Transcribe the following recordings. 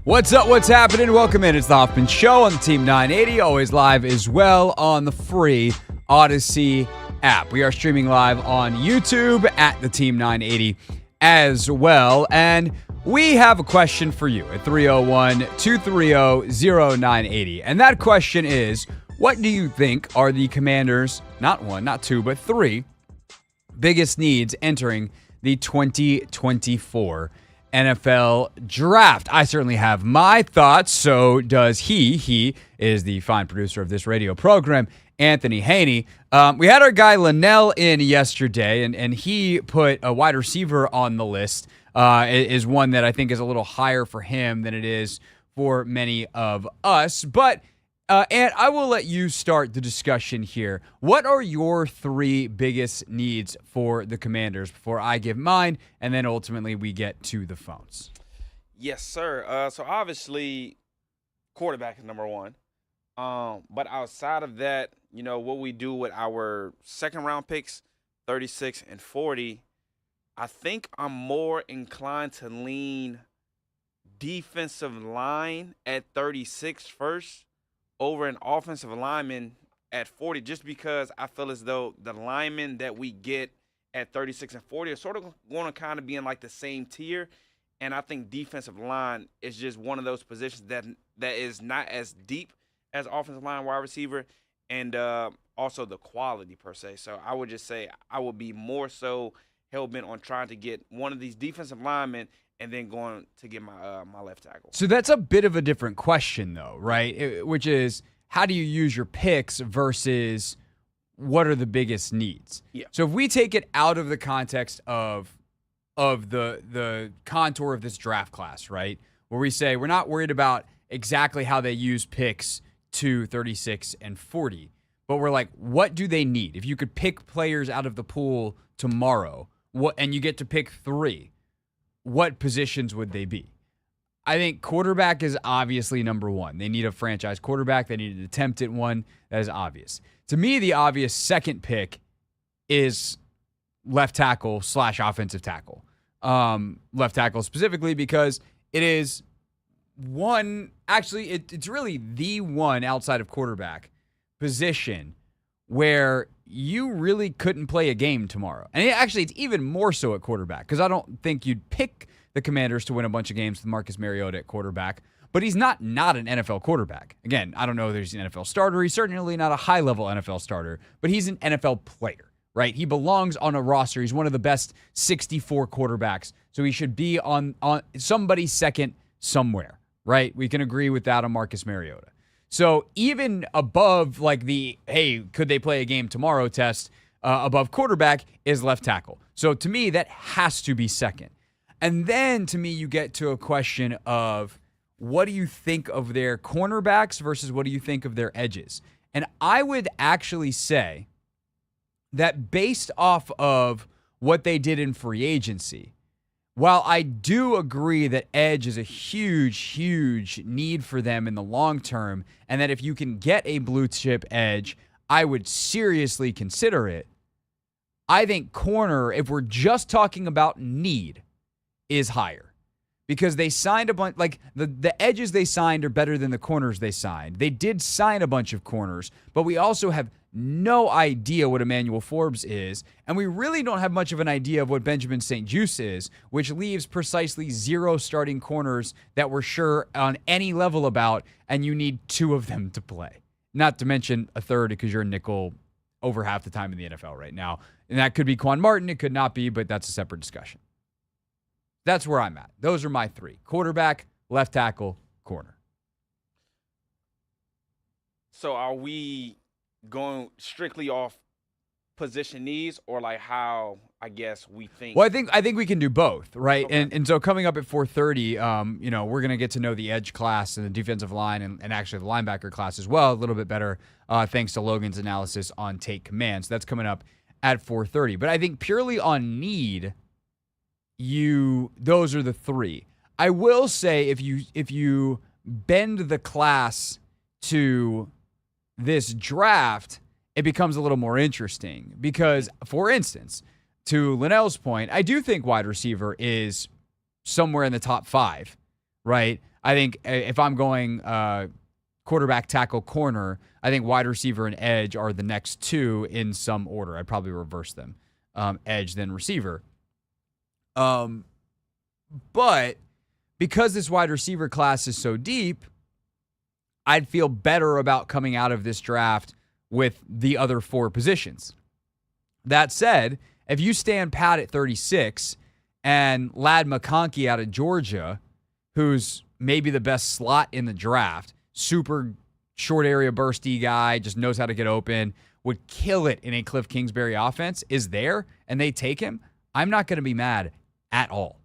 What's up? What's happening? Welcome in. It's the Hoffman Show on the Team 980, always live as well on the free Odyssey app. We are streaming live on YouTube at the Team 980 as well. And we have a question for you at 301-230-0980. And that question is, what do you think are the Commanders, not one, not two, but three, biggest needs entering the 2024 NFL Draft? I certainly have my thoughts. So does he. He is the fine producer of this radio program, Anthony Haney. We had our guy Linnell in yesterday, and he put a wide receiver on the list. Is one that I think is a little higher for him than it is for many of us. But and I will let you start the discussion here. What are your three biggest needs for the Commanders before I give mine, and then ultimately we get to the phones? Yes, sir. So obviously, quarterback is number one. But outside of that, you know, what we do with our second-round picks, 36 and 40, I think I'm more inclined to lean defensive line at 36 first over an offensive lineman at 40, just because I feel as though the linemen that we get at 36 and 40 are sort of going to kind of be in like the same tier. And I think defensive line is just one of those positions that is not as deep as offensive line, wide receiver, and also the quality per se. So I would just say I would be more so hell-bent on trying to get one of these defensive linemen and then going to get my left tackle. So that's a bit of a different question, though, right? Which is, how do you use your picks versus what are the biggest needs? Yeah. So if we take it out of the context of the contour of this draft class, right, where we say we're not worried about exactly how they use picks to 36 and 40, but we're like, what do they need? If you could pick players out of the pool tomorrow, and you get to pick three, what positions would they be? I think quarterback is obviously number one. They need a franchise quarterback. They need an attempt at one. That is obvious. To me, the obvious second pick is left tackle / offensive tackle. Left tackle specifically because it is one, actually, it's really the one outside of quarterback position where you really couldn't play a game tomorrow. And it's even more so at quarterback, because I don't think you'd pick the Commanders to win a bunch of games with Marcus Mariota at quarterback, but he's not an NFL quarterback. Again, I don't know if he's an NFL starter. He's certainly not a high-level NFL starter, but he's an NFL player, right? He belongs on a roster. He's one of the best 64 quarterbacks, so he should be on somebody's second somewhere, right? We can agree with that on Marcus Mariota. So even above like the, hey, could they play a game tomorrow test, above quarterback is left tackle. So to me, that has to be second. And then to me, you get to a question of what do you think of their cornerbacks versus what do you think of their edges? And I would actually say that based off of what they did in free agency, while I do agree that edge is a huge, huge need for them in the long term, and that if you can get a blue chip edge, I would seriously consider it, I think corner, if we're just talking about need, is higher. Because they signed a bunch, like the edges they signed are better than the corners they signed. They did sign a bunch of corners, but we also have no idea what Emmanuel Forbes is, and we really don't have much of an idea of what Benjamin St-Juste is, which leaves precisely 0 starting corners that we're sure on any level about, and you need 2 of them to play. Not to mention a third because you're a nickel over half the time in the NFL right now. And that could be Quan Martin, it could not be, but that's a separate discussion. That's where I'm at. Those are my 3. Quarterback, left tackle, corner. So are we going strictly off position needs, or like how I guess we think? Well, I think we can do both, right? Okay. And so coming up at 4:30, we're gonna get to know the edge class and the defensive line and actually the linebacker class as well a little bit better, thanks to Logan's analysis on take command. So that's coming up at 4:30. But I think purely on need, those are the 3. I will say if you bend the class to this draft, it becomes a little more interesting because, for instance, to Linnell's point, I do think wide receiver is somewhere in the top 5, right? I think if I'm going quarterback, tackle, corner, I think wide receiver and edge are the next two in some order. I'd probably reverse them. Edge, then receiver. But because this wide receiver class is so deep, I'd feel better about coming out of this draft with the other four positions. That said, if you stand pat at 36 and Ladd McConkey out of Georgia, who's maybe the best slot in the draft, super short area bursty guy, just knows how to get open, would kill it in a Cliff Kingsbury offense, is there, and they take him, I'm not going to be mad at all.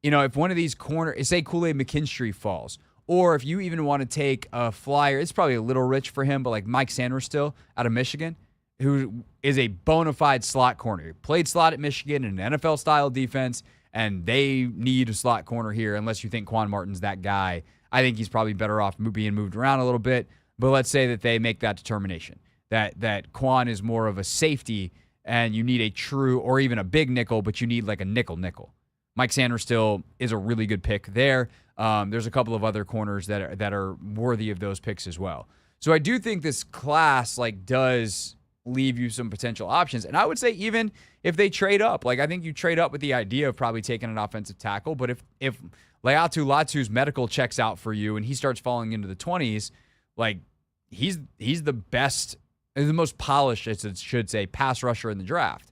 You know, if one of these say Kool-Aid McKinstry falls, or if you even want to take a flyer, it's probably a little rich for him, but like Mike Sanders still out of Michigan, who is a bona fide slot corner. He played slot at Michigan in an NFL-style defense, and they need a slot corner here unless you think Quan Martin's that guy. I think he's probably better off being moved around a little bit, but let's say that they make that determination, that Quan is more of a safety and you need a true or even a big nickel, but you need like a nickel. Mike Sanders still is a really good pick there. There's a couple of other corners that are worthy of those picks as well. So I do think this class does leave you some potential options. And I would say even if they trade up, I think you trade up with the idea of probably taking an offensive tackle. But if Leatu Latu's medical checks out for you and he starts falling into the 20s, he's the best, the most polished, as it should say, pass rusher in the draft.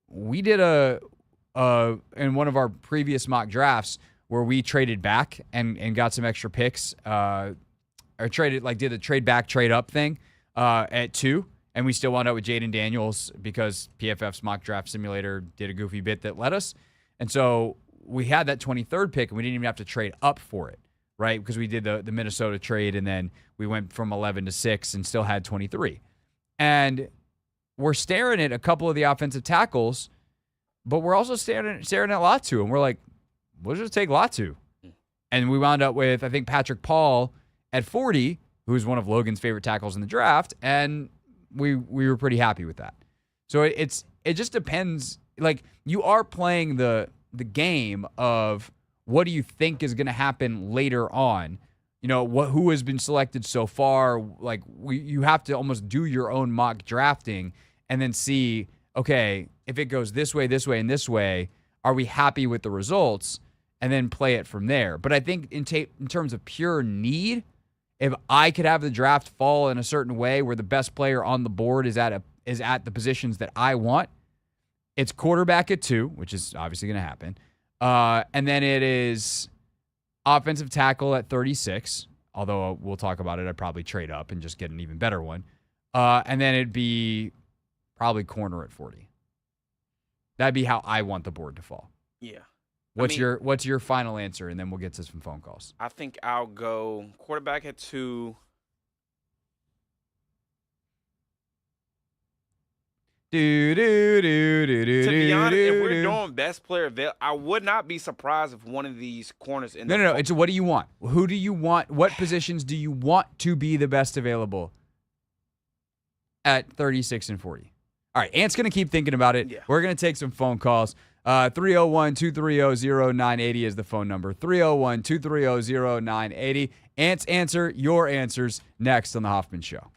We did in one of our previous mock drafts where we traded back and got some extra picks, or did a trade back, trade up thing at 2. And we still wound up with Jaden Daniels because PFF's mock draft simulator did a goofy bit that let us. And so we had that 23rd pick, and we didn't even have to trade up for it, right? Because we did the Minnesota trade, and then we went from 11 to 6 and still had 23. And we're staring at a couple of the offensive tackles, but we're also staring at Latu, and we're like, we'll just take Latu. And we wound up with, I think, Patrick Paul at 40, who's one of Logan's favorite tackles in the draft, and we were pretty happy with that. So it just depends. You are playing the game of what do you think is going to happen later on. You know, who has been selected so far. You have to almost do your own mock drafting and then see, okay, if it goes this way, and this way, are we happy with the results? And then play it from there. But I think in terms of pure need, if I could have the draft fall in a certain way where the best player on the board is at the positions that I want, it's quarterback at 2, which is obviously going to happen. And then it is offensive tackle at 36, although we'll talk about it. I'd probably trade up and just get an even better one. And then it'd be probably corner at 40. That'd be how I want the board to fall. Yeah. What's your final answer, and then we'll get to some phone calls. I think I'll go quarterback at 2. To be honest, if we're doing best player available, I would not be surprised if one of these corners in No. It's what do you want? Who do you want? What positions do you want to be the best available at 36 and 40? All right, Ant's going to keep thinking about it. Yeah. We're going to take some phone calls. 301-230-0980 is the phone number. 301-230-0980. Ant's answer, your answers, next on The Hoffman Show.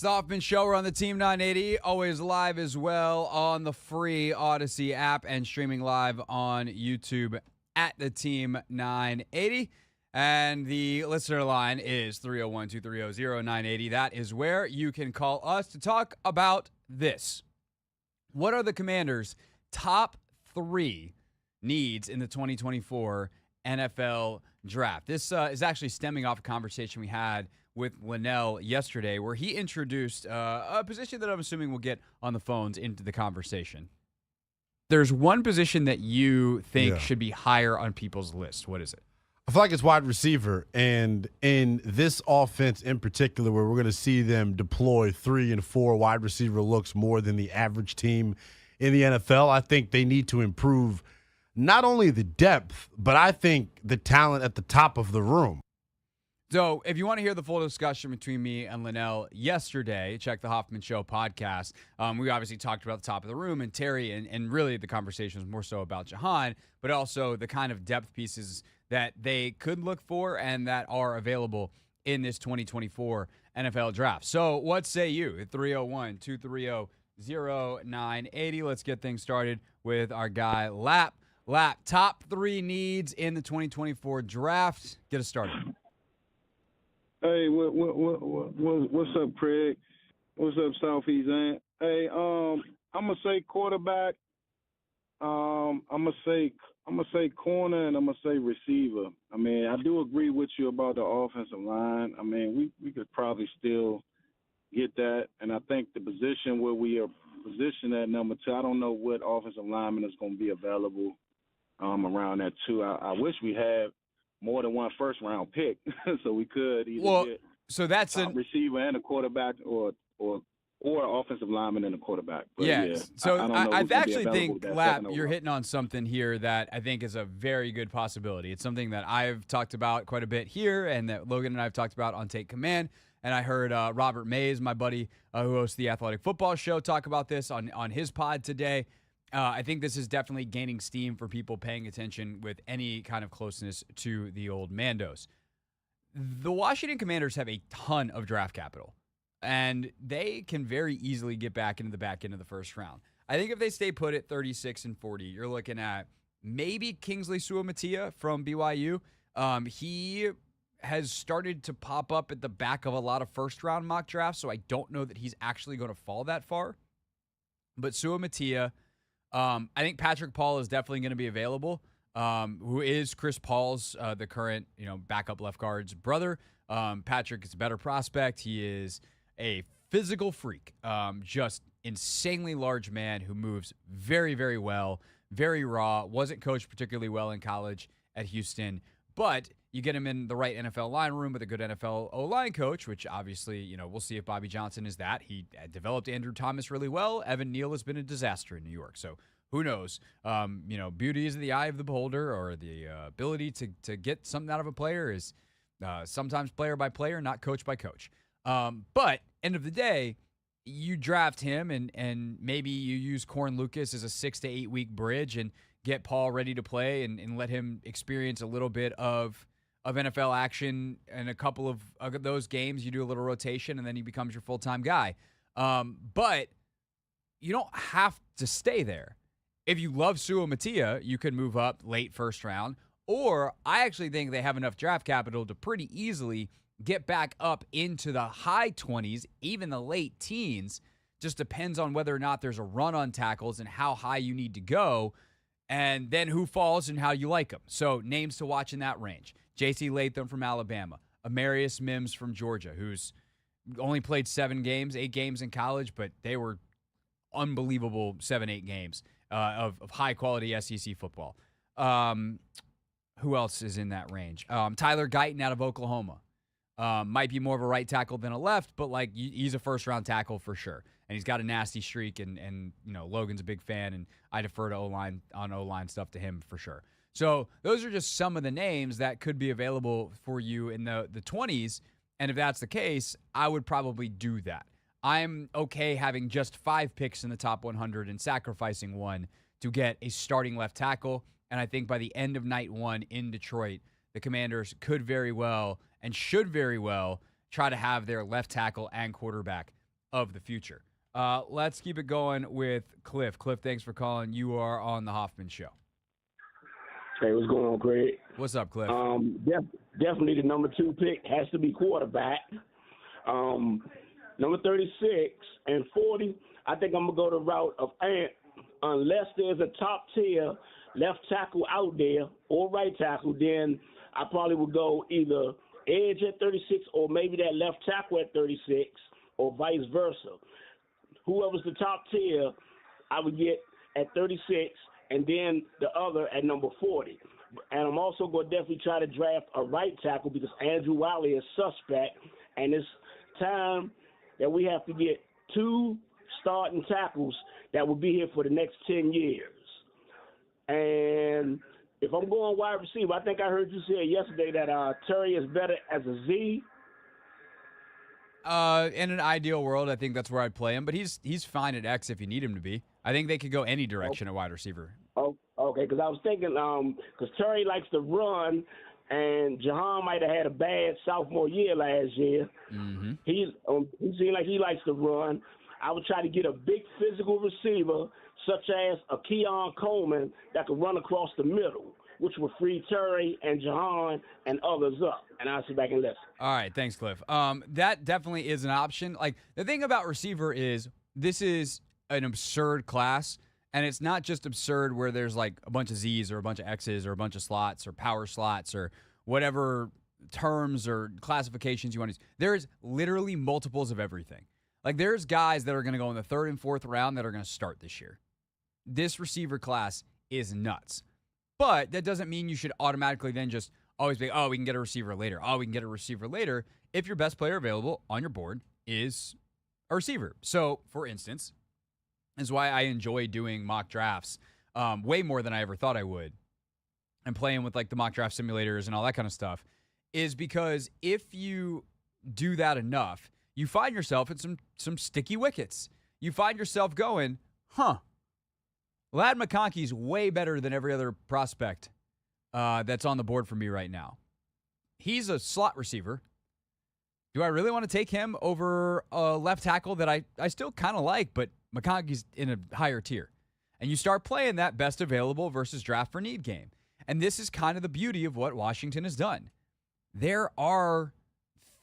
It's the Hoffman Show. We're on the Team 980, always live as well on the free Odyssey app and streaming live on YouTube at the Team 980. And the listener line is 301-230-0980. That is where you can call us to talk about this. What are the Commanders' top 3 needs in the 2024 NFL Draft? This is actually stemming off a conversation we had with Linnell yesterday, where he introduced a position that I'm assuming we'll get on the phones into the conversation. There's one position that you think should be higher on people's list. What is it? I feel like it's wide receiver, and in this offense in particular, where we're going to see them deploy 3 and 4 wide receiver looks more than the average team in the NFL, I think they need to improve not only the depth, but I think the talent at the top of the room. So if you want to hear the full discussion between me and Linnell yesterday, check the Hoffman Show podcast. We obviously talked about the top of the room and Terry, and really the conversation was more so about Jahan, but also the kind of depth pieces that they could look for and that are available in this 2024 NFL Draft. So what say you? At 301-230-0980. Let's get things started with our guy, Lap. Lap, top 3 needs in the 2024 Draft. Get us started. Hey, what's up, Craig? What's up, Southeast Ant? Hey, I'm gonna say quarterback. I'm gonna say corner, and I'm gonna say receiver. I mean, I do agree with you about the offensive line. I mean, we could probably still get that, and I think the position where we are positioned at number 2, I don't know what offensive lineman is going to be available around that 2. I wish we had more than one first-round pick, so we could either get a receiver and a quarterback, or offensive lineman and a quarterback. But I actually think, Lap, you're hitting on something here that I think is a very good possibility. It's something that I've talked about quite a bit here, and that Logan and I have talked about on Take Command. And I heard Robert Mays, my buddy who hosts the Athletic Football Show, talk about this on his pod today. I think this is definitely gaining steam for people paying attention with any kind of closeness to the old Mandos. The Washington Commanders have a ton of draft capital, and they can very easily get back into the back end of the first round. I think if they stay put at 36 and 40, you're looking at maybe Kingsley Suamataia from BYU. He has started to pop up at the back of a lot of first-round mock drafts, so I don't know that he's actually going to fall that far. But Suamataia, I think Patrick Paul is definitely going to be available, who is Chris Paul's, the current backup left guard's brother. Patrick is a better prospect. He is a physical freak, just insanely large man who moves very, very well, very raw, wasn't coached particularly well in college at Houston, but you get him in the right NFL line room with a good NFL O-line coach, which obviously, we'll see if Bobby Johnson is that. He developed Andrew Thomas really well. Evan Neal has been a disaster in New York. So who knows? Beauty is in the eye of the beholder, or the ability to get something out of a player is sometimes player by player, not coach by coach. But end of the day, you draft him and maybe you use Corn Lucas as a 6 to 8 week bridge and get Paul ready to play and let him experience a little bit of NFL action in a couple of those games. You do a little rotation, and then he becomes your full-time guy. But you don't have to stay there. If you love Suamataia, you could move up late first round. Or I actually think they have enough draft capital to pretty easily get back up into the high 20s, even the late teens. Just depends on whether or not there's a run on tackles and how high you need to go, and then who falls and how you like them. So names to watch in that range. J.C. Latham from Alabama, Amarius Mims from Georgia, who's only played 8 games in college, but they were unbelievable 7-8 games of high-quality SEC football. Who else is in that range? Tyler Guyton out of Oklahoma. Might be more of a right tackle than a left, but he's a first-round tackle for sure. And he's got a nasty streak, and Logan's a big fan, and I defer to O-line stuff to him for sure. So those are just some of the names that could be available for you in the 20s. And if that's the case, I would probably do that. I'm okay having just 5 picks in the top 100 and sacrificing one to get a starting left tackle. And I think by the end of night 1 in Detroit, the Commanders could very well and should very well try to have their left tackle and quarterback of the future. Let's keep it going with Cliff. Cliff, thanks for calling. You are on the Hoffman Show. Hey, what's going on, Craig? What's up, Cliff? Definitely the number 2 pick has to be quarterback. Number 36 and 40, I think I'm going to go the route of Ant. Unless there's a top-tier left tackle out there or right tackle, then I probably would go either edge at 36 or maybe that left tackle at 36 or vice versa. Whoever's the top tier, I would get at 36 and then the other at number 40. And I'm also going to definitely try to draft a right tackle because Andrew Wiley is suspect, and it's time that we have to get 2 starting tackles that will be here for the next 10 years. And if I'm going wide receiver, I think I heard you say yesterday that Terry is better as a Z. In an ideal world, I think that's where I'd play him, but he's fine at X if you need him to be. I think they could go any direction at wide receiver. Oh, okay, because I was thinking, because Terry likes to run, and Jahan might have had a bad sophomore year last year. Mm-hmm. He seems like he likes to run. I would try to get a big physical receiver, such as a Keon Coleman, that could run across the middle, which would free Terry and Jahan and others up. And I'll sit back and listen. All right, thanks, Cliff. That definitely is an option. Like, the thing about receiver is this is an absurd class, and it's not just absurd where there's like a bunch of Z's or a bunch of X's or a bunch of slots or power slots or whatever terms or classifications you want to use. There's literally multiples of everything. Like, there's guys that are going to go in the 3rd and 4th round that are going to start this year. This receiver class is nuts. But that doesn't mean you should automatically then just always be, we can get a receiver later. We can get a receiver later if your best player available on your board is a receiver. So, for instance, this is why I enjoy doing mock drafts way more than I ever thought I would, and playing with like the mock draft simulators and all that kind of stuff, is because if you do that enough, you find yourself in some sticky wickets. You find yourself going, Ladd McConkey's way better than every other prospect that's on the board for me right now. He's a slot receiver. Do I really want to take him over a left tackle that I still kind of like, but McConkey's in a higher tier? And you start playing that best available versus draft for need game. And this is kind of the beauty of what Washington has done. There are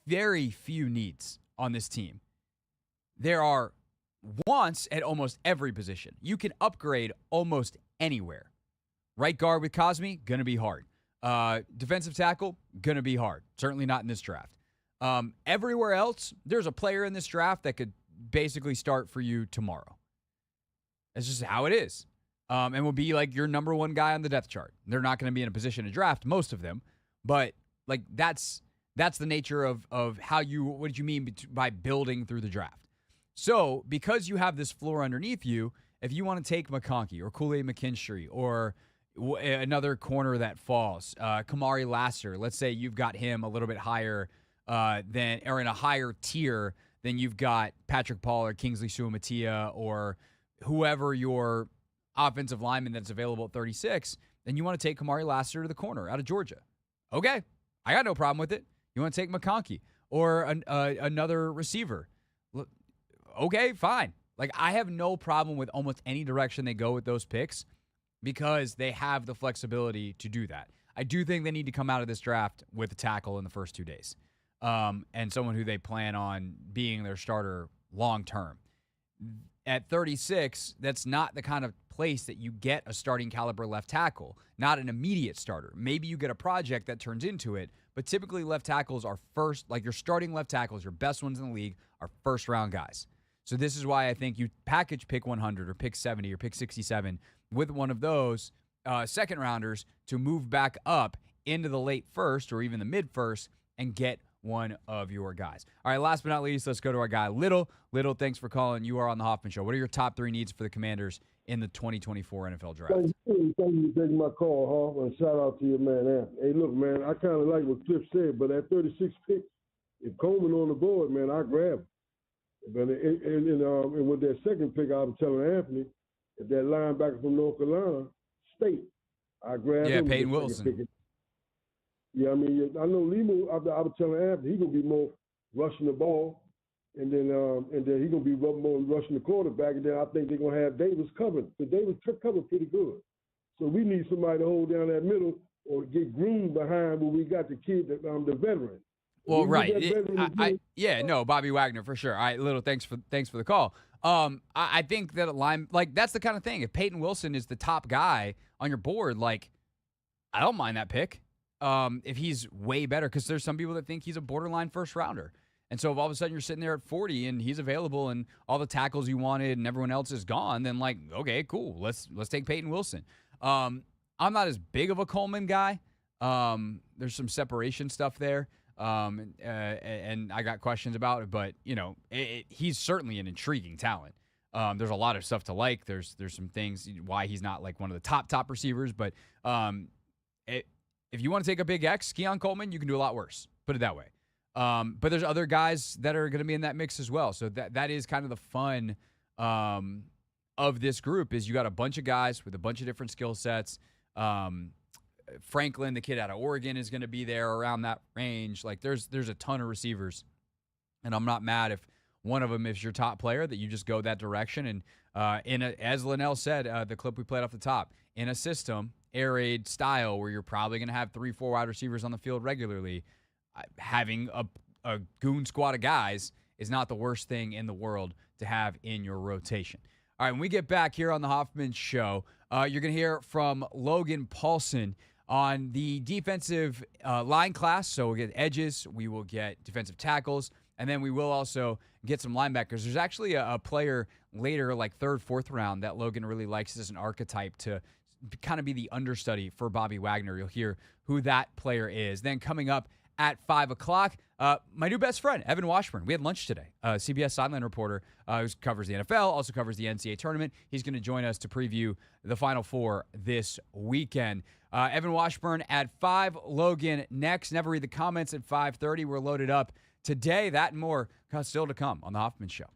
very few needs on this team. There are wants at almost every position. You can upgrade almost anywhere. Right guard with Cosme, going to be hard. Defensive tackle, going to be hard. Certainly not in this draft. Everywhere else, there's a player in this draft that could basically start for you tomorrow. That's just how it is. And will be like your number 1 guy on the depth chart. They're not going to be in a position to draft most of them, but like that's the nature of what did you mean by building through the draft? So, because you have this floor underneath you, if you want to take McConkey or Kool-Aid McKinstry or another corner that falls, Kamari Lassiter, let's say you've got him a little bit higher or in a higher tier than you've got Patrick Paul or Kingsley Suamatia or whoever your offensive lineman that's available at 36, then you want to take Kamari Lassiter to the corner out of Georgia. Okay, I got no problem with it. You want to take McConkey or another receiver. Okay, fine. Like, I have no problem with almost any direction they go with those picks because they have the flexibility to do that. I do think they need to come out of this draft with a tackle in the first 2 days and someone who they plan on being their starter long term. At 36, that's not the kind of place that you get a starting caliber left tackle, not an immediate starter. Maybe you get a project that turns into it, but typically left tackles are first, like your starting left tackles, your best ones in the league are first-round guys. So this is why I think you package pick 100 or pick 70 or pick 67 with one of those second-rounders to move back up into the late first or even the mid-first and get one of your guys. All right, last but not least, let's go to our guy, Little. Little, thanks for calling. You are on the Hoffman Show. What are your top 3 needs for the Commanders in the 2024 NFL Draft? Thank you for taking my call, Hoff, and shout out to your man, Anthony. Hey, look, man, I kind of like what Cliff said, but at 36 pick, if Coleman on the board, man, I grab him. And with that second pick, I was telling Anthony, if that linebacker from North Carolina, State, I grab him. Yeah, Peyton Wilson. Yeah, I mean, I know Limo, I was telling Anthony, he's going to be more rushing the ball. and then he's gonna be rushing the quarterback, and then I think they're gonna have Davis covered. But Davis covered pretty good. So we need somebody to hold down that middle or get groomed behind where we got the kid, the veteran. Well, right. Bobby Wagner for sure. All right, Little, thanks for the call. I think that that's the kind of thing. If Peyton Wilson is the top guy on your board, like, I don't mind that pick. If he's way better, because there's some people that think he's a borderline first rounder. And so if all of a sudden you're sitting there at 40 and he's available and all the tackles you wanted and everyone else is gone, then like, okay, cool. Let's take Peyton Wilson. I'm not as big of a Coleman guy. There's some separation stuff there. And I got questions about it, but he's certainly an intriguing talent. There's a lot of stuff to like. There's some things why he's not like one of the top receivers, but if you want to take a big X, Keon Coleman, you can do a lot worse. Put it that way. But there's other guys that are going to be in that mix as well. So that is kind of the fun of this group is you got a bunch of guys with a bunch of different skill sets. Franklin, the kid out of Oregon, is going to be there around that range. Like there's a ton of receivers, and I'm not mad if one of them is your top player that you just go that direction. And as Linnell said, the clip we played off the top, in a system, air raid style, where you're probably going to have 3-4 wide receivers on the field regularly, having a goon squad of guys is not the worst thing in the world to have in your rotation. All right, when we get back here on the Hoffman Show, you're going to hear from Logan Paulson on the defensive line class. So we'll get edges, we will get defensive tackles, and then we will also get some linebackers. There's actually a player later, like third, fourth round, that Logan really likes as an archetype to kind of be the understudy for Bobby Wagner. You'll hear who that player is. Then coming up at 5 o'clock, my new best friend, Evan Washburn. We had lunch today. CBS sideline reporter who covers the NFL, also covers the NCAA tournament. He's going to join us to preview the Final Four this weekend. Evan Washburn at 5, Logan next. Never read the comments at 5:30. We're loaded up today. That and more still to come on the Hoffman Show.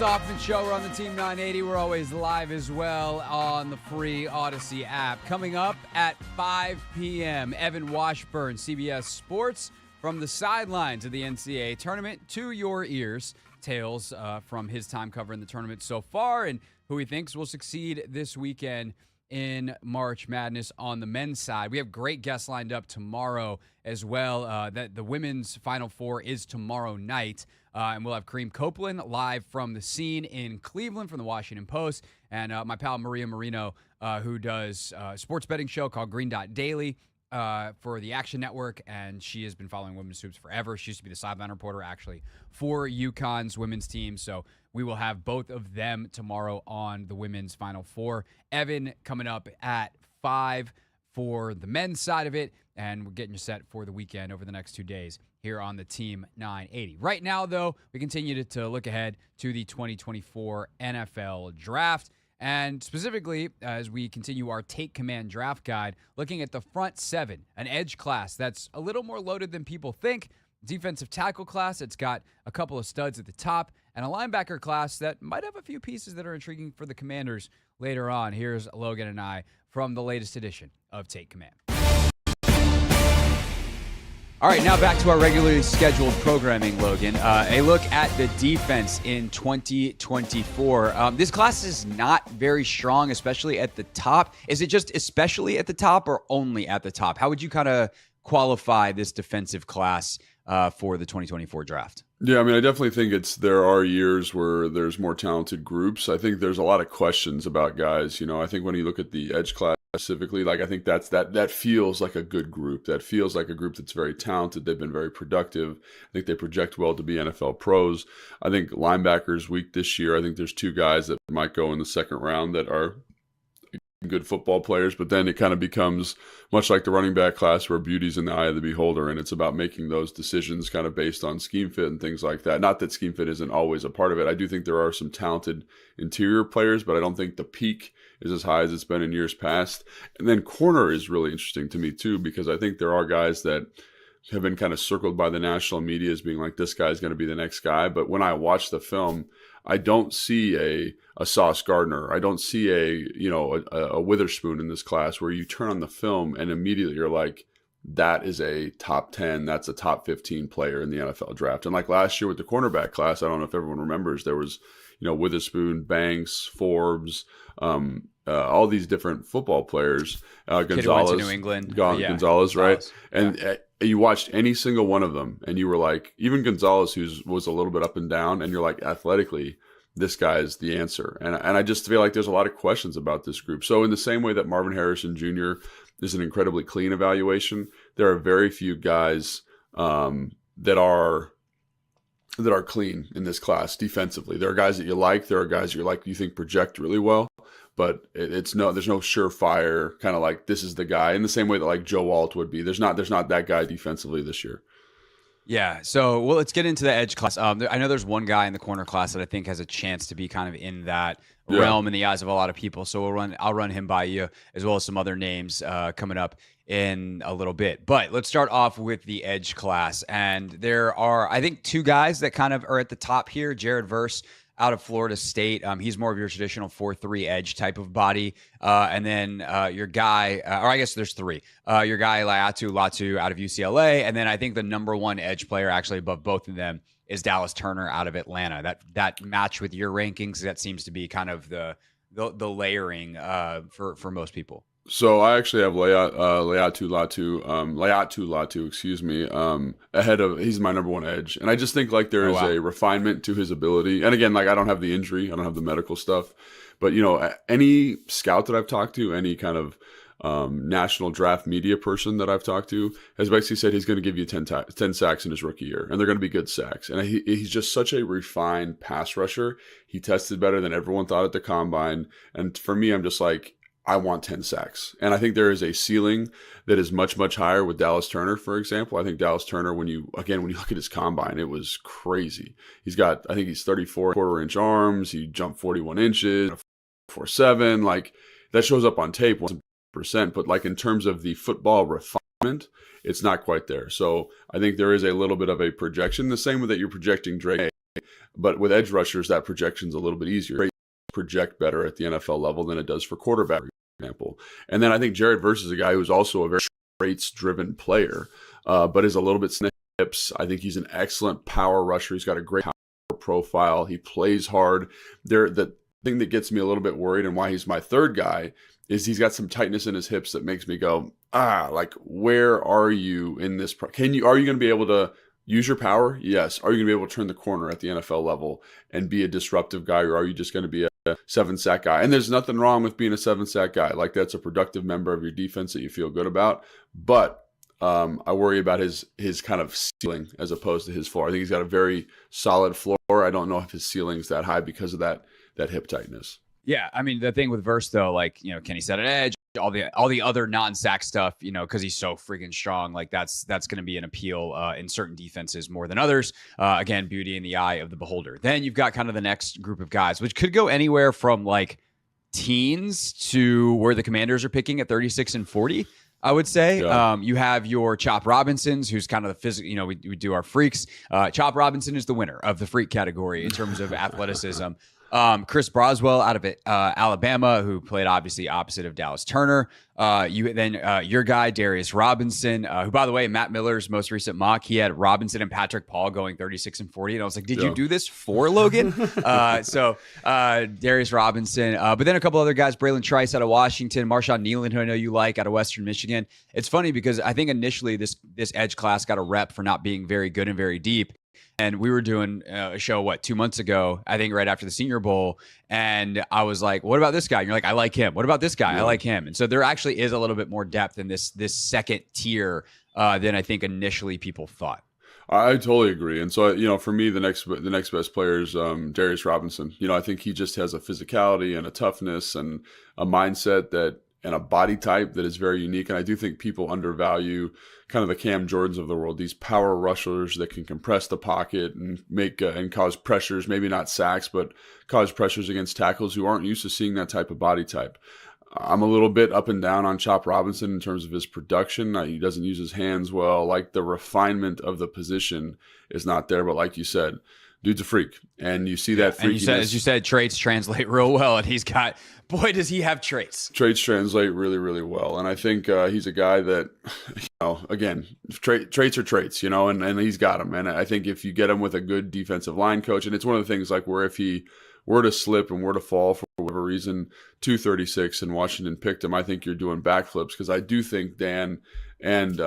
Hoffman Show. We're on the Team 980. We're always live as well on the free Odyssey app. Coming up at 5 p.m., Evan Washburn, CBS Sports, from the sidelines of the NCAA tournament to your ears. Tales from his time covering the tournament so far and who he thinks will succeed this weekend in March Madness on the men's side. We have great guests lined up tomorrow as well. That the women's Final Four is tomorrow night. And we'll have Kareem Copeland live from the scene in Cleveland from the Washington Post. And my pal Maria Marino, who does a sports betting show called Green Dot Daily for the Action Network. And she has been following women's hoops forever. She used to be the sideline reporter, actually, for UConn's women's team. So we will have both of them tomorrow on the women's Final Four. Evan coming up at 5 for the men's side of it. And we're getting you set for the weekend over the next 2 days here on the Team 980. Right now, though, we continue to look ahead to the 2024 NFL Draft. And specifically, as we continue our Take Command draft guide, looking at the front seven, an edge class that's a little more loaded than people think, defensive tackle class that's got a couple of studs at the top, and a linebacker class that might have a few pieces that are intriguing for the Commanders later on. Here's Logan and I from the latest edition of Take Command. All right, now back to our regularly scheduled programming, Logan. A look at the defense in 2024. This class is not very strong, especially at the top. Is it just especially at the top or only at the top? How would you kind of qualify this defensive class for the 2024 draft? Yeah, I mean, I definitely think there are years where there's more talented groups. I think there's a lot of questions about guys. You know, I think when you look at the edge class specifically, like I think that feels like a good group. That feels like a group that's very talented. They've been very productive. I think they project well to be NFL pros. I think linebackers weak this year. I think there's two guys that might go in the second round that are good football players, but then it kind of becomes much like the running back class where beauty's in the eye of the beholder, and it's about making those decisions kind of based on scheme fit and things like that. Not that scheme fit isn't always a part of it. I do think there are some talented interior players, but I don't think the peak is as high as it's been in years past. And then corner is really interesting to me too, because I think there are guys that have been kind of circled by the national media as being like, this guy's going to be the next guy. But when I watch the film, I don't see a Sauce Gardner. I don't see a Witherspoon in this class where you turn on the film and immediately you're like, that is a top 10, that's a top 15 player in the NFL draft. And like last year with the cornerback class, I don't know if everyone remembers, there was, Witherspoon, Banks, Forbes, all these different football players, Gonzalez, New England. Gonzalez, right? And you watched any single one of them, and you were like, even Gonzalez, who was a little bit up and down, and you're like, athletically, this guy is the answer. And I just feel like there's a lot of questions about this group. So in the same way that Marvin Harrison Jr. is an incredibly clean evaluation, there are very few guys that are clean in this class defensively. There are guys that you like. There are guys you think project really well. But there's no surefire kind of like, this is the guy, in the same way that like Joe Alt would be. There's not that guy defensively this year. Yeah. So, let's get into the edge class. I know there's one guy in the corner class that I think has a chance to be kind of in that realm in the eyes of a lot of people. So I'll run him by you, as well as some other names coming up in a little bit. But let's start off with the edge class. And there are, I think, two guys that kind of are at the top here. Jared Verse out of Florida State. He's more of your traditional 4-3 edge type of body. And then your guy, or I guess there's three. Your guy, Latu out of UCLA. And then I think the number one edge player actually above both of them is Dallas Turner out of Atlanta. That match with your rankings, that seems to be kind of the layering for most people. So I actually have Laiatu Latu, ahead of, he's my number one edge. And I just think like there is a refinement to his ability. And again, like I don't have the injury, I don't have the medical stuff, but any scout that I've talked to, any kind of national draft media person that I've talked to has basically said he's going to give you 10 sacks in his rookie year, and they're going to be good sacks. And he's just such a refined pass rusher. He tested better than everyone thought at the combine. And for me, I'm just like, I want 10 sacks. And I think there is a ceiling that is much, much higher with Dallas Turner, for example. I think Dallas Turner, when you look at his combine, it was crazy. He's 34 quarter-inch arms. He jumped 41 inches, 4.7. Like, that shows up on tape 100%. But, like, in terms of the football refinement, it's not quite there. So I think there is a little bit of a projection, the same way that you're projecting Drake. But with edge rushers, that projection's a little bit easier. Project better at the NFL level than it does for quarterback, for example. And then I think Jared Verse is a guy who's also a very traits-driven player, but is a little bit hips. I think he's an excellent power rusher. He's got a great power profile. He plays hard. The thing that gets me a little bit worried and why he's my third guy is he's got some tightness in his hips that makes me go, like, where are you in this? Are you going to be able to use your power? Yes. Are you going to be able to turn the corner at the NFL level and be a disruptive guy, or are you just going to be a 7-sack guy? And there's nothing wrong with being a 7-sack guy. Like, that's a productive member of your defense that you feel good about. But I worry about his kind of ceiling as opposed to his floor. I think he's got a very solid floor. I don't know if his ceiling's that high because of that hip tightness. Yeah, I mean, the thing with Verse, though, like, can he set an edge? All the other non-sack stuff, because he's so freaking strong, like that's going to be an appeal in certain defenses more than others. Again, beauty in the eye of the beholder. Then you've got kind of the next group of guys, which could go anywhere from like teens to where the Commanders are picking at 36 and 40. I would say. Yeah. You have your Chop Robinsons, who's kind of the physical, we do our freaks. Chop Robinson is the winner of the freak category in terms of athleticism. Chris Broswell out of Alabama, who played obviously opposite of Dallas Turner. Your guy, Darius Robinson, who, by the way, Matt Miller's most recent mock, he had Robinson and Patrick Paul going 36 and 40. And I was like, did you do this for Logan? So Darius Robinson, but then a couple other guys, Braylon Trice out of Washington, Marshawn Nealon, who I know you like, out of Western Michigan. It's funny because I think initially this edge class got a rep for not being very good and very deep. And we were doing a show, 2 months ago, I think right after the Senior Bowl. And I was like, what about this guy? And you're like, I like him. What about this guy? I like him. And so there actually is a little bit more depth in this second tier than I think initially people thought. I totally agree. And so, for me, the next best player is Darius Robinson. I think he just has a physicality and a toughness and a mindset and a body type that is very unique. And I do think people undervalue kind of the Cam Jordans of the world, these power rushers that can compress the pocket and make and cause pressures, maybe not sacks, but cause pressures against tackles who aren't used to seeing that type of body type. I'm a little bit up and down on Chop Robinson in terms of his production. He doesn't use his hands well. Like, the refinement of the position is not there. But like you said, dude's a freak. And you see that freakiness. And as you said, traits translate real well. And he's got, boy, does he have traits. Traits translate really, really well. And I think he's a guy that, again, traits are traits, and he's got them. And I think if you get him with a good defensive line coach, and it's one of the things like where if he were to slip and were to fall for whatever reason, 236 and Washington picked him, I think you're doing backflips, because I do think Dan and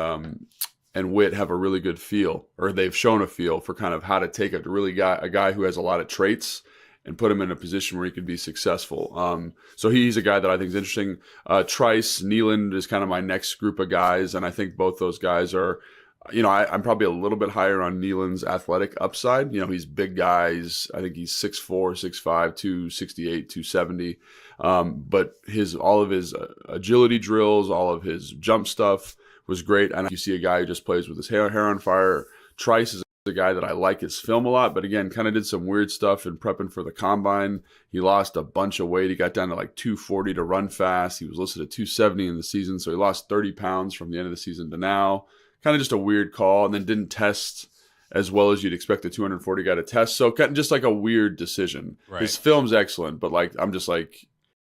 Witt have a really good feel, or they've shown a feel for kind of how to take a guy who has a lot of traits and put him in a position where he could be successful. So he's a guy that I think is interesting. Trice, Nealon is kind of my next group of guys, and I think both those guys are, I'm probably a little bit higher on Nealon's athletic upside. He's big guys. I think he's 6'4", 6'5", 268, 270. But all of his agility drills, all of his jump stuff was great. And you see a guy who just plays with his hair on fire. Trice is a guy that I like his film a lot, but again, kind of did some weird stuff in prepping for the combine. He lost a bunch of weight. He got down to like 240 to run fast. He was listed at 270 in the season, so he lost 30 pounds from the end of the season to now. Kind of just a weird call, and then didn't test as well as you'd expect a 240 guy to test. So kind of just like a weird decision. Right. His film's excellent, but like, I'm just like,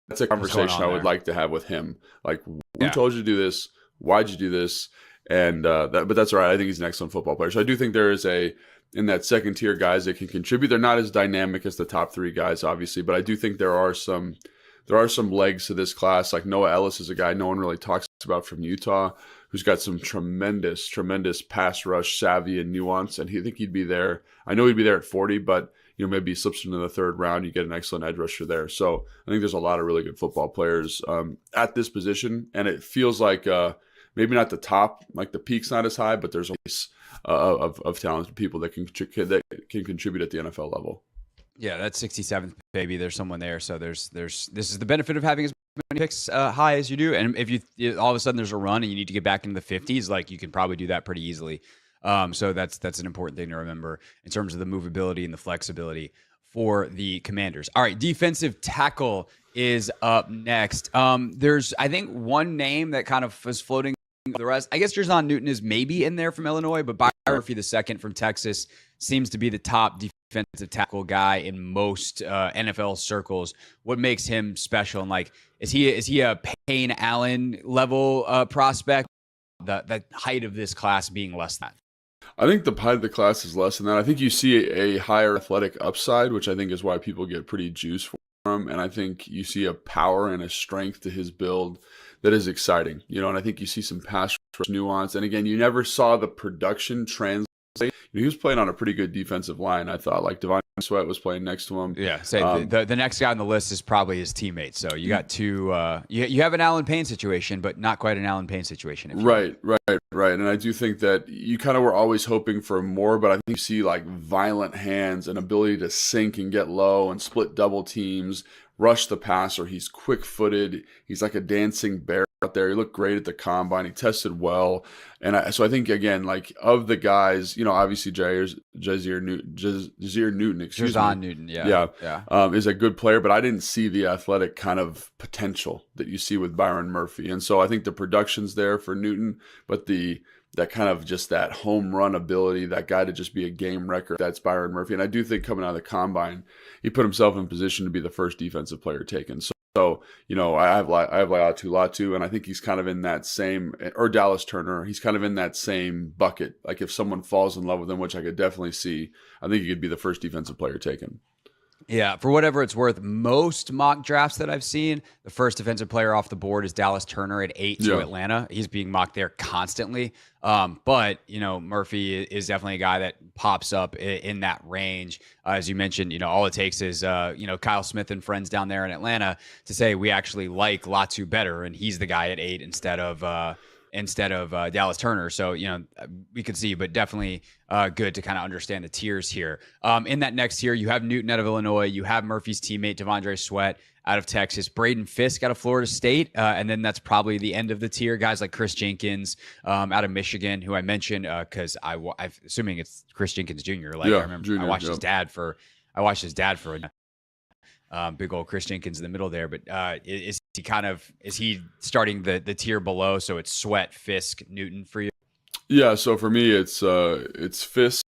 that's a conversation I would like to have with him. Like, who told you to do this? Why'd you do this? And but that's all right. I think he's an excellent football player. So I do think there is in that second tier guys that can contribute. They're not as dynamic as the top three guys, obviously, but I do think there are some legs to this class. Like Noah Ellis is a guy no one really talks about from Utah, who's got some tremendous pass rush savvy and nuance. And I think he'd be there. I know he'd be there at 40, but maybe he slips into the third round. You get an excellent edge rusher there. So I think there's a lot of really good football players at this position, and it feels like maybe not the top, like the peak's not as high, but there's a base of talented people that can contribit at the NFL level. Yeah, that's 67th, baby. There's someone there. So this is the benefit of having as many picks high as you do. And if you all of a sudden there's a run and you need to get back into the 50s, like you can probably do that pretty easily. So that's an important thing to remember in terms of the movability and the flexibility for the Commanders. All right, defensive tackle is up next. There's, I think, one name that kind of was floating the rest. I guess Jer'Zhan Newton is maybe in there from Illinois, but Byron Murphy II from Texas seems to be the top defensive defensive tackle guy in most NFL circles. What makes him special? And like, is he a Payne Allen level prospect? The height of this class being less than that. I think the height of the class is less than that. I think you see a higher athletic upside, which I think is why people get pretty juiced for him. And I think you see a power and a strength to his build that is exciting, and I think you see some pass rush nuance. And again, you never saw the production translate. He was playing on a pretty good defensive line, I thought. Like Devontae Sweat was playing next to him. Yeah, the next guy on the list is probably his teammate. So you got two. You have an Alan Payne situation, but not quite an Alan Payne situation. Right. And I do think that you kind of were always hoping for more, but I think you see like violent hands and ability to sink and get low and split double teams, rush the passer. He's quick-footed. He's like a dancing bear out there. He looked great at the combine. He tested well. And so I think, again, like of the guys, obviously Jazier Newton, is a good player, but I didn't see the athletic kind of potential that you see with Byron Murphy. And so I think the production's there for Newton, but that kind of just that home run ability, that guy to just be a game wrecker, that's Byron Murphy. And I do think coming out of the combine, he put himself in position to be the first defensive player taken. So I have Latu, and I think he's kind of in that same, or Dallas Turner, he's kind of in that same bucket. Like if someone falls in love with him, which I could definitely see, I think he could be the first defensive player taken. Yeah, for whatever it's worth, most mock drafts that I've seen, the first defensive player off the board is Dallas Turner at 8 to Atlanta. He's being mocked there constantly. But, Murphy is definitely a guy that pops up in that range. As you mentioned, all it takes is, Kyle Smith and friends down there in Atlanta to say we actually like Latu better, and he's the guy at 8 instead of Dallas Turner. So, we could see, but definitely good to kind of understand the tiers here. In that next tier, you have Newton out of Illinois. You have Murphy's teammate, Devondre Sweat, out of Texas. Braden Fisk out of Florida State. And then that's probably the end of the tier. Guys like Chris Jenkins out of Michigan, who I mentioned because I'm assuming it's Chris Jenkins Jr. I remember junior, I watched his dad for a big old Chris Jenkins in the middle there. But is he starting the tier below? So it's Sweat, Fisk, Newton for you? Yeah. So for me, it's Fisk,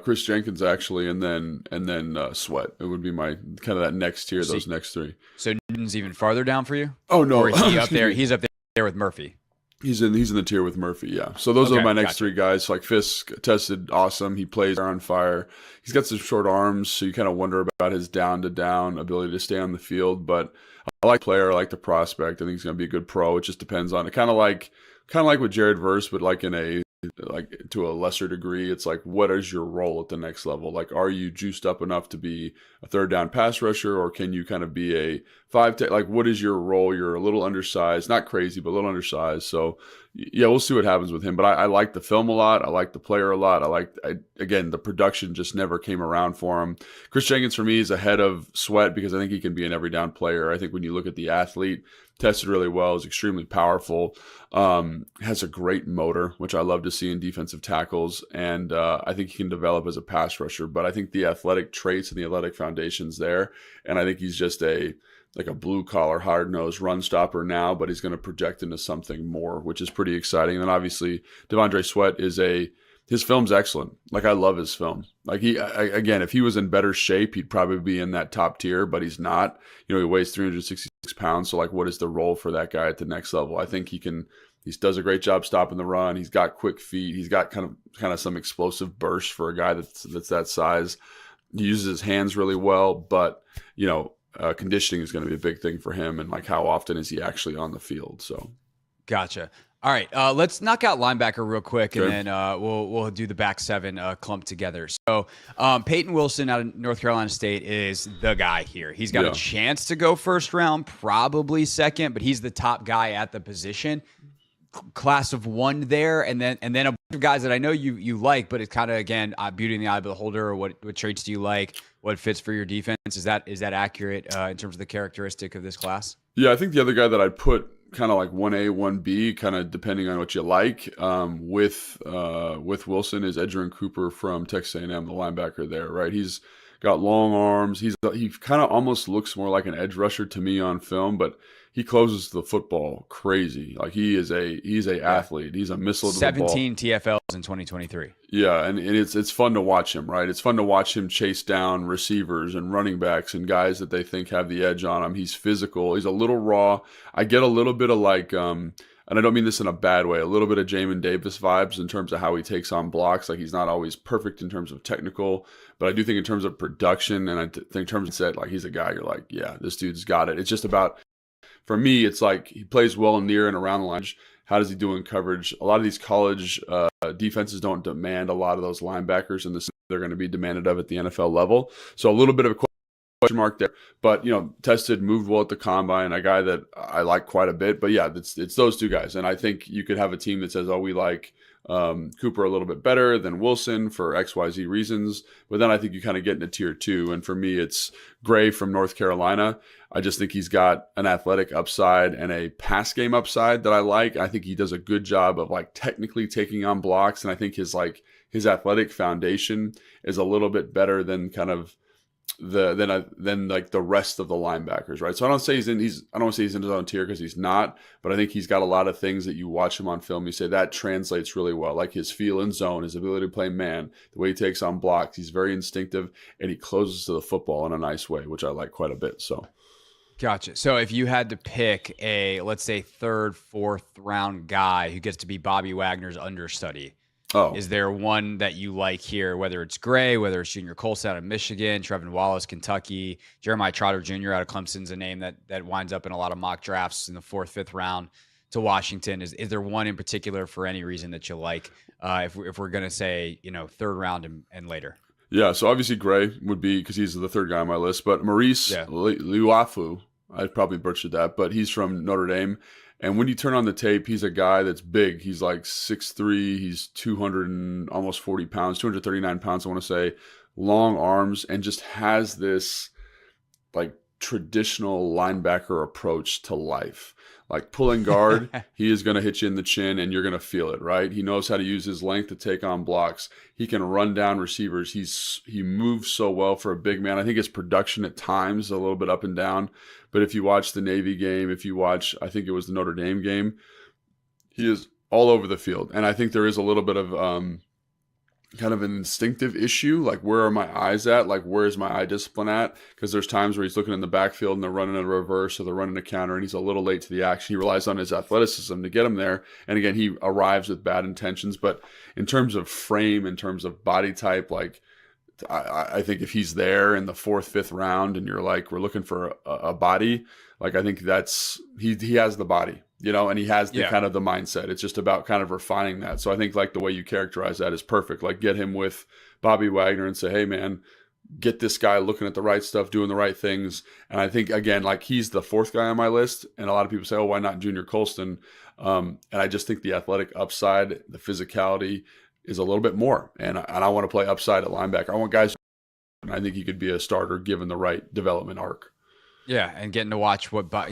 Chris Jenkins actually, and then Sweat. It would be my kind of that next tier, those next three. So Newton's even farther down for you? Oh no, or is he up there? He's up there with Murphy. He's in the tier with Murphy, yeah. So those are my next three guys. Like Fisk tested awesome. He plays on fire. He's got some short arms, so you kind of wonder about his down-to-down ability to stay on the field. But I like the player, I like the prospect. I think he's going to be a good pro. It just depends on it. Kind of like with Jared Verse, but like to a lesser degree. It's like, what is your role at the next level? Like, are you juiced up enough to be a third down pass rusher, or can you kind of be a 5-10? Like, what is your role? You're a little undersized, not crazy, but a little undersized. So yeah, we'll see what happens with him. But I like the film a lot. I like the player a lot. Again, the production just never came around for him. Chris Jenkins for me is ahead of Sweat because I think he can be an every down player. I think when you look at the athlete, tested really well, is extremely powerful, has a great motor, which I love to see in defensive tackles, and I think he can develop as a pass rusher. But I think the athletic traits and the athletic foundation's there, and I think he's just a blue-collar, hard-nosed run stopper now, but he's going to project into something more, which is pretty exciting. And then obviously Devondre Sweat his film's excellent. Like, I love his film. Like, again, if he was in better shape, he'd probably be in that top tier, but he's not. He weighs 366 pounds. So, like, what is the role for that guy at the next level? I think he does a great job stopping the run. He's got quick feet. He's got kind of some explosive burst for a guy that's that size. He uses his hands really well, but, conditioning is going to be a big thing for him, and like how often is he actually on the field? So, gotcha. All right, let's knock out linebacker real quick, and then we'll do the back seven clump together. So Peyton Wilson out of North Carolina State is the guy here. He's got a chance to go first round, probably second, but he's the top guy at the position. Class of one there, and then a bunch of guys that I know you like, but it's kind of, again, beauty in the eye of the beholder. Or what traits do you like? What fits for your defense? Is that accurate in terms of the characteristic of this class? Yeah, I think the other guy that I'd put kind of like 1A, 1B, kind of depending on what you like, with Wilson is Edgerrin Cooper from Texas A&M, the linebacker there, right? He's got long arms. He kind of almost looks more like an edge rusher to me on film, but he closes the football crazy. Like he's a athlete. He's a missile to the ball. 17 TFLs in 2023. Yeah, and it's fun to watch him, right? It's fun to watch him chase down receivers and running backs and guys that they think have the edge on him. He's physical. He's a little raw. I get a little bit of like, and I don't mean this in a bad way, a little bit of Jamin Davis vibes in terms of how he takes on blocks. Like he's not always perfect in terms of technical, but I do think in terms of production and think in terms of set, like he's a guy you're like, yeah, this dude's got it. It's just about, for me, it's like he plays well near and around the line. How does he do in coverage? A lot of these college defenses don't demand a lot of those linebackers, and they're going to be demanded of at the NFL level. So a little bit of a question mark there. But, tested, moved well at the combine, a guy that I like quite a bit. But, yeah, it's those two guys. And I think you could have a team that says, oh, we like Cooper a little bit better than Wilson for XYZ reasons. But then I think you kind of get into tier 2. And for me, it's Gray from North Carolina. I just think he's got an athletic upside and a pass game upside that I like. I think he does a good job of like technically taking on blocks. And I think his athletic foundation is a little bit better than kind of than like the rest of the linebackers, right? So I don't say I don't want to say he's in his own tier because he's not, but I think he's got a lot of things that you watch him on film, you say that translates really well, like his feel in zone, his ability to play man, the way he takes on blocks. He's very instinctive and he closes to the football in a nice way, which I like quite a bit. So Gotcha. So if you had to pick a, let's say, 3rd, 4th round guy who gets to be Bobby Wagner's understudy, is there one that you like here, whether it's Gray, whether it's Junior Colson out of Michigan, Trevin Wallace, Kentucky, Jeremiah Trotter Jr. out of Clemson's a name that winds up in a lot of mock drafts in the 4th, 5th round to Washington. Is there one in particular for any reason that you like if we're going to say, 3rd round and later? Yeah, so obviously Gray would be because he's the 3rd guy on my list, but Maurice Luafu, I probably butchered that, but he's from Notre Dame. And when you turn on the tape, he's a guy that's big. He's like 6'3", he's 200 and almost 40 pounds, 239 pounds, I want to say, long arms, and just has this like traditional linebacker approach to life. Like pulling guard, he is going to hit you in the chin and you're going to feel it, right? He knows how to use his length to take on blocks. He can run down receivers. He moves so well for a big man. I think his production at times is a little bit up and down. But if you watch the Navy game, if you watch, I think it was the Notre Dame game, he is all over the field. And I think there is a little bit of kind of an instinctive issue. Like, where are my eyes at? Like, where is my eye discipline at? Because there's times where he's looking in the backfield and they're running a reverse or they're running a counter and he's a little late to the action. He relies on his athleticism to get him there. And again, he arrives with bad intentions. But in terms of frame, in terms of body type, like, I think if he's there in the 4th, 5th round and you're like, we're looking for a body, like, I think that's, he has the body, and he has the kind of the mindset. It's just about kind of refining that. So I think like the way you characterize that is perfect. Like, get him with Bobby Wagner and say, hey man, get this guy looking at the right stuff, doing the right things. And I think, again, like, he's the 4th guy on my list. And a lot of people say, oh, why not Junior Colston? And I just think the athletic upside, the physicality is a little bit more. And I want to play upside at linebacker. I want guys, and I think he could be a starter given the right development arc. Yeah, and getting to watch what what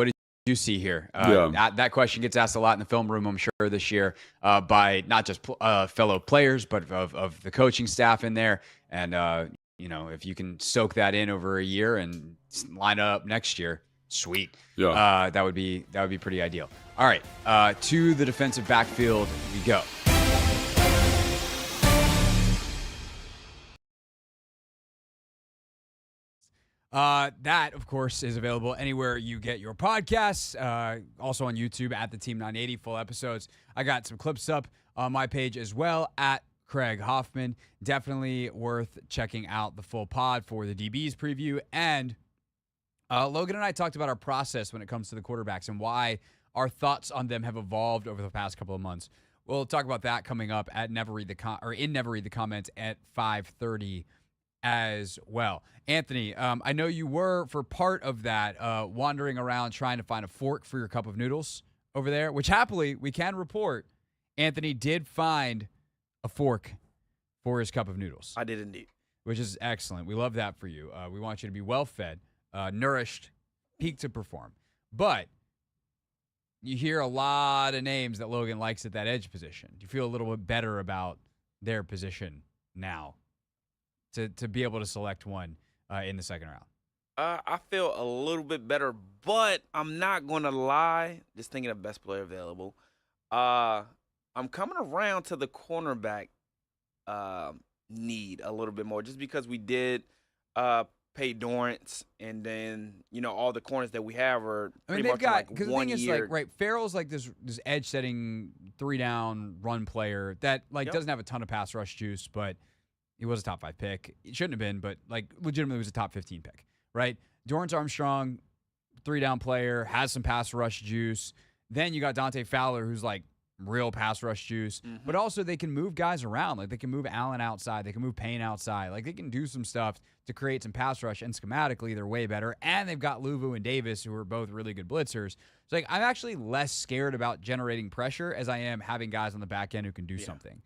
did you see here? That question gets asked a lot in the film room, I'm sure, this year by not just fellow players, but of the coaching staff in there. And, if you can soak that in over a year and line up next year, sweet. Yeah. That would be pretty ideal. All right, to the defensive backfield we go. That, of course, is available anywhere you get your podcasts. Also on YouTube at the Team 980 full episodes. I got some clips up on my page as well at Craig Hoffman. Definitely worth checking out the full pod for the DBs preview. And Logan and I talked about our process when it comes to the quarterbacks and why our thoughts on them have evolved over the past couple of months. We'll talk about that coming up at Never Read the Comments at 5:30 as well. Anthony, I know you were, for part of that, wandering around trying to find a fork for your cup of noodles over there, which happily we can report Anthony did find a fork for his cup of noodles. I did indeed. Which is excellent. We love that for you. We want you to be well-fed, nourished, peak to perform. But you hear a lot of names that Logan likes at that edge position. Do you feel a little bit better about their position now to be able to select one in the second round? I feel a little bit better, but I'm not going to lie. Just thinking of best player available. I'm coming around to the cornerback need a little bit more, just because we did pay Dorrance, and then all the corners that we have are pretty much like because the 1 thing is, year. like, right, Farrell's like this edge setting 3-down run player that doesn't have a ton of pass rush juice, but he was a top 5 pick. It shouldn't have been, but like legitimately was a top 15 pick, right? Dorrance Armstrong, 3-down player, has some pass rush juice. Then you got Dante Fowler, who's like real pass rush juice, but also they can move guys around. Like they can move Allen outside, they can move Payne outside. Like they can do some stuff to create some pass rush, and schematically they're way better. And they've got Luvu and Davis, who are both really good blitzers. So like I'm actually less scared about generating pressure as I am having guys on the back end who can do something.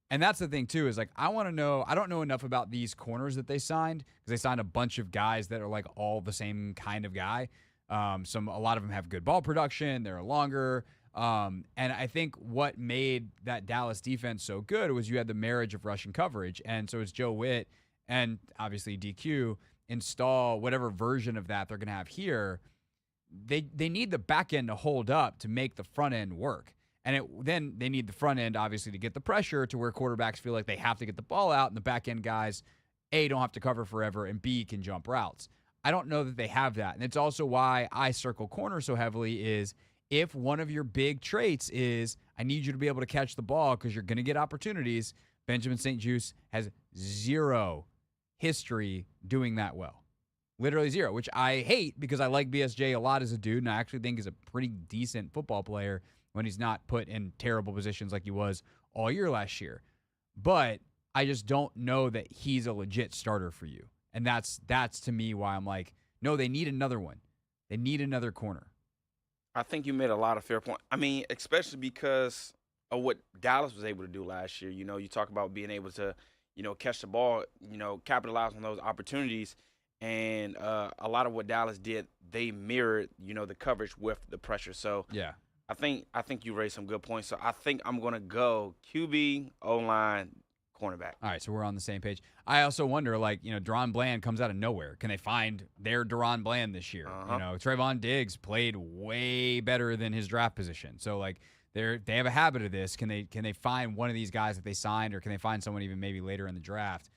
And that's the thing too, is like I want to know, I don't know enough about these corners that they signed, because they signed a bunch of guys that are like all the same kind of guy. A lot of them have good ball production, they're longer. And I think what made that Dallas defense so good was you had the marriage of rush and coverage. And so it's Joe Witt and obviously DQ install whatever version of that they're going to have here. They need the back end to hold up to make the front end work. And then they need the front end, obviously, to get the pressure to where quarterbacks feel like they have to get the ball out, and the back end guys, A, don't have to cover forever, and B, can jump routes. I don't know that they have that. And it's also why I circle corner so heavily is if one of your big traits is I need you to be able to catch the ball because you're going to get opportunities, Benjamin St-Juste has zero history doing that well. Literally zero, which I hate because I like BSJ a lot as a dude, and I actually think he's a pretty decent football player when he's not put in terrible positions like he was all year last year. But I just don't know that he's a legit starter for you. And that's to me why I'm like, no, they need another one. They need another corner. I think you made a lot of fair points. I mean, especially because of what Dallas was able to do last year. You talk about being able to, catch the ball, capitalize on those opportunities. And a lot of what Dallas did, they mirrored, the coverage with the pressure. So yeah, I think you raised some good points. So I think I'm going to go QB, O-line, cornerback. All right, so we're on the same page. I also wonder, Deron Bland comes out of nowhere. Can they find their Deron Bland this year? Trayvon Diggs played way better than his draft position. So, they have a habit of this. Can they find one of these guys that they signed, or can they find someone even maybe later in the draft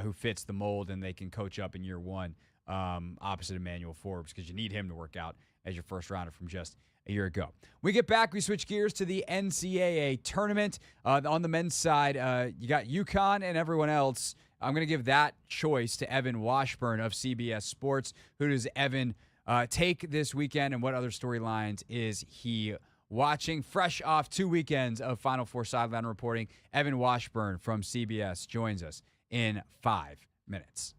who fits the mold and they can coach up in year one opposite Emmanuel Forbes, because you need him to work out as your first rounder from just a year ago. We get back, we switch gears to the NCAA tournament. On the men's side, you got UConn and everyone else. I'm going to give that choice to Evan Washburn of CBS Sports. Who does Evan take this weekend, and what other storylines is he watching? Fresh off 2 weekends of Final Four sideline reporting, Evan Washburn from CBS joins us in 5 minutes.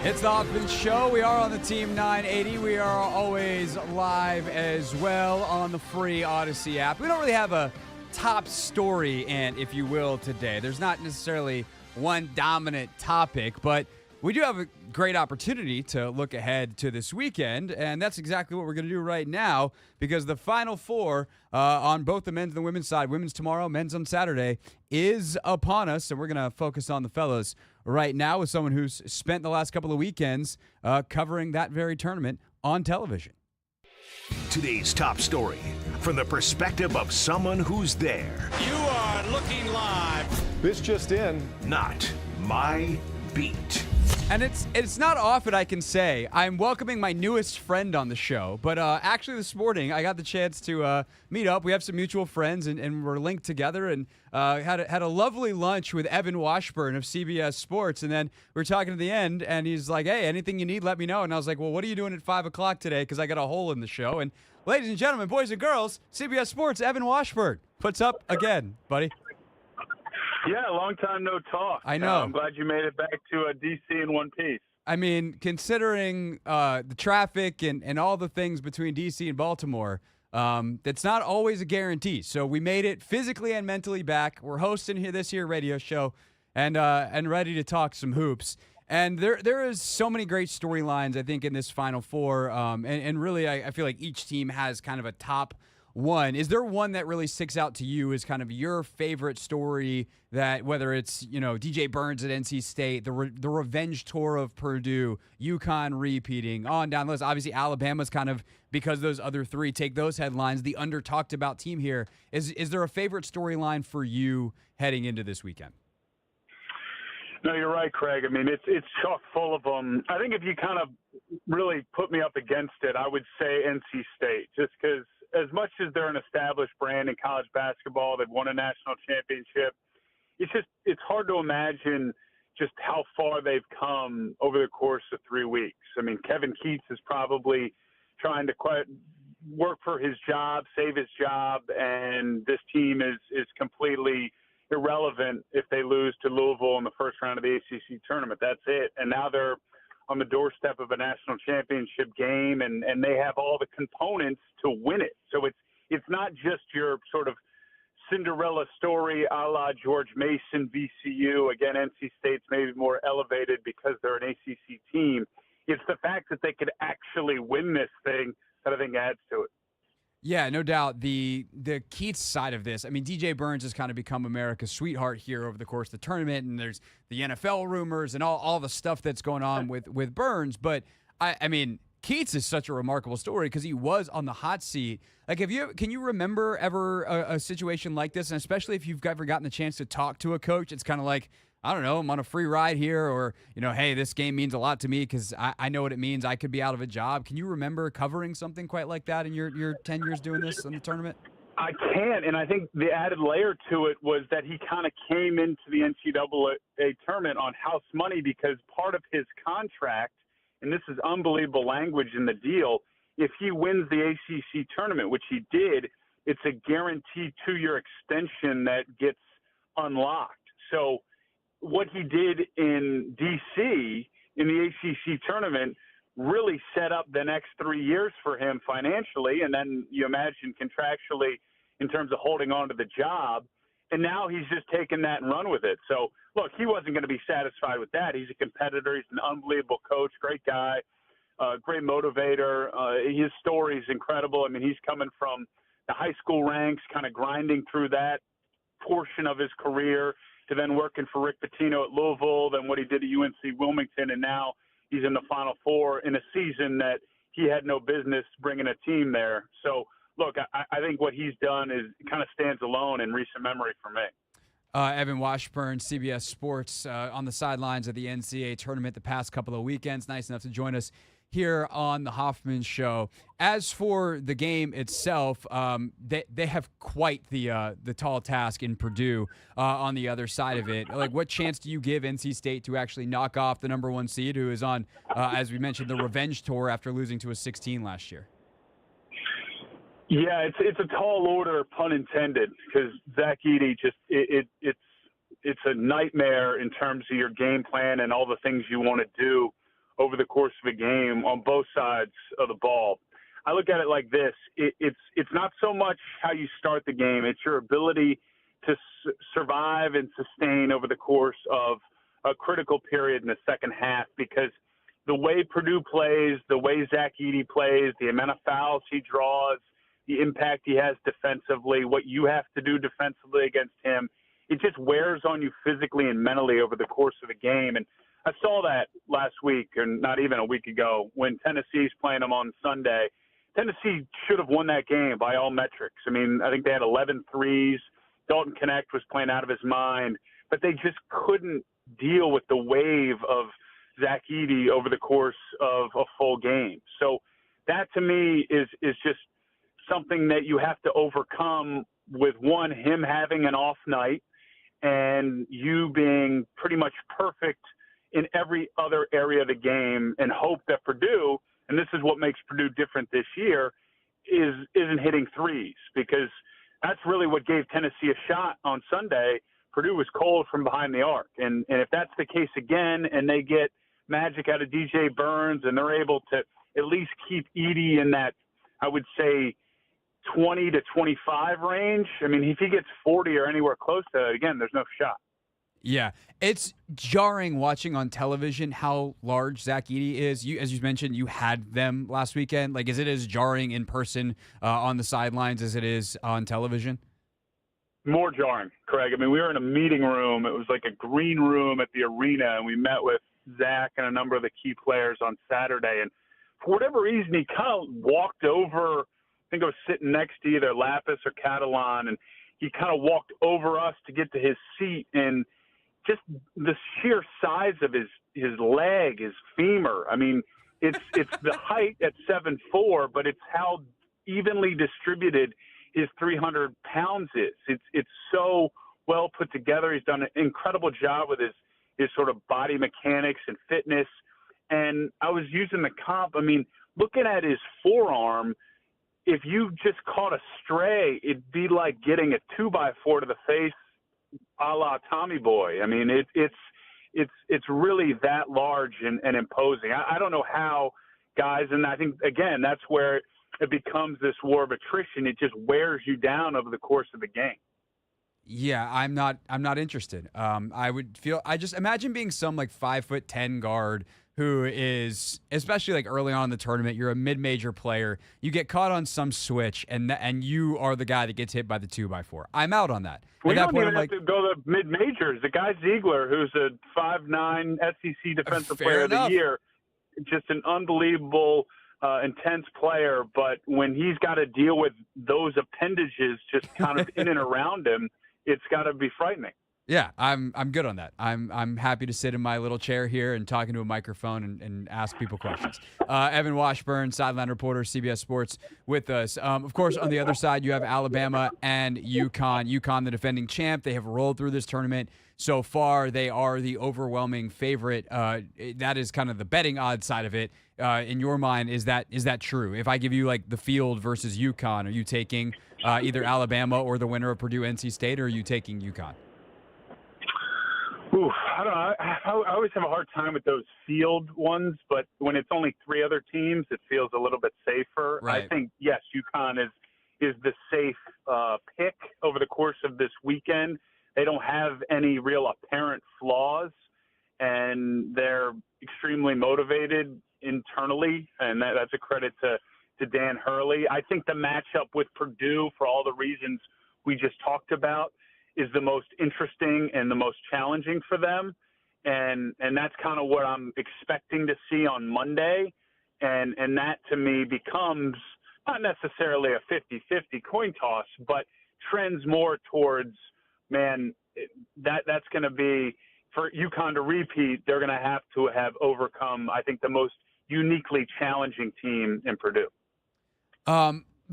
It's the Hoffman Show. We are on the Team 980. We are always live as well on the free Odyssey app. We don't really have a top story, and if you will, today. There's not necessarily one dominant topic, but we do have a great opportunity to look ahead to this weekend, and that's exactly what we're going to do right now, because the Final Four on both the men's and the women's side, women's tomorrow, men's on Saturday, is upon us, and we're going to focus on the fellas right now with someone who's spent the last couple of weekends covering that very tournament on television. Today's top story from the perspective of someone who's there. You are looking live. This just in. Not my beat. And it's not often I can say I'm welcoming my newest friend on the show, but actually this morning I got the chance to meet up. We have some mutual friends, and we're linked together, and had a lovely lunch with Evan Washburn of CBS Sports. And then we were talking at the end, and he's like, "Hey, anything you need, let me know." And I was like, "Well, what are you doing at 5 o'clock today? Because I got a hole in the show." And ladies and gentlemen, boys and girls, CBS Sports, Evan Washburn. What's up again, buddy? Yeah, long time no talk. I know. I'm glad you made it back to DC in one piece. I mean, considering the traffic and all the things between DC and Baltimore, that's not always a guarantee. So we made it physically and mentally back. We're hosting this here radio show and ready to talk some hoops. And there is so many great storylines, I think, in this Final Four. And really, I feel like each team has kind of a top one. Is there one that really sticks out to you as kind of your favorite story, that whether it's, DJ Burns at NC State, the revenge tour of Purdue, UConn repeating, on down the list? Obviously, Alabama's kind of, because those other three take those headlines, the under-talked about team here. Is there a favorite storyline for you heading into this weekend? No, you're right, Craig. I mean, it's chock full of them. I think if you kind of really put me up against it, I would say NC State, just because as much as they're an established brand in college basketball, they've won a national championship, it's hard to imagine just how far they've come over the course of 3 weeks. I mean, Kevin Keatts is probably trying to work for his job, save his job, and this team is completely irrelevant if they lose to Louisville in the first round of the ACC tournament. That's it. And now they're on the doorstep of a national championship game, and they have all the components to win it. So it's not just your sort of Cinderella story a la George Mason, VCU. Again, NC State's maybe more elevated because they're an ACC team. It's the fact that they could actually win this thing that I think adds to it. Yeah, no doubt. The Keats side of this, I mean, DJ Burns has kind of become America's sweetheart here over the course of the tournament, and there's the NFL rumors and all the stuff that's going on with Burns. But, I mean, Keats is such a remarkable story because he was on the hot seat. Like, can you remember ever a situation like this? And especially if you've ever gotten the chance to talk to a coach, it's kind of like, I don't know, I'm on a free ride here, or, hey, this game means a lot to me because I know what it means. I could be out of a job. Can you remember covering something quite like that in your 10 years doing this in the tournament? I can, and I think the added layer to it was that he kind of came into the NCAA tournament on house money because part of his contract, and this is unbelievable language in the deal, if he wins the ACC tournament, which he did, it's a guaranteed 2-year extension that gets unlocked. So what he did in D.C. in the ACC tournament really set up the next 3 years for him financially, and then you imagine contractually in terms of holding on to the job. And now he's just taken that and run with it. So, look, he wasn't going to be satisfied with that. He's a competitor. He's an unbelievable coach, great guy, great motivator. His story is incredible. I mean, he's coming from the high school ranks, kind of grinding through that portion of his career, to then working for Rick Pitino at Louisville, then what he did at UNC Wilmington, and now he's in the Final Four in a season that he had no business bringing a team there. So, look, I think what he's done is kind of stands alone in recent memory for me. Evan Washburn, CBS Sports, on the sidelines of the NCAA tournament the past couple of weekends. Nice enough to join us here on the Hoffman Show. As for the game itself, they have quite the tall task in Purdue on the other side of it. Like, what chance do you give NC State to actually knock off the number 1 seed, who is on, as we mentioned, the revenge tour after losing to a 16 last year? Yeah, it's a tall order, pun intended, because Zach Edey just it's a nightmare in terms of your game plan and all the things you want to do over the course of a game on both sides of the ball. I look at it like this. It's not so much how you start the game. It's your ability to survive and sustain over the course of a critical period in the second half, because the way Purdue plays, the way Zach Edey plays, the amount of fouls he draws, the impact he has defensively, what you have to do defensively against him, it just wears on you physically and mentally over the course of a game. And I saw that last week, and not even a week ago, when Tennessee's playing them on Sunday. Tennessee should have won that game by all metrics. I mean, I think they had 11 threes. Dalton Knecht was playing out of his mind, but they just couldn't deal with the wave of Zach Edey over the course of a full game. So that to me is just something that you have to overcome with, one, him having an off night and you being pretty much perfect in every other area of the game, and hope that Purdue, and this is what makes Purdue different this year, isn't hitting threes, because that's really what gave Tennessee a shot on Sunday. Purdue was cold from behind the arc. And if that's the case again, and they get magic out of DJ Burns and they're able to at least keep Edey in that, I would say, 20 to 25 range. I mean, if he gets 40 or anywhere close to it, again, there's no shot. Yeah, it's jarring watching on television how large Zach Edey is. As you mentioned, you had them last weekend. Like, is it as jarring in person on the sidelines as it is on television? More jarring, Craig. I mean, we were in a meeting room. It was like a green room at the arena, and we met with Zach and a number of the key players on Saturday. And for whatever reason, he kind of walked over. I think I was sitting next to either Lapis or Catalan, and he kind of walked over us to get to his seat. And just the sheer size of his leg, his femur. I mean, it's the height at 7'4", but it's how evenly distributed his 300 pounds is. It's so well put together. He's done an incredible job with his sort of body mechanics and fitness. And I was using the comp. I mean, looking at his forearm, if you just caught a stray, it'd be like getting a 2x4 to the face, a la Tommy Boy. I mean, it's really that large and imposing. I don't know how guys, and I think, again, that's where it becomes this war of attrition. It just wears you down over the course of the game. Yeah, I'm not interested. I just imagine being some like 5'10" guard who is, especially like early on in the tournament, you're a mid-major player, you get caught on some switch, and you are the guy that gets hit by the 2x4. I'm out on that. We don't even have to go to mid-majors. The guy Ziegler, who's a 5'9" SEC Defensive Player of the Year, just an unbelievable, intense player. But when he's got to deal with those appendages just kind of in and around him, it's got to be frightening. Yeah, I'm good on that. I'm happy to sit in my little chair here and talking to a microphone and ask people questions. Evan Washburn, sideline reporter, CBS Sports, with us. Of course, on the other side, you have Alabama and UConn. UConn, the defending champ. They have rolled through this tournament. So far, they are the overwhelming favorite. That is kind of the betting odds side of it. In your mind, is that true? If I give you like the field versus UConn, are you taking either Alabama or the winner of Purdue NC State, or are you taking UConn? Ooh, I don't know. I always have a hard time with those field ones, but when it's only three other teams, it feels a little bit safer. Right. I think, yes, UConn is the safe pick over the course of this weekend. They don't have any real apparent flaws, and they're extremely motivated internally, and that's a credit to Dan Hurley. I think the matchup with Purdue, for all the reasons we just talked about, is the most interesting and the most challenging for them. And that's kind of what I'm expecting to see on Monday. And that to me becomes not necessarily a 50-50 coin toss, but trends more towards, man, that's going to be, for UConn to repeat, they're going to have overcome, I think, the most uniquely challenging team in Purdue.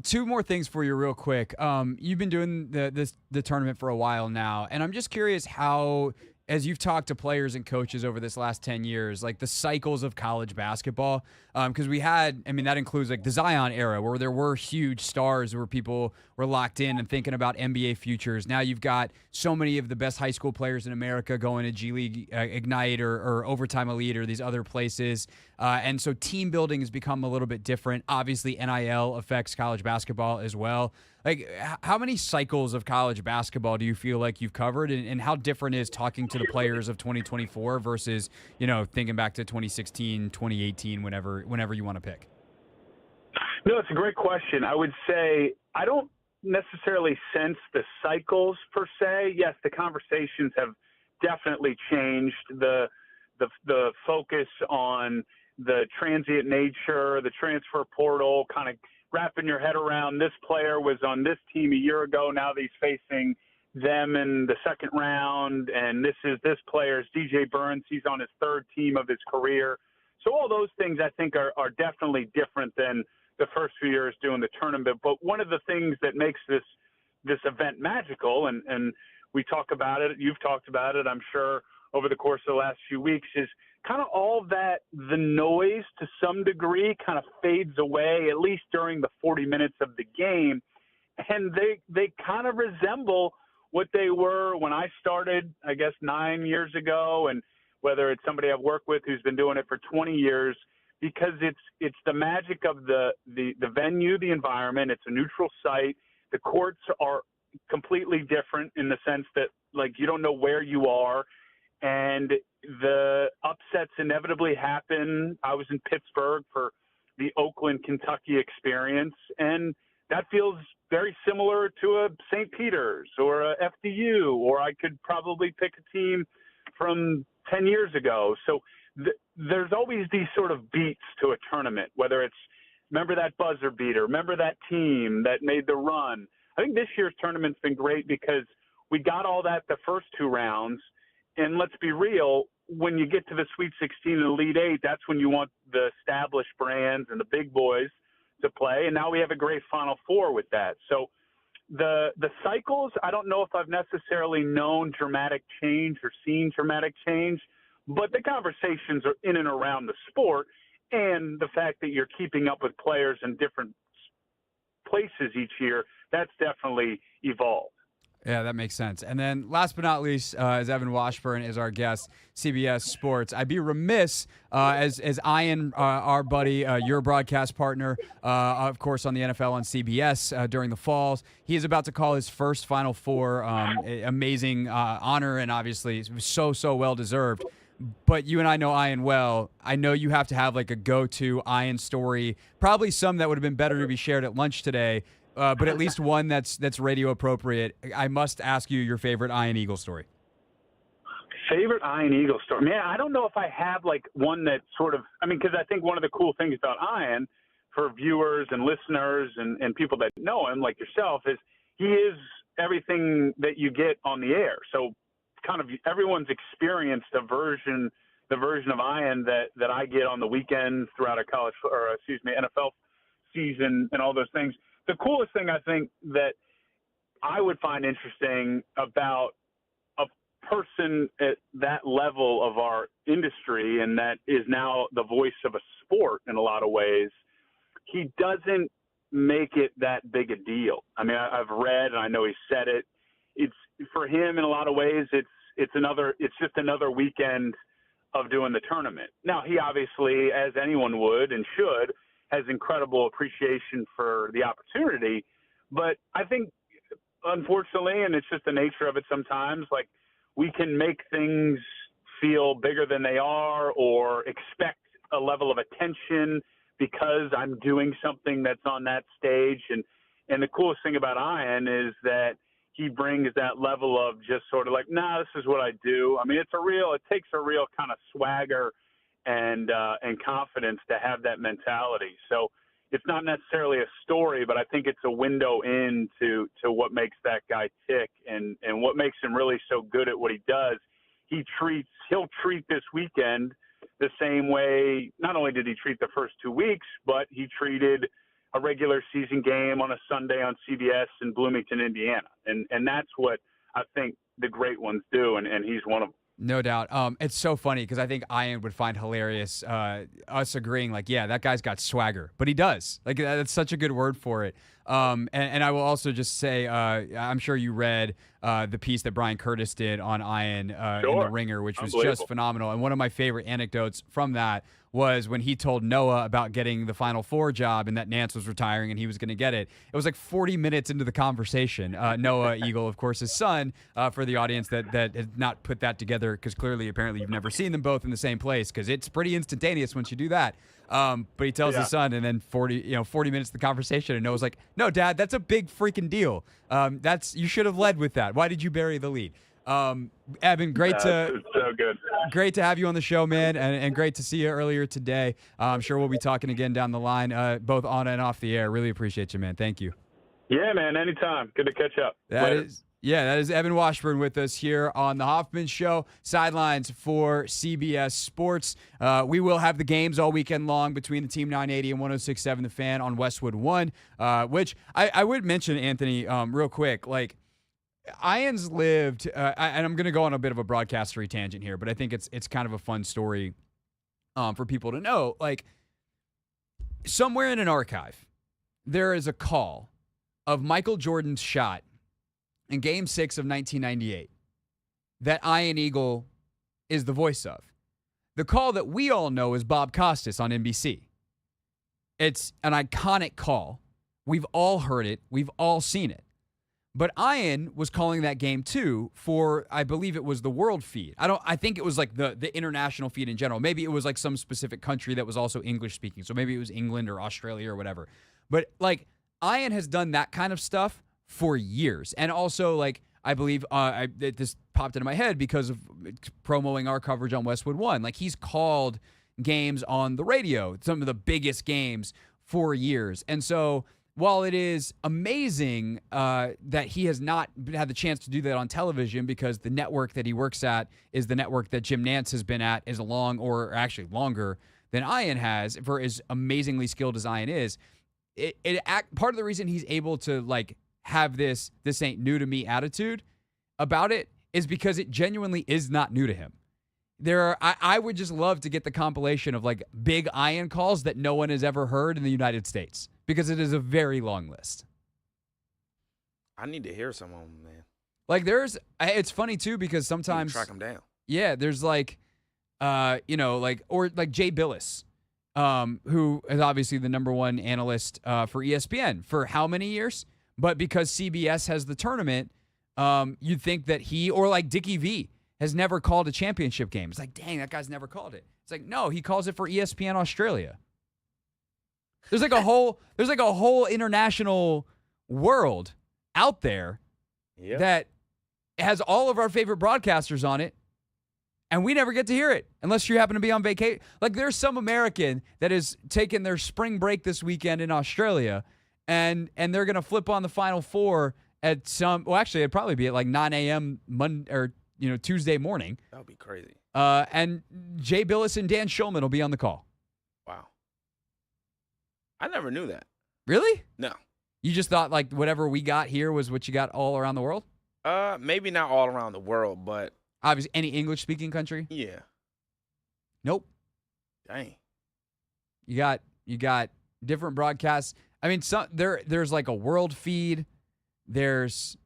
Two more things for you real quick. You've been doing the tournament for a while now, and I'm just curious how as you've talked to players and coaches over this last 10 years, like the cycles of college basketball, because we had, I mean, that includes like the Zion era where there were huge stars where people were locked in and thinking about NBA futures. Now you've got so many of the best high school players in America going to G League Ignite or Overtime Elite or these other places. And so team building has become a little bit different. Obviously, NIL affects college basketball as well. Like, how many cycles of college basketball do you feel like you've covered, and how different is talking to the players of 2024 versus, thinking back to 2016, 2018, whenever you want to pick? No, it's a great question. I would say I don't necessarily sense the cycles per se. Yes, the conversations have definitely changed. The focus on the transient nature, the transfer portal, kind of wrapping your head around this player was on this team a year ago. Now he's facing them in the second round, and this is this player's DJ Burns. He's on his third team of his career. So all those things I think are definitely different than the first few years doing the tournament. But one of the things that makes this event magical, and we talk about it, you've talked about it, I'm sure, over the course of the last few weeks, is kind of all that the noise to some degree kind of fades away, at least during the 40 minutes of the game. And they kind of resemble what they were when I started, I guess, 9 years ago, and whether it's somebody I've worked with who's been doing it for 20 years, because it's the magic of the venue, the environment. It's a neutral site. The courts are completely different in the sense that, like, you don't know where you are, and the upsets inevitably happen. I was in Pittsburgh for the Oakland, Kentucky experience, and that feels very similar to a St. Peter's or a FDU, or I could probably pick a team from 10 years ago. So there's always these sort of beats to a tournament, whether it's remember that buzzer beater, remember that team that made the run. I think this year's tournament's been great because we got all that the first two rounds. And let's be real, when you get to the Sweet 16 and Elite Eight, that's when you want the established brands and the big boys to play. And now we have a great Final Four with that. So the cycles, I don't know if I've necessarily known dramatic change or seen dramatic change, but the conversations are in and around the sport, and the fact that you're keeping up with players in different places each year, that's definitely evolved. Yeah, that makes sense. And then last but not least, as Evan Washburn is our guest, CBS Sports. I'd be remiss, as Ian, our buddy, your broadcast partner, of course, on the NFL on CBS during the falls. He is about to call his first Final Four. Amazing honor, and obviously so well-deserved. But you and I know Ian well. I know you have to have like a go-to Ian story, probably some that would have been better to be shared at lunch today. But at least one that's radio appropriate. I must ask you your favorite Ian Eagle story. Favorite Ian Eagle story? Man, I don't know if I have like one that sort of, because I think one of the cool things about Ian for viewers and listeners and people that know him, like yourself, is he is everything that you get on the air. So kind of everyone's experienced the version of Ian that I get on the weekends throughout a NFL season and all those things. The coolest thing I think that I would find interesting about a person at that level of our industry, and that is now the voice of a sport in a lot of ways, he doesn't make it that big a deal. I mean, I've read, and I know he said it. It's for him in a lot of ways. It's just another weekend of doing the tournament. Now, he obviously, as anyone would and should, has incredible appreciation for the opportunity. But I think, unfortunately, and it's just the nature of it sometimes, like we can make things feel bigger than they are or expect a level of attention because I'm doing something that's on that stage. And the coolest thing about Ian is that he brings that level of just sort of like, nah, this is what I do. I mean, it takes a real kind of swagger and confidence to have that mentality. So it's not necessarily a story, but I think it's a window into what makes that guy tick and what makes him really so good at what he does. He'll treat this weekend the same way. Not only did he treat the first 2 weeks, but he treated a regular season game on a Sunday on CBS in Bloomington, Indiana. And that's what I think the great ones do, and he's one of them. No doubt. It's so funny because I think Ian would find hilarious us agreeing like, yeah, that guy's got swagger, but he does. Like that's such a good word for it. And I will also just say, I'm sure you read the piece that Brian Curtis did on Ian in The Ringer, which was just phenomenal. And one of my favorite anecdotes from that was when he told Noah about getting the Final Four job and that Nance was retiring and he was going to get it. It was like 40 minutes into the conversation. Noah Eagle, of course, his son, for the audience that has not put that together, because clearly, apparently, you've never seen them both in the same place, because it's pretty instantaneous once you do that. But he tells his son, and then 40 minutes of the conversation, and Noah's like, "No, Dad, that's a big freaking deal. You should have led with that. Why did you bury the lead?" Evan, It's so good. Great to have you on the show, man, and great to see you earlier today. I'm sure we'll be talking again down the line, both on and off the air. Really appreciate you, man. Thank you. Yeah, man, anytime. Good to catch up. That is Evan Washburn with us here on the Hoffman Show, sidelines for CBS Sports. We will have the games all weekend long between the Team 980 and 106.7 The Fan on Westwood One, which I would mention, Anthony, real quick, like, Ian's lived, and I'm going to go on a bit of a broadcastery tangent here, but I think it's kind of a fun story for people to know. Like, somewhere in an archive, there is a call of Michael Jordan's shot in Game 6 of 1998 that Ian Eagle is the voice of. The call that we all know is Bob Costas on NBC. It's an iconic call. We've all heard it. We've all seen it. But Ian was calling that game too for, I believe it was the world feed. I think it was like the international feed in general. Maybe it was like some specific country that was also English speaking. So maybe it was England or Australia or whatever. But like, Ian has done that kind of stuff for years. And also, like, I believe this popped into my head because of promoting our coverage on Westwood One. Like, he's called games on the radio, some of the biggest games for years. And so while it is amazing that he has not had the chance to do that on television, because the network that he works at is the network that Jim Nance has been at as long, or actually longer than Ian has, for as amazingly skilled as Ian is, part of the reason he's able to like have this ain't new to me attitude about it is because it genuinely is not new to him. I would just love to get the compilation of like big Ian calls that no one has ever heard in the United States, because it is a very long list. I need to hear some of them, man. Like, it's funny too, because sometimes track them down. Yeah, there's like, or like Jay Billis, who is obviously the number one analyst for ESPN for how many years? But because CBS has the tournament, you'd think that he, or like Dickie V, has never called a championship game. It's like, dang, that guy's never called it. It's like, no, he calls it for ESPN Australia. There's like a whole international world out there that has all of our favorite broadcasters on it, and we never get to hear it unless you happen to be on vacation. Like, there's some American that is taking their spring break this weekend in Australia, and they're going to flip on the Final Four at actually, it'd probably be at like 9 a.m. Monday or Tuesday morning. That would be crazy. And Jay Billis and Dan Schulman will be on the call. Wow. I never knew that. Really? No. You just thought like whatever we got here was what you got all around the world? Maybe not all around the world, but obviously any English-speaking country? Yeah. Nope. Dang. You got different broadcasts. I mean, there's like a world feed. There's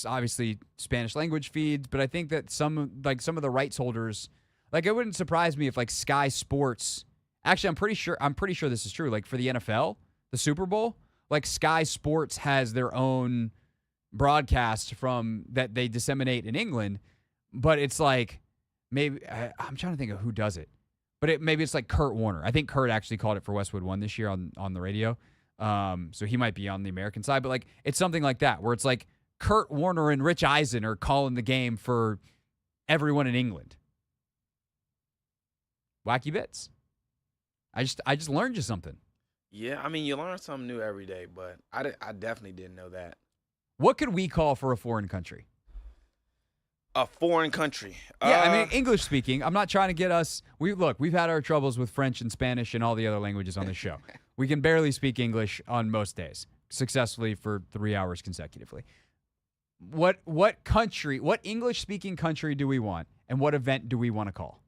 obviously Spanish language feeds, but I think that some of the rights holders, like, it wouldn't surprise me if like Sky Sports. Actually, I'm pretty sure this is true. Like, for the NFL, the Super Bowl, like Sky Sports has their own broadcast from that they disseminate in England, but it's like, maybe I'm trying to think of who does it, but maybe it's like Kurt Warner. I think Kurt actually called it for Westwood One this year on the radio. So he might be on the American side, but like, it's something like that where it's like Kurt Warner and Rich Eisen are calling the game for everyone in England. Wacky bits. I just learned you something. Yeah, I mean, you learn something new every day, but I definitely didn't know that. What could we call for a foreign country? A foreign country. Yeah, I mean, English speaking. I'm not trying to get us. We've had our troubles with French and Spanish and all the other languages on this show. We can barely speak English on most days successfully for 3 hours consecutively. what country, what English-speaking country do we want, and what event do we want to call?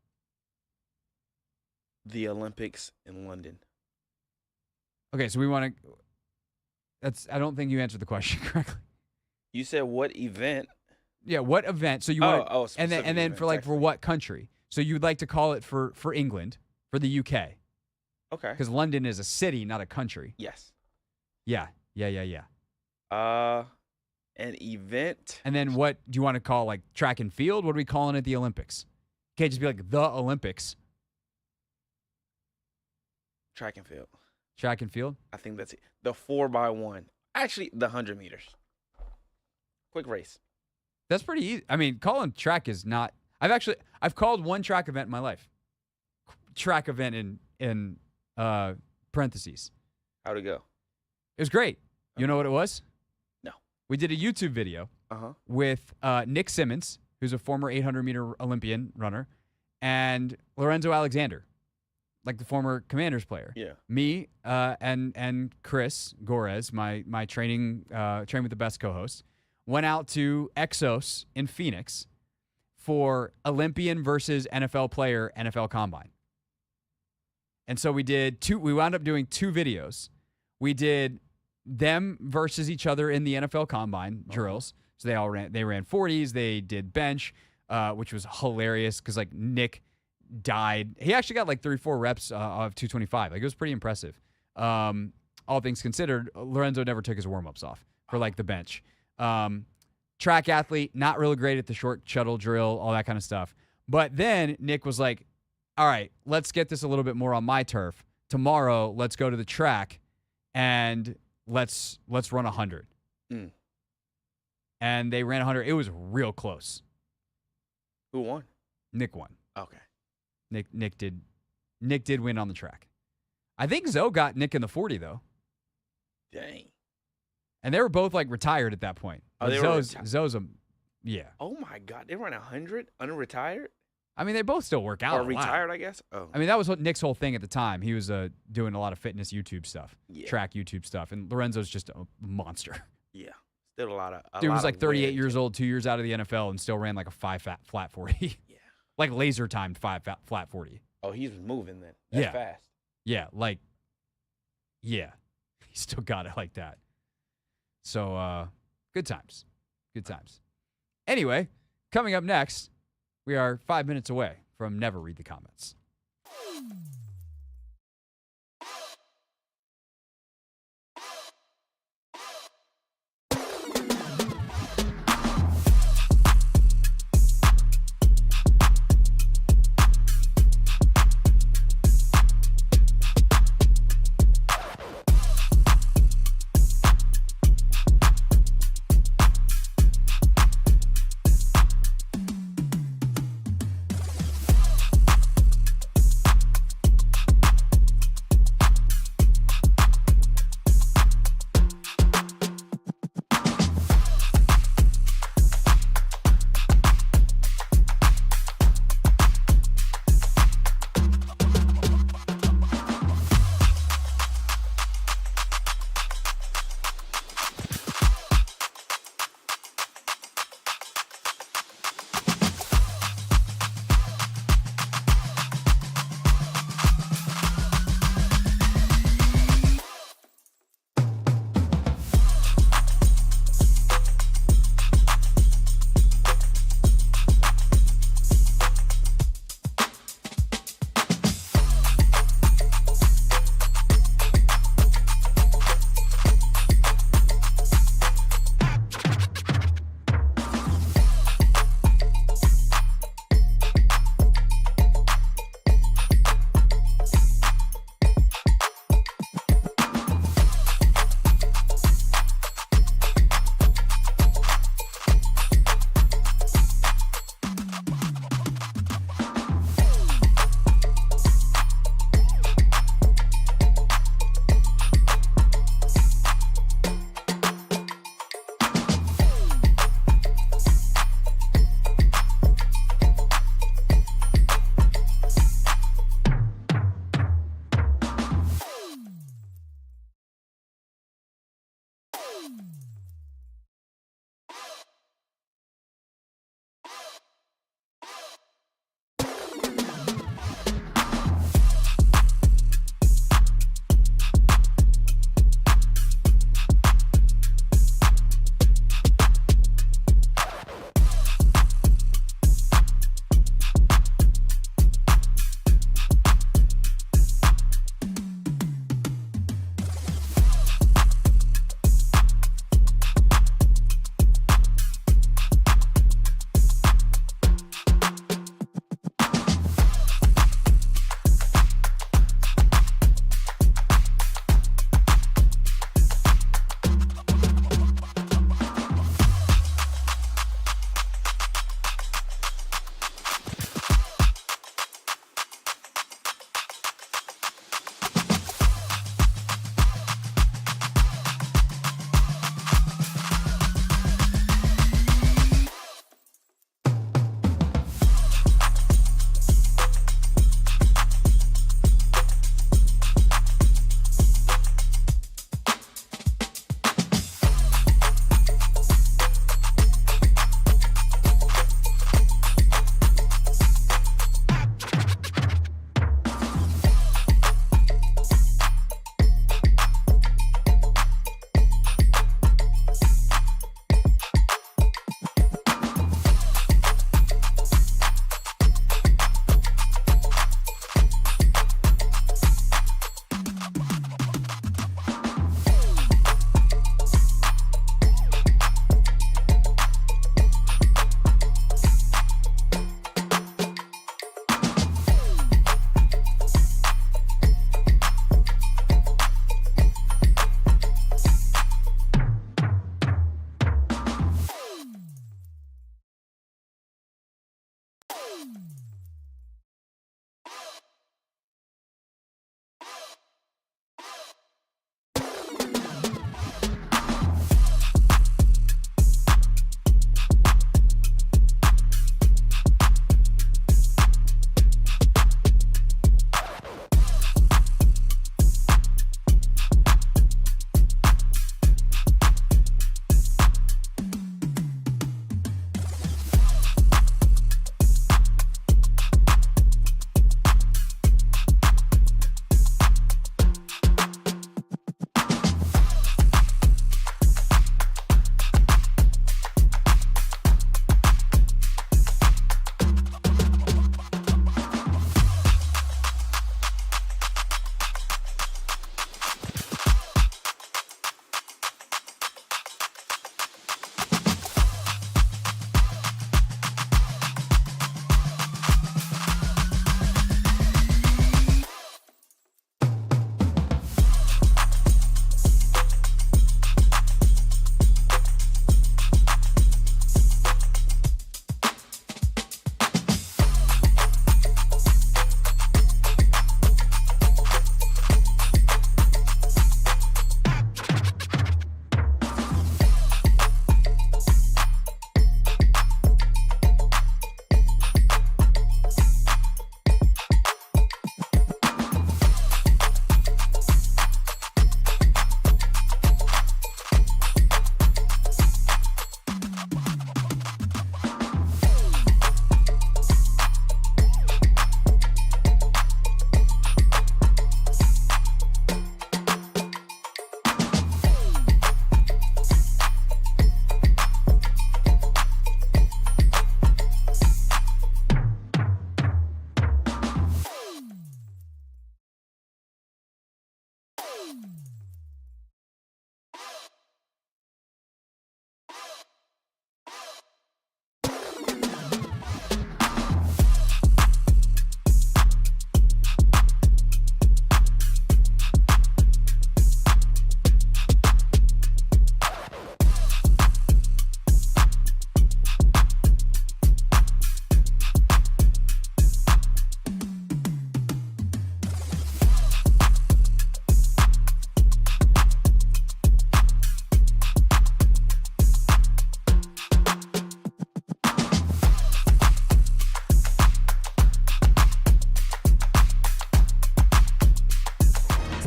The Olympics in London. Okay, so we want to. I don't think you answered the question correctly. You said what event? Yeah, what event? So you want and then event, for what country? So you'd like to call it for England, for the UK. Okay. Because London is a city, not a country. Yes. Yeah. An event. And then what do you want to call, like, track and field? What are we calling it? The Olympics. Can't just be like the Olympics. Track and field. Track and field. I think that's it. The 4x1. Actually, the 100 meters. Quick race. That's pretty easy. I mean, calling track is not. I've called one track event in my life. Track event in parentheses. How'd it go? It was great. You know what it was? No. We did a YouTube video with Nick Simmons, who's a former 800-meter Olympian runner, and Lorenzo Alexander, like the former Commanders player. Yeah. Me and Chris Gorez, my training Train with the Best co-host, went out to Exos in Phoenix for Olympian versus NFL player NFL Combine. And so we wound up doing 2 videos. We did them versus each other in the NFL Combine drills. So they ran 40s, they did bench, which was hilarious because, like, Nick died. He actually got like 34 reps of 225. Like, it was pretty impressive. All things considered, Lorenzo never took his warm-ups off for, like, the bench. Track athlete, not really great at the short shuttle drill, all that kind of stuff. But then Nick was like, all right, let's get this a little bit more on my turf. Tomorrow, let's go to the track and let's run 100. And they ran 100. It was real close. Who won? Nick won. Okay. Nick did win on the track. I think Zoe got Nick in the 40 though. Dang. And they were both, like, retired at that point. Oh, they were retired. Zoe's yeah. Oh my God, they ran 100 unretired. I mean, they both still work out. Or retired, I guess. Oh. I mean, that was Nick's whole thing at the time. He was doing a lot of fitness YouTube stuff, Yeah. track YouTube stuff, and Lorenzo's just a monster. Yeah. Still a lot of. Dude was like 38 years old, 2 years out of the NFL, and still ran like a 5 flat 40. Yeah. Like laser timed 5 flat 40. Oh, he's moving then. That's fast. Yeah, he still got it like that. So, good times. Good times. Anyway, coming up next, we are 5 minutes away from Never Read the Comments.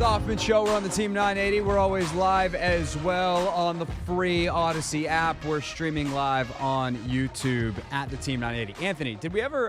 the Hoffman Show. We're on the Team 980. We're always live as well on the free Odyssey app. We're streaming live on YouTube at the Team 980. Anthony,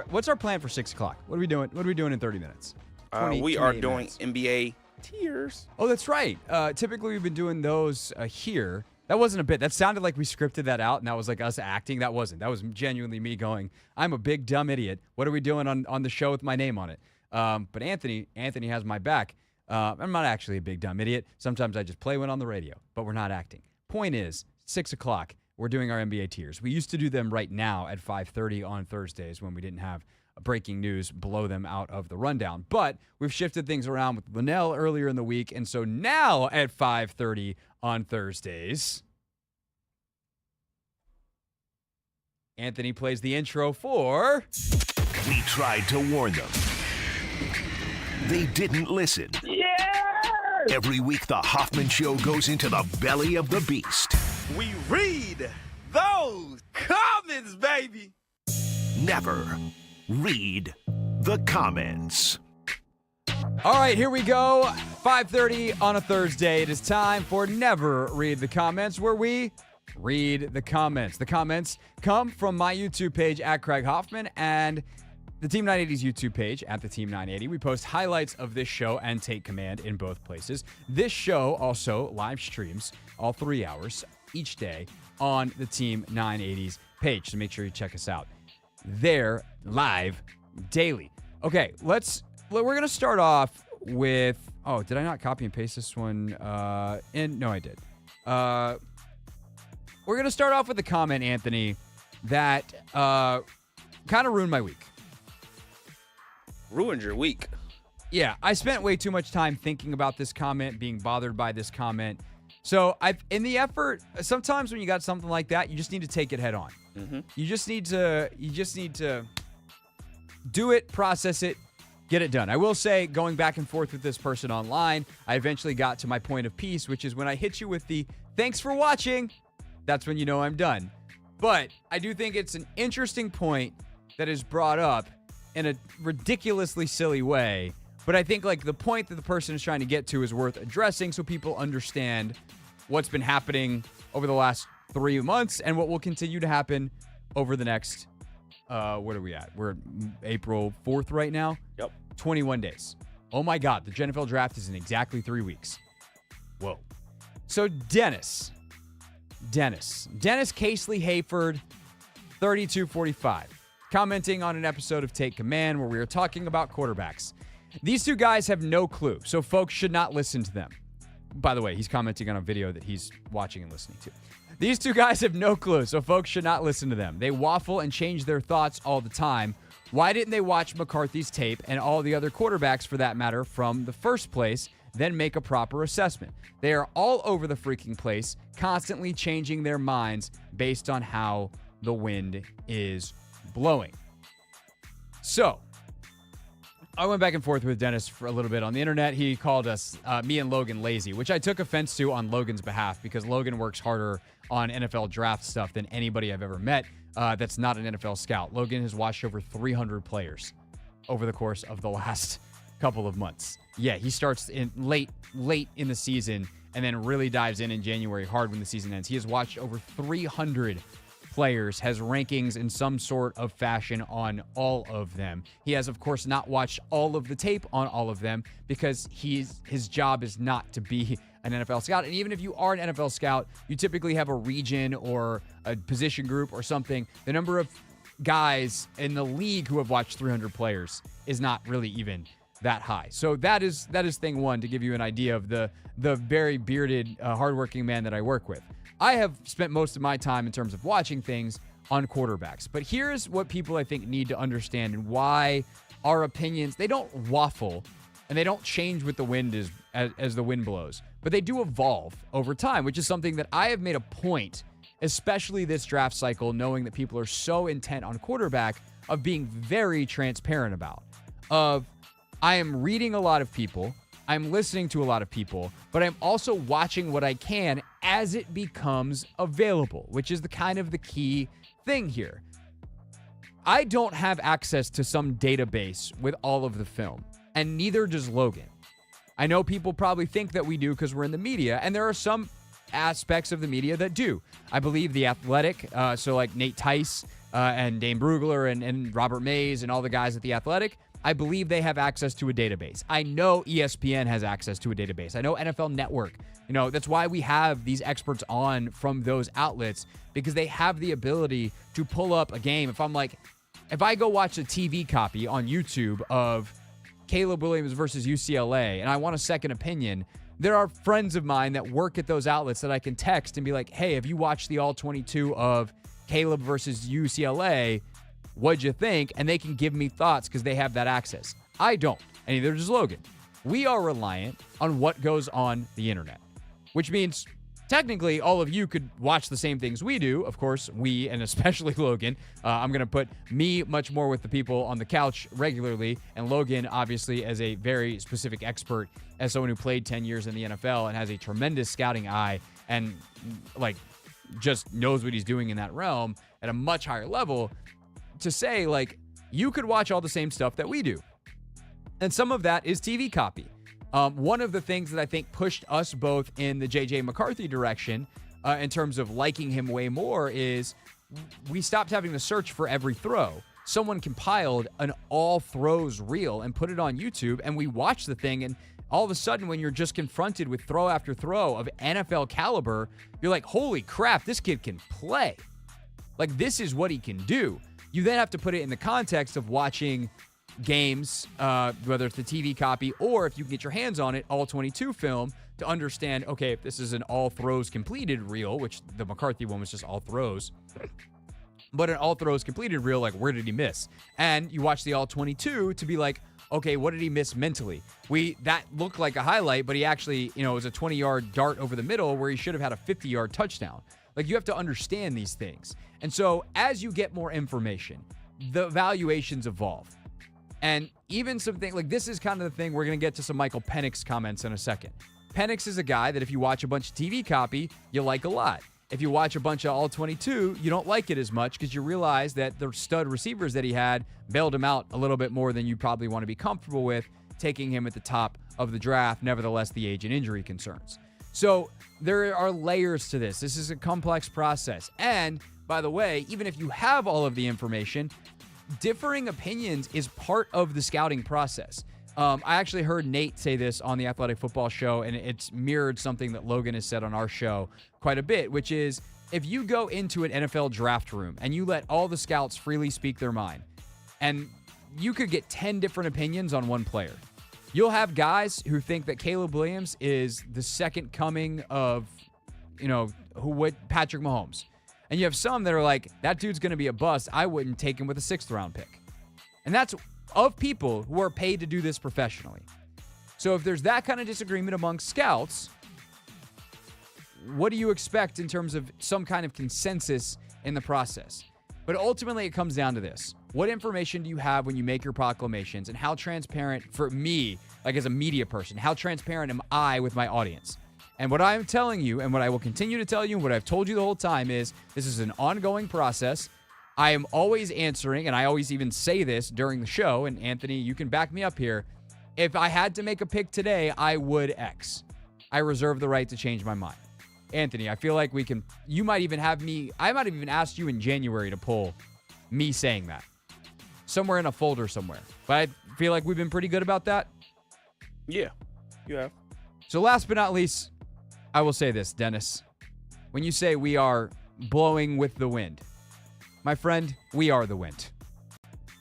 what's our plan for 6 o'clock? What are we doing? What are we doing in 30 minutes? We are doing minutes. NBA tiers. Oh, that's right. Typically, we've been doing those here. That wasn't a bit. That sounded like we scripted that out, and that was like us acting. That wasn't. That was genuinely me going, I'm a big, dumb idiot. What are we doing on the show with my name on it? But Anthony has my back. I'm not actually a big, dumb idiot. Sometimes I just play one on the radio, but we're not acting. Point is, 6 o'clock, we're doing our NBA tiers. We used to do them right now at 5:30 on Thursdays when we didn't have breaking news blow them out of the rundown. But we've shifted things around with Linnell earlier in the week, and so now at 5:30 on Thursdays, Anthony plays the intro for... We tried to warn them. They didn't listen. Yeah! Every week, the Hoffman Show goes into the belly of the beast. We read those comments, baby. Never read the comments. All right, here we go. 5:30 on a Thursday. It is time for Never Read the Comments, where we read the comments. The comments come from my YouTube page at Craig Hoffman and the Team 980's YouTube page at the Team 980. We post highlights of this show and take command in both places. This show also live streams all 3 hours each day on the Team 980's page. So make sure you check us out there live daily. Okay, we're going to start off with, did I not copy and paste this one in? No, I did. We're going to start off with a comment, Anthony, that kind of ruined my week. Ruined your week. Yeah, I spent way too much time thinking about this comment, being bothered by this comment. So in the effort, sometimes when you got something like that, you just need to take it head on. Mm-hmm. You just need to do it, process it, get it done. I will say, going back and forth with this person online, I eventually got to my point of peace, which is when I hit you with the thanks for watching, that's when you know I'm done. But I do think it's an interesting point that is brought up in a ridiculously silly way. But I think like the point that the person is trying to get to is worth addressing so people understand what's been happening over the last 3 months and what will continue to happen over the next, what are we at? We're April 4th right now? Yep. 21 days. Oh my God, the NFL draft is in exactly 3 weeks. Whoa. So Dennis Casely Hayford, 3245, commenting on an episode of Take Command where we were talking about quarterbacks. These two guys have no clue, so folks should not listen to them. By the way, he's commenting on a video that he's watching and listening to. These two guys have no clue, so folks should not listen to them. They waffle and change their thoughts all the time. Why didn't they watch McCarthy's tape and all the other quarterbacks, for that matter, from the first place, then make a proper assessment? They are all over the freaking place, constantly changing their minds based on how the wind is blowing. So, I went back and forth with Dennis for a little bit on the internet. He called us, me and Logan, lazy, which I took offense to on Logan's behalf because Logan works harder on NFL draft stuff than anybody I've ever met that's not an NFL scout. Logan has watched over 300 players over the course of the last couple of months. Yeah, he starts in late in the season and then really dives in January hard when the season ends. He has watched over 300 players, has rankings in some sort of fashion on all of them. He has, of course, not watched all of the tape on all of them because his job is not to be an NFL scout. And even if you are an NFL scout, you typically have a region or a position group or something. The number of guys in the league who have watched 300 players is not really even that high. So that is thing one, to give you an idea of the very bearded, hardworking man that I work with. I have spent most of my time in terms of watching things on quarterbacks. But here's what people I think need to understand and why our opinions, they don't waffle and they don't change with the wind as the wind blows, but they do evolve over time, which is something that I have made a point, especially this draft cycle, knowing that people are so intent on quarterback, of being very transparent about. I am reading a lot of people, I'm listening to a lot of people, but I'm also watching what I can as it becomes available, which is the key thing here. I don't have access to some database with all of the film, and neither does Logan. I know people probably think that we do because we're in the media, and there are some aspects of the media that do. I believe The Athletic, so like Nate Tice and Dane Brugler and Robert Mays and all the guys at The Athletic, I believe they have access to a database. I know ESPN has access to a database. I know NFL Network. That's why we have these experts on from those outlets, because they have the ability to pull up a game. If I go watch a TV copy on YouTube of Caleb Williams versus UCLA and I want a second opinion, there are friends of mine that work at those outlets that I can text and be like, hey, have you watched the all 22 of Caleb versus UCLA? What'd you think? And they can give me thoughts because they have that access. I don't, and neither does Logan. We are reliant on what goes on the internet, which means technically all of you could watch the same things we do. Of course, we, and especially Logan. I'm going to put me much more with the people on the couch regularly, and Logan, obviously, as a very specific expert, as someone who played 10 years in the NFL and has a tremendous scouting eye and just knows what he's doing in that realm at a much higher level, to say, you could watch all the same stuff that we do. And some of that is TV copy. One of the things that I think pushed us both in the J.J. McCarthy direction in terms of liking him way more is we stopped having to search for every throw. Someone compiled an all throws reel and put it on YouTube, and we watched the thing, and all of a sudden when you're just confronted with throw after throw of NFL caliber, you're like, holy crap, this kid can play. This is what he can do. You then have to put it in the context of watching games, whether it's the TV copy or if you can get your hands on it, all 22 film, to understand, okay, if this is an all throws completed reel, which the McCarthy one was just all throws, but an all throws completed reel, where did he miss? And you watch the all 22 to be like, okay, what did he miss mentally? That looked like a highlight, but he actually, it was a 20-yard dart over the middle where he should have had a 50-yard touchdown. You have to understand these things. And so as you get more information, the evaluations evolve. And even something this is kind of the thing, we're going to get to some Michael Penix comments in a second. Penix is a guy that if you watch a bunch of TV copy, you like a lot. If you watch a bunch of all 22, you don't like it as much because you realize that the stud receivers that he had bailed him out a little bit more than you probably want to be comfortable with, taking him at the top of the draft, nevertheless the age and injury concerns. So there are layers to this. This is a complex process. And by the way, even if you have all of the information, differing opinions is part of the scouting process. I actually heard Nate say this on the Athletic Football Show, and it's mirrored something that Logan has said on our show quite a bit, which is if you go into an NFL draft room and you let all the scouts freely speak their mind, and you could get 10 different opinions on one player. You'll have guys who think that Caleb Williams is the second coming of, Patrick Mahomes. And you have some that are like, that dude's going to be a bust. I wouldn't take him with a 6th round pick. And that's of people who are paid to do this professionally. So if there's that kind of disagreement among scouts, what do you expect in terms of some kind of consensus in the process? But ultimately, it comes down to this. What information do you have when you make your proclamations, and how transparent, for me, as a media person, how transparent am I with my audience? And what I'm telling you, and what I will continue to tell you, and what I've told you the whole time is, this is an ongoing process. I am always answering, and I always even say this during the show, and Anthony, you can back me up here. If I had to make a pick today, I would X. I reserve the right to change my mind. Anthony, I feel like I might have even asked you in January to pull me saying that. Somewhere in a folder somewhere. But I feel like we've been pretty good about that. Yeah, you have. So last but not least, I will say this, Dennis. When you say we are blowing with the wind, my friend, we are the wind.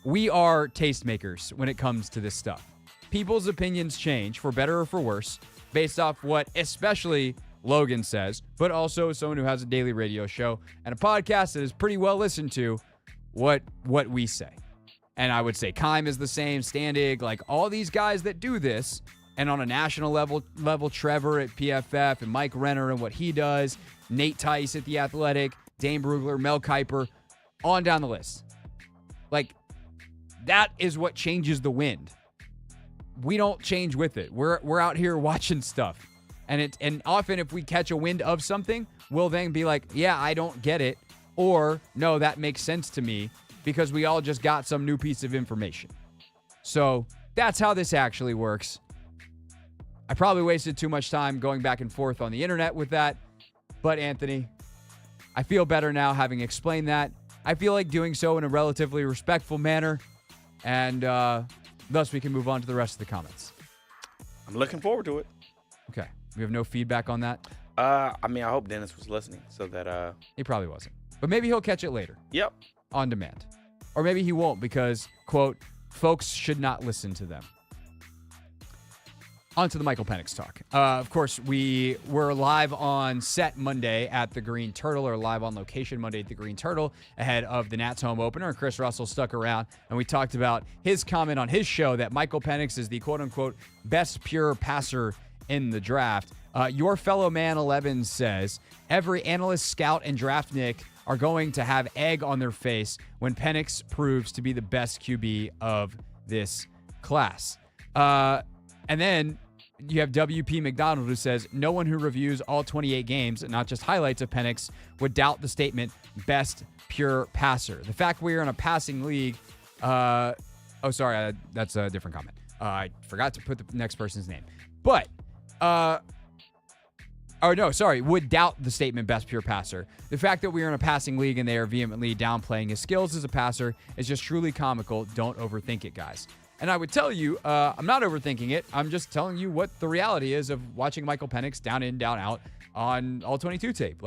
We are tastemakers when it comes to this stuff. People's opinions change, for better or for worse, based off what especially Logan says, but also someone who has a daily radio show and a podcast that is pretty well listened to, what we say. And I would say Keim is the same, Standig, all these guys that do this, and on a national level, Trevor at PFF and Mike Renner and what he does, Nate Tice at The Athletic, Dane Brugler, Mel Kiper, on down the list. That is what changes the wind. We don't change with it. We're out here watching stuff. And often if we catch a wind of something, we'll then be like, yeah, I don't get it. Or, no, that makes sense to me, because we all just got some new piece of information. So that's how this actually works. I probably wasted too much time going back and forth on the internet with that. But Anthony, I feel better now having explained that. I feel like doing so in a relatively respectful manner. And thus we can move on to the rest of the comments. I'm looking forward to it. Okay. We have no feedback on that? I hope Dennis was listening so that He probably wasn't. But maybe he'll catch it later. Yep. On demand. Or maybe he won't because, quote, folks should not listen to them. On to the Michael Penix talk. Of course, we were live on set Monday at the Green Turtle, or live on location Monday at the Green Turtle, ahead of the Nats home opener. And Chris Russell stuck around, and we talked about his comment on his show that Michael Penix is the quote-unquote best pure passer in the draft. Your fellow man 11 says, every analyst, scout, and draftnik are going to have egg on their face when Penix proves to be the best QB of this class. And then you have WP McDonald who says, no one who reviews all 28 games, and not just highlights of Penix, would doubt the statement, best pure passer. The fact we are in a passing league, that's a different comment. I forgot to put the next person's name. But, would doubt the statement best pure passer. The fact that we are in a passing league and they are vehemently downplaying his skills as a passer is just truly comical. Don't overthink it, guys. And I would tell you, I'm not overthinking it. I'm just telling you what the reality is of watching Michael Penix down in, down out on all 22 tape.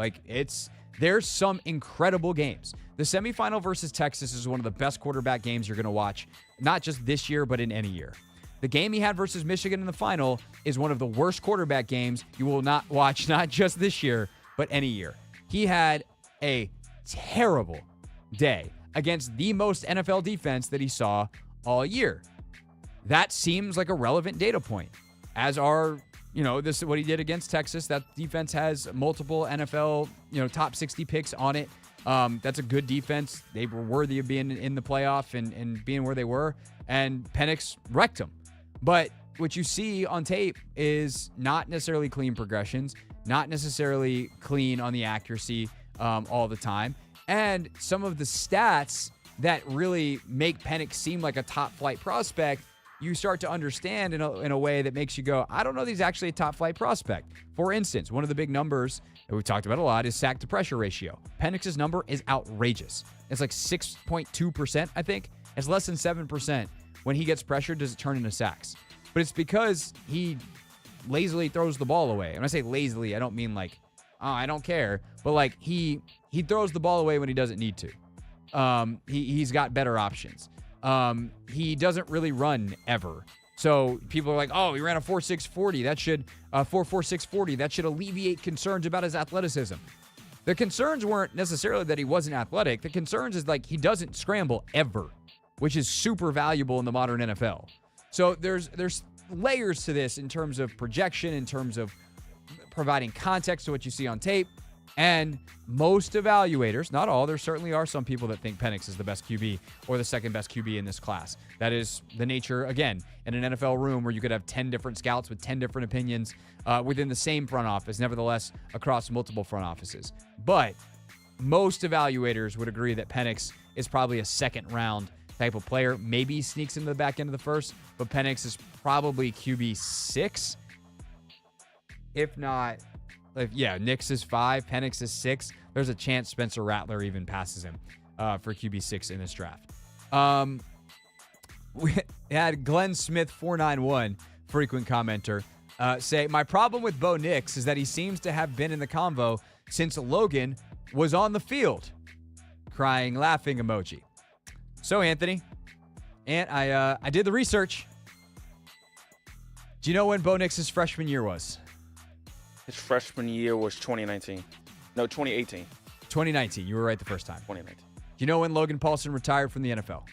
There's some incredible games. The semifinal versus Texas is one of the best quarterback games you're going to watch, not just this year, but in any year. The game he had versus Michigan in the final is one of the worst quarterback games you will not watch, not just this year, but any year. He had a terrible day against the most NFL defense that he saw all year. That seems like a relevant data point, as are, this what he did against Texas. That defense has multiple NFL, top 60 picks on it. That's a good defense. They were worthy of being in the playoff and being where they were, and Penix wrecked them. But what you see on tape is not necessarily clean progressions, not necessarily clean on the accuracy all the time, and some of the stats that really make Penix seem like a top-flight prospect, you start to understand in a way that makes you go, I don't know if he's actually a top-flight prospect. For instance, one of the big numbers that we've talked about a lot is sack-to-pressure ratio. Penix's number is outrageous. It's like 6.2%, I think. It's less than 7%. When he gets pressured, does it turn into sacks? But it's because he lazily throws the ball away. And when I say lazily, I don't mean I don't care. But he throws the ball away when he doesn't need to. He's got better options. He doesn't really run ever. So people are like, oh, he ran a 4.640. That should 4.4640. That should alleviate concerns about his athleticism. The concerns weren't necessarily that he wasn't athletic. The concerns is he doesn't scramble ever, which is super valuable in the modern NFL. So there's layers to this in terms of projection, in terms of providing context to what you see on tape. And most evaluators, not all, there certainly are some people that think Penix is the best QB or the second best QB in this class. That is the nature, again, in an NFL room where you could have 10 different scouts with 10 different opinions within the same front office, nevertheless, across multiple front offices. But most evaluators would agree that Penix is probably a second-round type of player. Maybe he sneaks into the back end of the first, but Penix is probably QB 6. If not, Nix is 5, Penix is 6. There's a chance Spencer Rattler even passes him for QB 6 in this draft. We had Glenn Smith 491, frequent commenter, say, my problem with Bo Nix is that he seems to have been in the convo since Logan was on the field. Crying, laughing emoji. So, Anthony, I did the research. Do you know when Bo Nix's freshman year was? His freshman year was 2019. No, 2018. 2019. You were right the first time. 2019. Do you know when Logan Paulson retired from the NFL?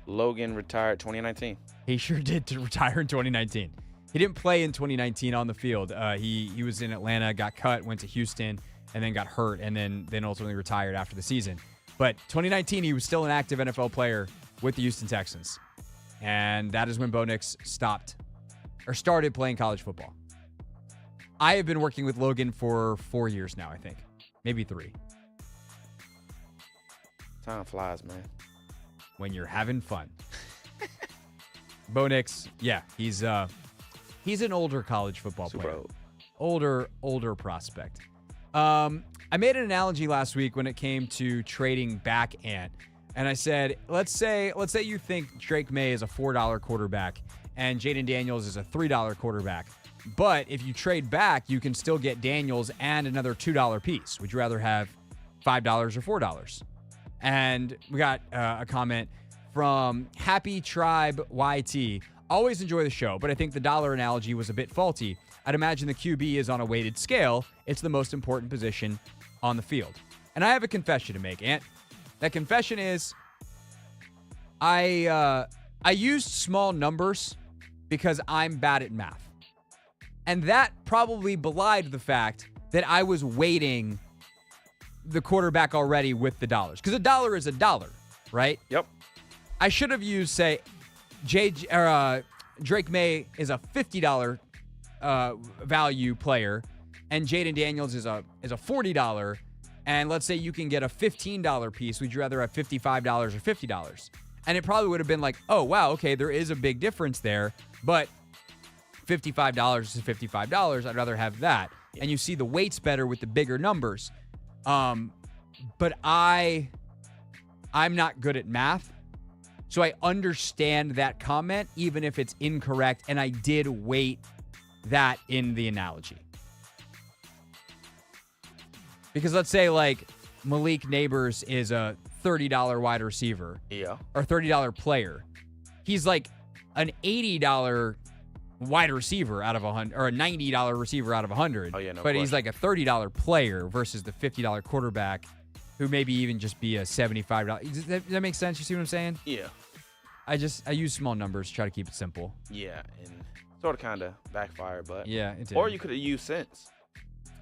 Logan retired 2019. He sure did to retire in 2019. He didn't play in 2019 on the field. He was in Atlanta, got cut, went to Houston, and then got hurt, and then ultimately retired after the season. But 2019, he was still an active NFL player with the Houston Texans. And that is when Bo Nix started playing college football. I have been working with Logan for 4 years now, I think. Maybe 3. Time flies, man. When you're having fun. Bo Nix, yeah, he's He's an older college football Super player. old. Older prospect. I made an analogy last week when it came to trading back Ant. And I said, let's say you think Drake May is a $4 quarterback and Jaden Daniels is a $3 quarterback. But if you trade back, you can still get Daniels and another $2 piece. Would you rather have $5 or $4? And we got a comment from Happy Tribe YT. Always enjoy the show, but I think the dollar analogy was a bit faulty. I'd imagine the QB is on a weighted scale. It's the most important position on the field. And I have a confession to make, Ant. That confession is I used small numbers because I'm bad at math. And that probably belied the fact that I was weighting the quarterback already with the dollars. Because a dollar is a dollar, right? Yep. I should have used, say, Drake May is a $50 value player, and Jaden Daniels is a $40. And let's say you can get a $15 piece. Would you rather have $55 or $50? And it probably would have been like, oh, wow, okay, there is a big difference there, but $55 is $55. I'd rather have that. Yeah. And you see the weights better with the bigger numbers. But I'm not good at math. So I understand that comment, even if it's incorrect. And I did weight that in the analogy. Because let's say like Malik Neighbors is a $30 wide receiver. Yeah. Or $30 player. He's like an $80 wide receiver out of 100, or a $90 receiver out of 100. Oh, yeah, no but question. He's like a $30 player versus the $50 quarterback who maybe even just be a $75. Does that make sense? You see what I'm saying? Yeah. I use small numbers to try to keep it simple. Yeah, and sort of kind of backfired, but yeah, it did. Or you could have used sense.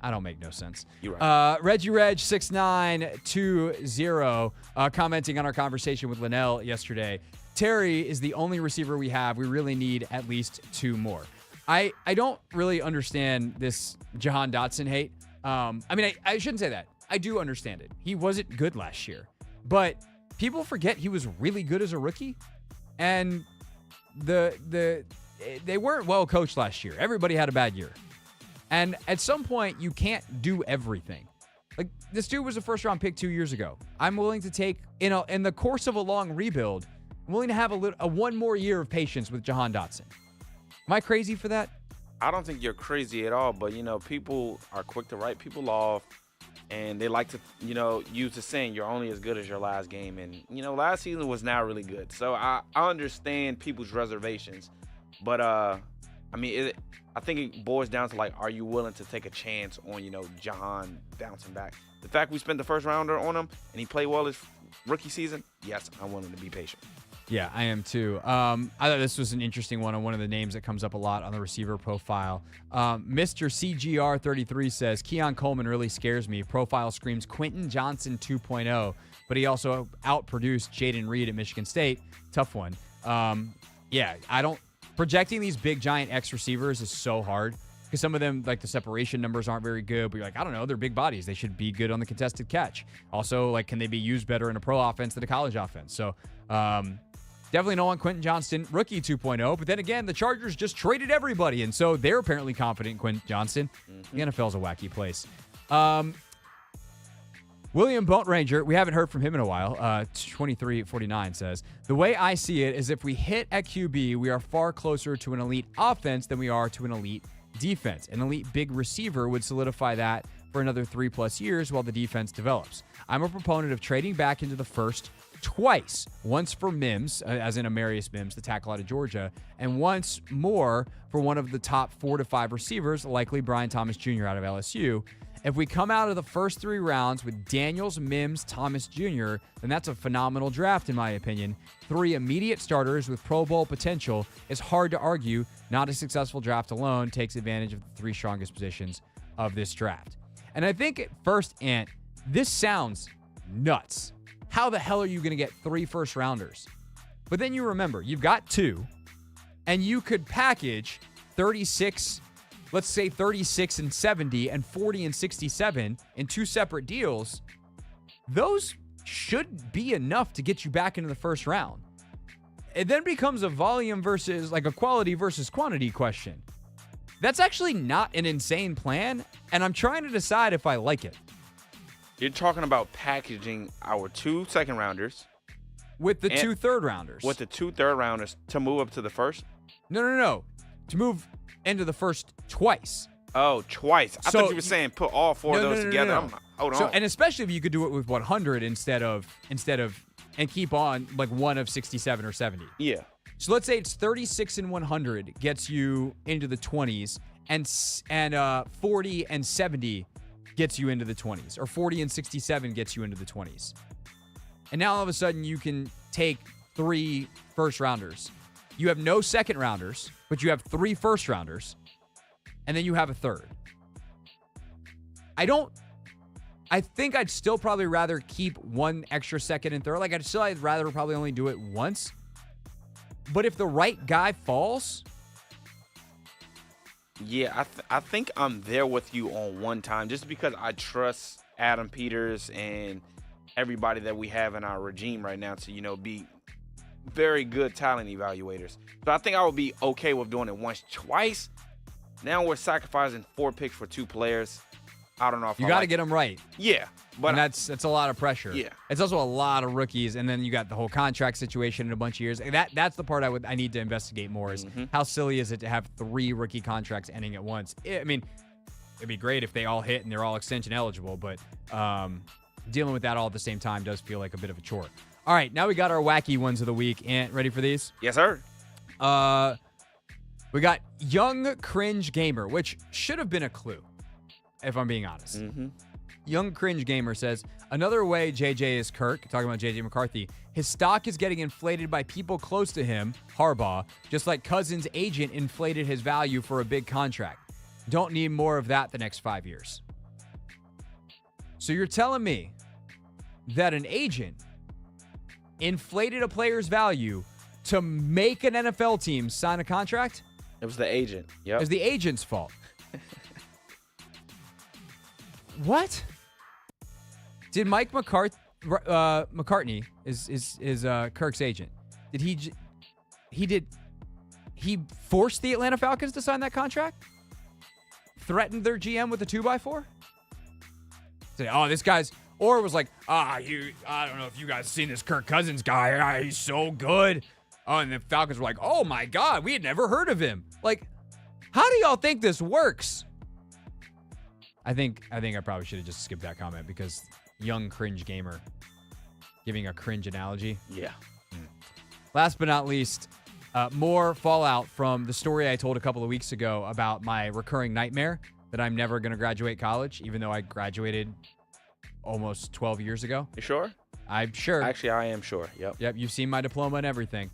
I don't make no sense. You're right. Reggie Reg 6920 commenting on our conversation with Linnell yesterday. Terry is the only receiver we have. We really need at least two more. I don't really understand this Jahan Dotson hate. I mean, I shouldn't say that. I do understand it. He wasn't good last year, but people forget he was really good as a rookie, and they weren't well coached last year. Everybody had a bad year. And at some point, you can't do everything. Like, this dude was a first-round pick 2 years ago. I'm willing to take, in the course of a long rebuild, I'm willing to have a one more year of patience with Jahan Dotson. Am I crazy for that? I don't think you're crazy at all, but, people are quick to write people off, and they like to, use the saying, you're only as good as your last game. And, last season was not really good. So I understand people's reservations. But, I think it boils down to, are you willing to take a chance on, Jahan bouncing back? The fact we spent the first rounder on him and he played well his rookie season, yes, I'm willing to be patient. Yeah, I am too. I thought this was an interesting one on one of the names that comes up a lot on the receiver profile. Mr. CGR33 says, Keon Coleman really scares me. Profile screams Quentin Johnson 2.0, but he also outproduced Jaden Reed at Michigan State. Tough one. Projecting these big, giant X receivers is so hard because some of them, like the separation numbers aren't very good, but you're like, I don't know, they're big bodies. They should be good on the contested catch. Also, can they be used better in a pro offense than a college offense? So definitely no on Quentin Johnston, rookie 2.0. But then again, the Chargers just traded everybody, and so they're apparently confident in Quentin Johnston. Mm-hmm. The NFL's a wacky place. William Boat Ranger, we haven't heard from him in a while. 2349 says, the way I see it is if we hit at QB, we are far closer to an elite offense than we are to an elite defense. An elite big receiver would solidify that for another 3+ years while the defense develops. I'm a proponent of trading back into the first twice. Once for Mims, as in Amarius Mims, the tackle out of Georgia, and once more for one of the top 4 to 5 receivers, likely Brian Thomas Jr. out of LSU. If we come out of the first 3 rounds with Daniels, Mims, Thomas Jr., then that's a phenomenal draft, in my opinion. 3 immediate starters with Pro Bowl potential is hard to argue. Not a successful draft alone takes advantage of the 3 strongest positions of this draft. And I think at first, Ant, this sounds nuts. How the hell are you going to get 3 first-rounders? But then you remember, you've got 2, and you could package 36, let's say 36 and 70 and 40 and 67 in 2 separate deals. Those should be enough to get you back into the first round. It then becomes a volume versus, a quality versus quantity question. That's actually not an insane plan, and I'm trying to decide if I like it. You're talking about packaging our 2 second-rounders With the 2 third-rounders. with the 2 third-rounders to move up to the first? No. To move into the first twice. Oh, twice. I So thought you were saying put all 4 of those together. No. I'm like, hold So, on. and especially if you could do it with 100 instead of and keep on like one of 67 or 70. Yeah. So let's say it's 36 and 100 gets you into the 20s, and 40 and 70 gets you into the 20s, or 40 and 67 gets you into the 20s. And now all of a sudden you can take 3 first-rounders. You have no second-rounders, but you have 3 first-rounders, and then you have a third. I think I'd still probably rather keep 1 extra second and third. Like, I'd rather probably only do it once. But if the right guy falls, Yeah, I think I'm there with you on one time just because I trust Adam Peters and everybody that we have in our regime right now to, be very good talent evaluators. So I think I would be okay with doing it once. Twice, now we're sacrificing 4 picks for 2 players. I don't know if you got to get them right. Yeah, but And that's a lot of pressure. Yeah. It's also a lot of rookies, and then you got the whole contract situation in a bunch of years. And that's the part I need to investigate more is how silly is it to have 3 rookie contracts ending at once? I mean, it'd be great if they all hit and they're all extension eligible, but dealing with that all at the same time does feel like a bit of a chore. All right, now we got our wacky ones of the week. Ant, ready for these? Yes, sir. We got Young Cringe Gamer, which should have been a clue, if I'm being honest. Young Cringe Gamer says, another way JJ is Kirk, talking about JJ McCarthy, his stock is getting inflated by people close to him, Harbaugh, just like Cousins' agent inflated his value for a big contract. Don't need more of that the next 5 years. So you're telling me that an agent inflated a player's value to make an NFL team sign a contract? It was the agent. Yep. It was the agent's fault. What? Did Mike McCartney is Kirk's agent? Did he force the Atlanta Falcons to sign that contract? Threatened their GM with a 2x4? Say, oh, this guy's, or it was like, I don't know if you guys have seen this Kirk Cousins guy. He's so good. Oh, and the Falcons were like, oh my God, we had never heard of him. Like, how do y'all think this works? I think I probably should have just skipped that comment because Young Cringe Gamer giving a cringe analogy. Yeah. Last but not least, more fallout from the story I told a couple of weeks ago about my recurring nightmare that I'm never going to graduate college, even though I graduated almost 12 years ago. You sure? I'm sure. Actually, I am sure. Yep. You've seen my diploma and everything.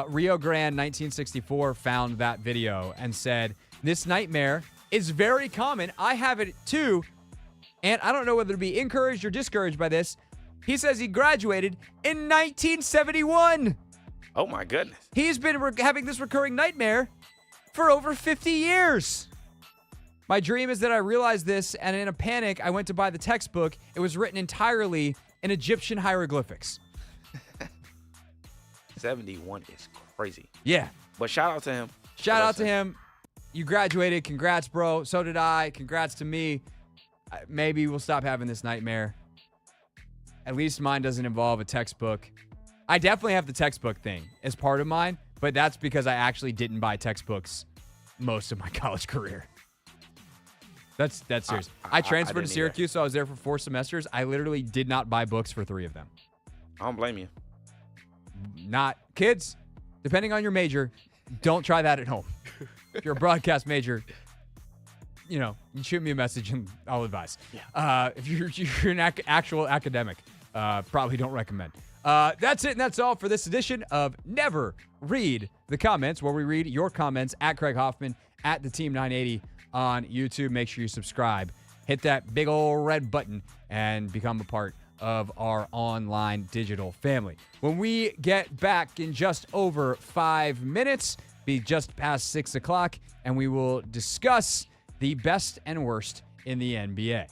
Rio Grande 1964 found that video and said, this nightmare is very common. I have it too. And I don't know whether to be encouraged or discouraged by this. He says he graduated in 1971. Oh, my goodness. He's been having this recurring nightmare for over 50 years. My dream is that I realized this, and in a panic, I went to buy the textbook. It was written entirely in Egyptian hieroglyphics. 71 is crazy. Yeah. But shout out to him. Shout out to him. You graduated. Congrats, bro. So did I. Congrats to me. Maybe we'll stop having this nightmare. At least mine doesn't involve a textbook. I definitely have the textbook thing as part of mine, but that's because I actually didn't buy textbooks most of my college career. That's serious. I transferred to Syracuse, so I was there for 4 semesters. I literally did not buy books for 3 of them. I don't blame you. Not kids, depending on your major, don't try that at home. If you're a broadcast major, you shoot me a message and I'll advise. Yeah. If you're an actual academic, probably don't recommend. That's it, and that's all for this edition of Never Read the Comments, where we read your comments at Craig Hoffman, at the Team 980 on YouTube. Make sure you subscribe. Hit that big old red button and become a part of our online digital family. When we get back in just over 5 minutes, be just past 6 o'clock, and we will discuss the best and worst in the NBA.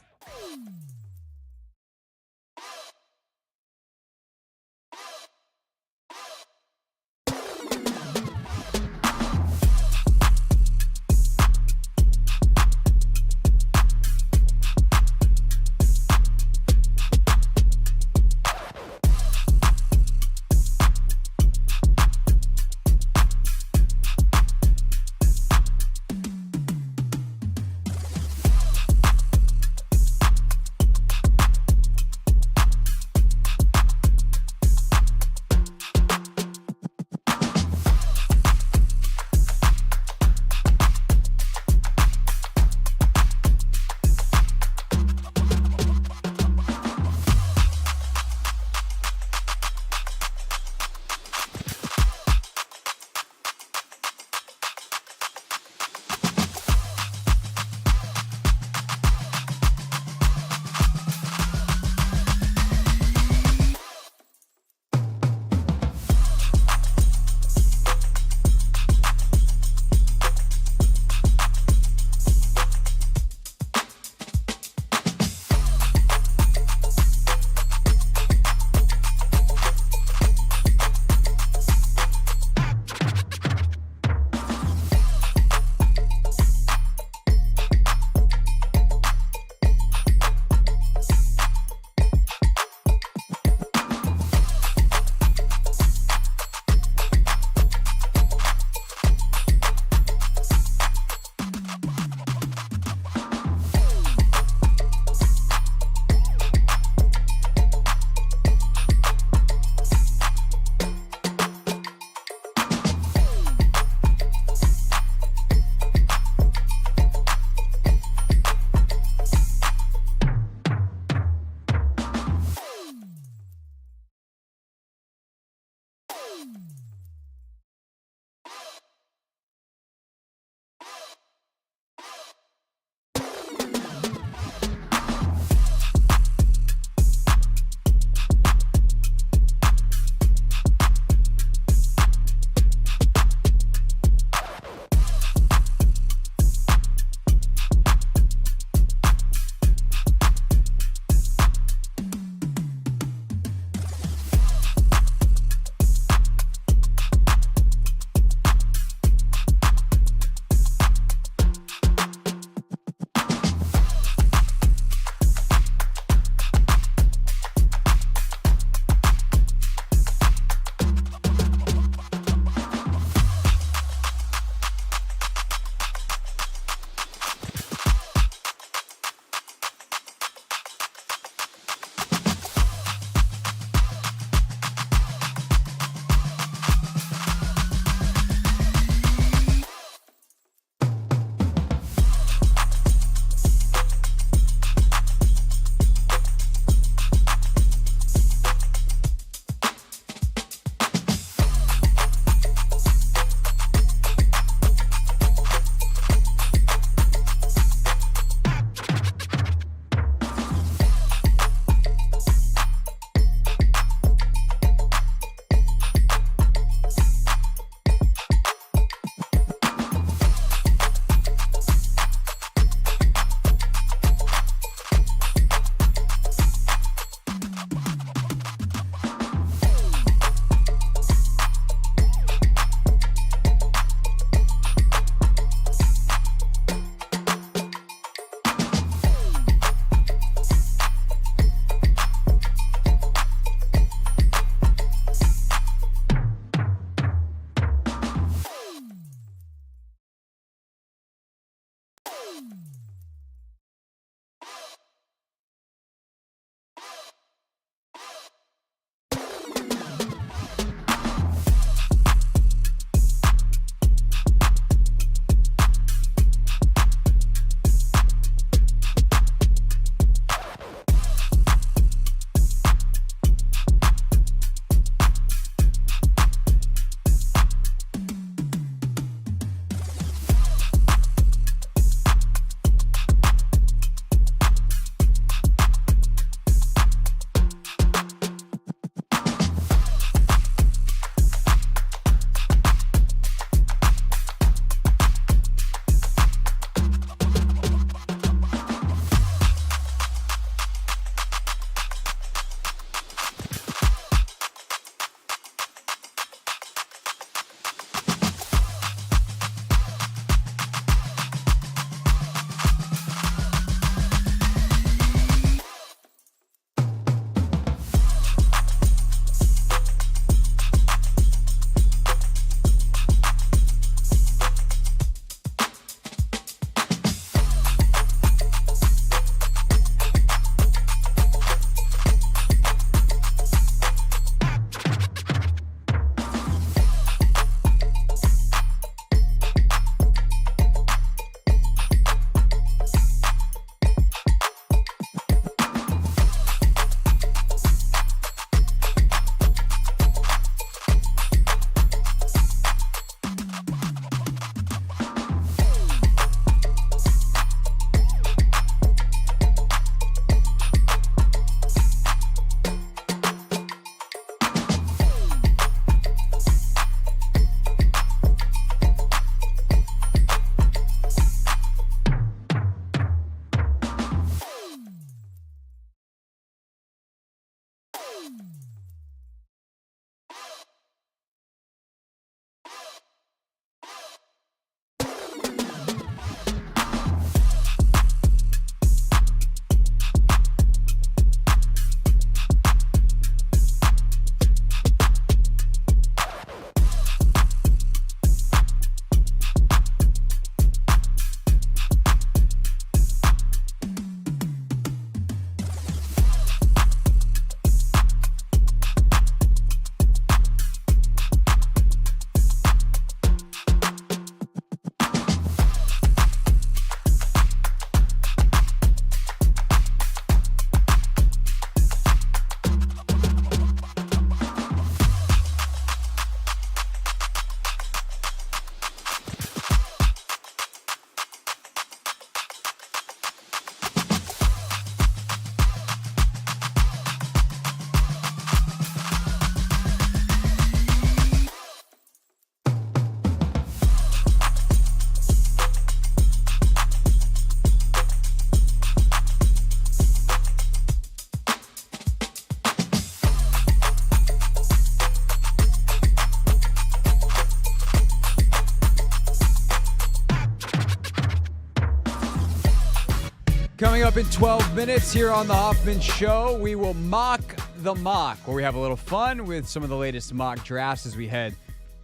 Coming up in 12 minutes here on the Hoffman Show, we will mock the mock, where we have a little fun with some of the latest mock drafts as we head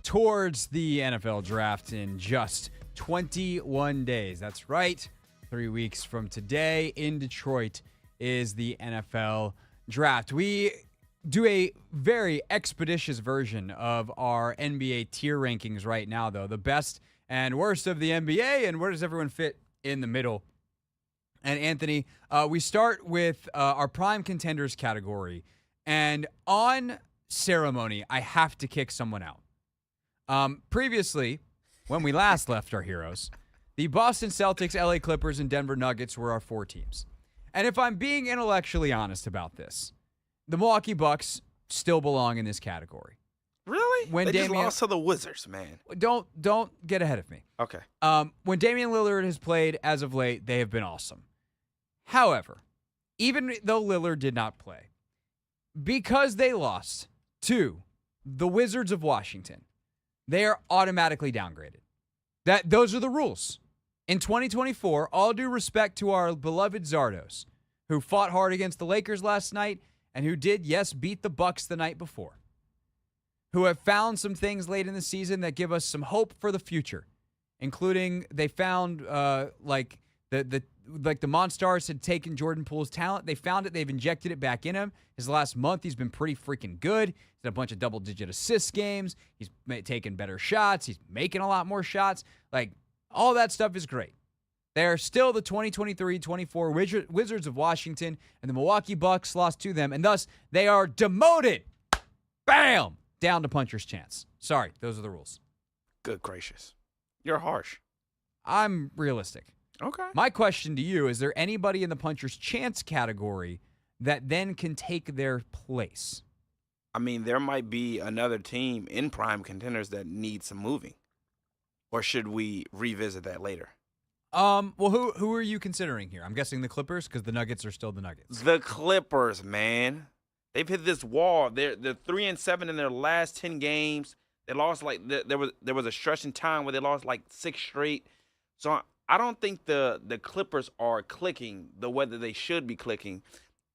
towards the NFL draft in just 21 days. That's right. 3 weeks from today in Detroit is the NFL draft. We do a very expeditious version of our NBA tier rankings right now, though. The best and worst of the NBA, and where does everyone fit in the middle? And Anthony, we start with our prime contenders category. And on ceremony, I have to kick someone out. Previously, when we last left our heroes, the Boston Celtics, LA Clippers, and Denver Nuggets were our 4 teams. And if I'm being intellectually honest about this, the Milwaukee Bucks still belong in this category. Really? When they just Damian, lost to the Wizards, man. Don't get ahead of me. Okay. When Damian Lillard has played as of late, they have been awesome. However, even though Lillard did not play, because they lost to the Wizards of Washington, they are automatically downgraded. Those are the rules. In 2024, all due respect to our beloved Zardos, who fought hard against the Lakers last night and who did, yes, beat the Bucks the night before, who have found some things late in the season that give us some hope for the future, including they found the Monstars had taken Jordan Poole's talent. They found it. They've injected it back in him. His last month, he's been pretty freaking good. He's had a bunch of double-digit assist games. He's taking better shots. He's making a lot more shots. Like, all that stuff is great. They are still the 2023-24 Wizards of Washington, and the Milwaukee Bucks lost to them, and thus they are demoted. Bam! Down to puncher's chance. Sorry, those are the rules. Good gracious. You're harsh. I'm realistic. Okay. My question to you, is there anybody in the puncher's chance category that then can take their place? I mean, there might be another team in prime contenders that needs some moving. Or should we revisit that later? Well, who are you considering here? I'm guessing the Clippers, because the Nuggets are still the Nuggets. The Clippers, man. They've hit this wall. They're 3-7 in their last 10 games. They lost there was a stretch in time where they lost 6 straight. So I don't think the Clippers are clicking the way that they should be clicking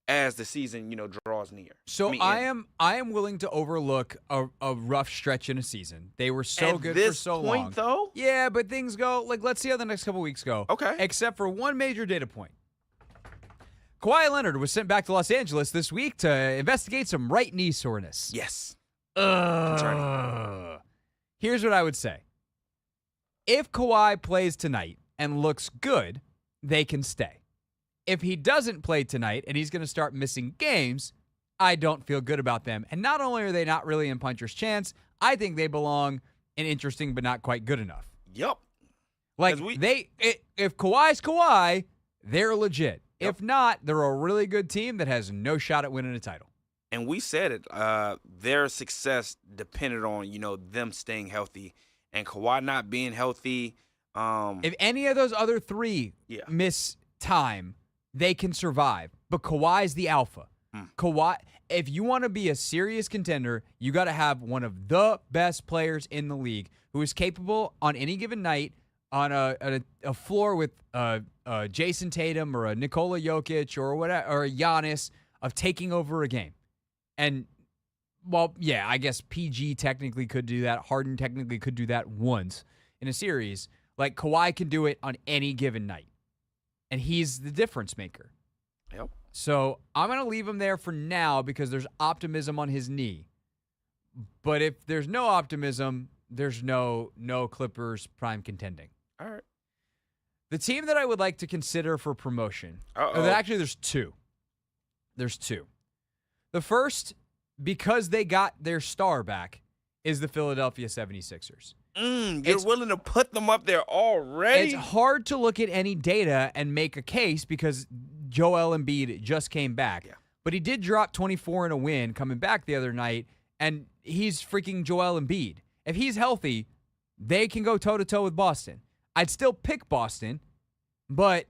as the season, draws near. So I am willing to overlook a rough stretch in a season. They were so good for so long. At this point, though? Yeah, but things go, let's see how the next couple weeks go. Okay. Except for one major data point. Kawhi Leonard was sent back to Los Angeles this week to investigate some right knee soreness. Yes. Here's what I would say. If Kawhi plays tonight and looks good, they can stay. If he doesn't play tonight and he's going to start missing games, I don't feel good about them. And not only are they not really in puncher's chance, I think they belong in interesting but not quite good enough. Yep. If Kawhi's Kawhi, they're legit. Yep. If not, they're a really good team that has no shot at winning a title. And we said it. Their success depended on, them staying healthy. And Kawhi not being healthy. If any of those other three miss time, they can survive. But Kawhi's the alpha. Kawhi, if you want to be a serious contender, you got to have one of the best players in the league who is capable on any given night on a floor with Jason Tatum or a Nikola Jokic or whatever, or a Giannis, of taking over a game. And, well, yeah, I guess PG technically could do that. Harden technically could do that once in a series. Like, Kawhi can do it on any given night. And he's the difference maker. Yep. So I'm going to leave him there for now because there's optimism on his knee. But if there's no optimism, there's no Clippers prime contending. All right. The team that I would like to consider for promotion. Actually, there's two. There's two. The first, because they got their star back, is the Philadelphia 76ers. You're willing to put them up there already? It's hard to look at any data and make a case because Joel Embiid just came back. Yeah. But he did drop 24 in a win coming back the other night, and he's freaking Joel Embiid. If he's healthy, they can go toe-to-toe with Boston. I'd still pick Boston, but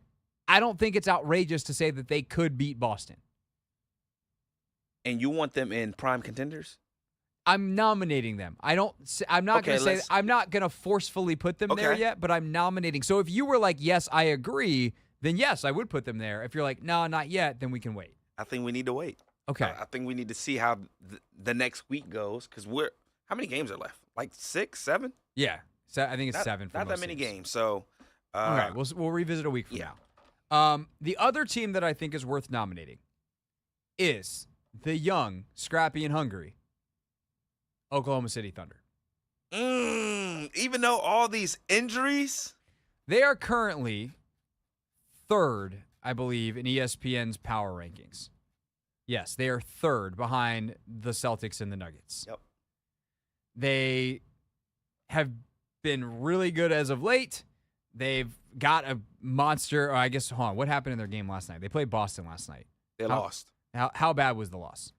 I don't think it's outrageous to say that they could beat Boston. And you want them in prime contenders? I'm nominating them. I'm not going to forcefully put them there yet, but I'm nominating. So if you were like, yes, I agree, then yes, I would put them there. If you're like, no, not yet, then we can wait. I think we need to wait. Okay. I think we need to see how the next week goes because how many games are left? Like 6, 7? Yeah. So I think it's 7 for Not most that many teams. games. So, all right, we'll revisit a week from now. The other team that I think is worth nominating is the young, scrappy, and hungry Oklahoma City Thunder. Even though all these injuries, they are currently third, I believe, in ESPN's power rankings. Yes, they are third behind the Celtics and the Nuggets. Yep. They have been really good as of late. They've got a monster. Or I guess, hold on. What happened in their game last night? They played Boston last night. they lost. How bad was the loss?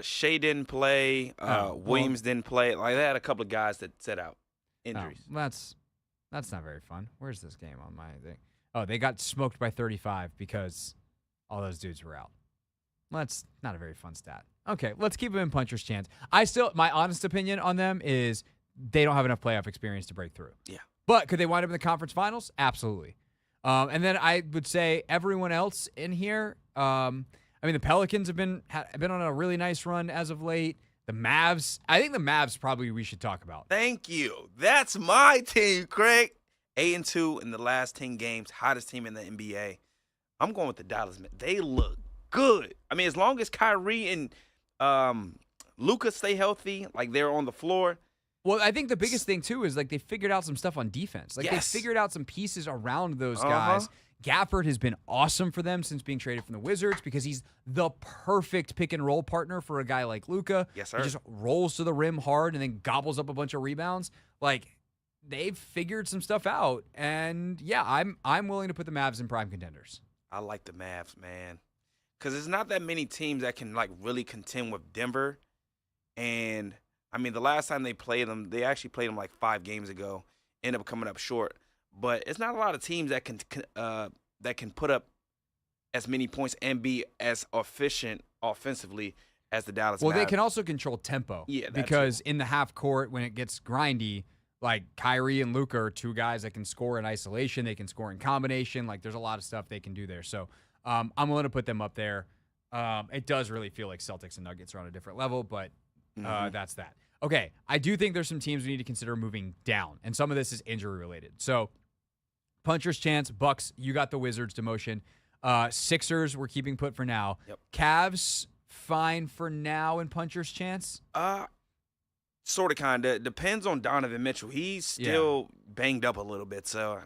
Shea didn't play. Williams didn't play. Like they had a couple of guys that set out injuries. Oh, that's not very fun. Where's this game on my thing? Oh, they got smoked by 35 because all those dudes were out. Well, that's not a very fun stat. Okay, let's keep them in puncher's chance. My honest opinion on them is they don't have enough playoff experience to break through. Yeah. But could they wind up in the conference finals? Absolutely. And then I would say everyone else in here, the Pelicans have been on a really nice run as of late. The Mavs, I think the Mavs probably we should talk about. Thank you. That's my team, Craig. 8-2 in the last 10 games, hottest team in the NBA. I'm going with the Dallas. They look good. I mean, as long as Kyrie and Luka stay healthy, like they're on the floor. Well, I think the biggest thing, too, is like they figured out some stuff on defense. Like they figured out some pieces around those guys. Gafford has been awesome for them since being traded from the Wizards because he's the perfect pick-and-roll partner for a guy like Luka. Yes, sir. He just rolls to the rim hard and then gobbles up a bunch of rebounds. Like, they've figured some stuff out. And, yeah, I'm willing to put the Mavs in prime contenders. I like the Mavs, man. Because there's not that many teams that can, like, really contend with Denver. And, I mean, the last time they played them, they actually played them, like, 5 games ago. Ended up coming up short. But it's not a lot of teams that can put up as many points and be as efficient offensively as the Dallas Mavs. Well, they can also control tempo. Yeah, because in the half court, when it gets grindy, like Kyrie and Luka are two guys that can score in isolation. They can score in combination. Like there's a lot of stuff they can do there. So I'm willing to put them up there. It does really feel like Celtics and Nuggets are on a different level, but that's that. Okay, I do think there's some teams we need to consider moving down, and some of this is injury related. So puncher's chance, Bucks, you got the Wizards demotion. Sixers, we're keeping put for now. Yep. Cavs, fine for now in puncher's chance? Sort of, kind of. Depends on Donovan Mitchell. He's still banged up a little bit, so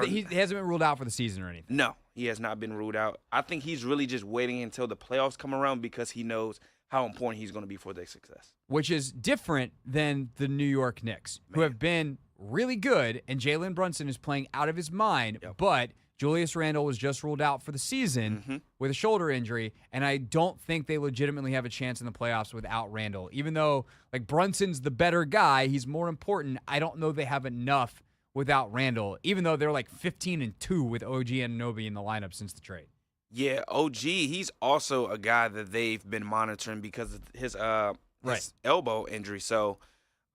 he hasn't been ruled out for the season or anything. No, he has not been ruled out. I think he's really just waiting until the playoffs come around because he knows how important he's going to be for their success. Which is different than the New York Knicks, who have been really good, and Jalen Brunson is playing out of his mind, but Julius Randle was just ruled out for the season with a shoulder injury, and I don't think they legitimately have a chance in the playoffs without Randle. Even though, like, Brunson's the better guy, he's more important, I don't know they have enough without Randle, even though they're like 15-2 with OG Anunoby in the lineup since the trade. Yeah, OG, he's also a guy that they've been monitoring because of his elbow injury. So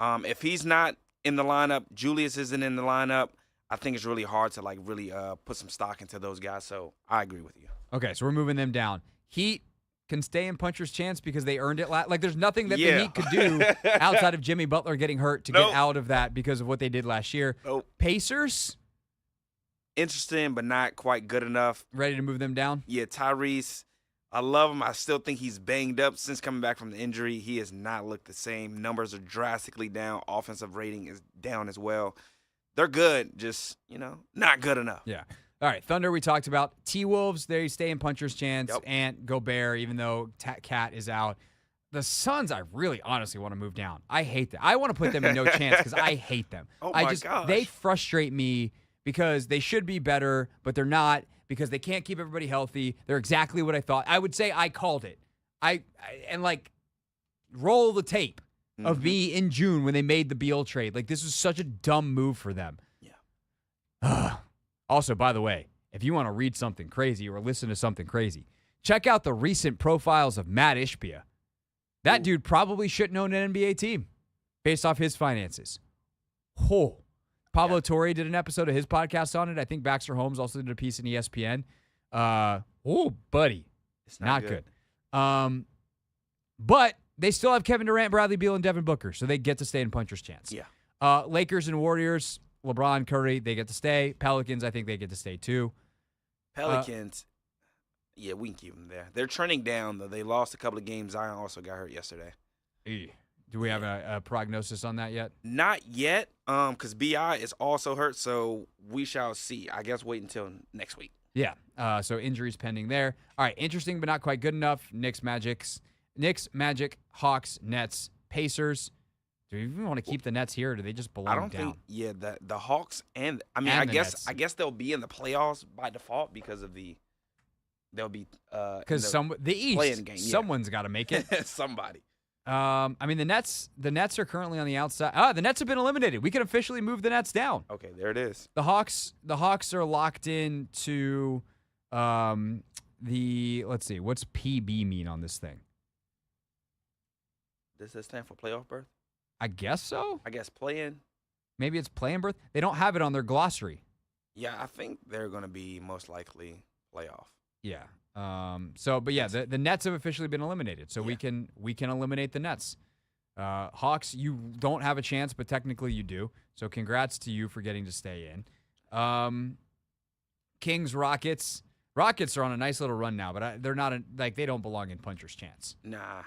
if he's not in the lineup, Julius isn't in the lineup, I think it's really hard to like really put some stock into those guys. So I agree with you. Okay, so we're moving them down. Heat can stay in puncher's chance because they earned it. Like there's nothing that the Heat could do outside of Jimmy Butler getting hurt to get out of that because of what they did last year. Pacers? Interesting, but not quite good enough. Ready to move them down? Yeah, Tyrese, I love him. I still think he's banged up since coming back from the injury. He has not looked the same. Numbers are drastically down. Offensive rating is down as well. They're good, just, not good enough. Yeah. All right, Thunder we talked about. T-Wolves, they stay in puncher's chance. Yep. Ant, Gobert, even though Cat is out. The Suns, I really honestly want to move down. I hate them. I want to put them in no chance because I hate them. Oh, my gosh. They frustrate me because they should be better, but they're not because they can't keep everybody healthy. They're exactly what I thought. I would say I called it. Roll the tape of me in June when they made the Beal trade. Like, this was such a dumb move for them. Yeah. Also, by the way, if you want to read something crazy or listen to something crazy, check out the recent profiles of Matt Ishbia. That dude probably shouldn't own an NBA team based off his finances. Pablo Torre did an episode of his podcast on it. I think Baxter Holmes also did a piece in ESPN. Buddy. It's not good. But they still have Kevin Durant, Bradley Beal, and Devin Booker, so they get to stay in puncher's chance. Yeah. Lakers and Warriors, LeBron, Curry, they get to stay. Pelicans, I think they get to stay too. Pelicans, yeah, we can keep them there. They're trending down, though. They lost a couple of games. Zion also got hurt yesterday. Do we have a prognosis on that yet? Not yet, because B.I. is also hurt, so we shall see. I guess wait until next week. Yeah, so injuries pending there. All right, interesting but not quite good enough. Knicks, Magic, Hawks, Nets, Pacers. Do you even want to keep the Nets here, or do they just belong down? I don't think. Yeah, the Hawks and Nets. I guess they'll be in the playoffs by default because of they'll be because the East playing game. Someone's got to make it. Somebody. The Nets are currently on the outside. The Nets have been eliminated. We can officially move the Nets down. Okay, there it is. The Hawks are locked into let's see, what's PB mean on this thing? Does that stand for playoff berth? I guess so. I guess play-in. Maybe it's play-in berth. They don't have it on their glossary. Yeah, I think they're going to be most likely playoff. Yeah. The Nets have officially been eliminated, so we can eliminate the Nets. Hawks, you don't have a chance, but technically you do. So congrats to you for getting to stay in. Kings, Rockets. Rockets are on a nice little run now, but they're not they don't belong in puncher's chance. Nah.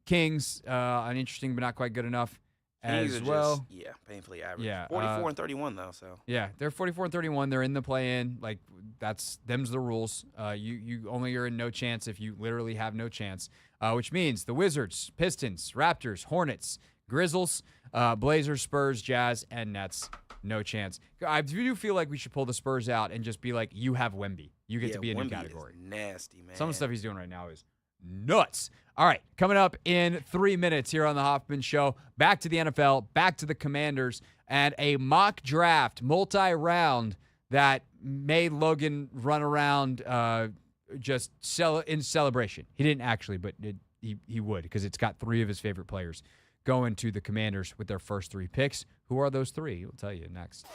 Kings, an interesting but not quite good enough Kings as well. Painfully average. Yeah, 44 and 31 though. So yeah, they're 44 and 31. They're in the play-in. Like them's the rules. You only are in no chance if you literally have no chance. Which means the Wizards, Pistons, Raptors, Hornets, Grizzlies, Blazers, Spurs, Jazz, and Nets. No chance. I do feel like we should pull the Spurs out and just be like, you have Wemby. You get to be in a new category. Is nasty, man. Some of the stuff he's doing right now is nuts. All right, coming up in 3 minutes here on the Hoffman Show, back to the NFL, back to the Commanders, and a mock draft, multi-round that made Logan run around just in celebration. He didn't actually, but he would, because it's got 3 of his favorite players going to the Commanders with their first 3 picks. Who are those 3? We'll tell you next.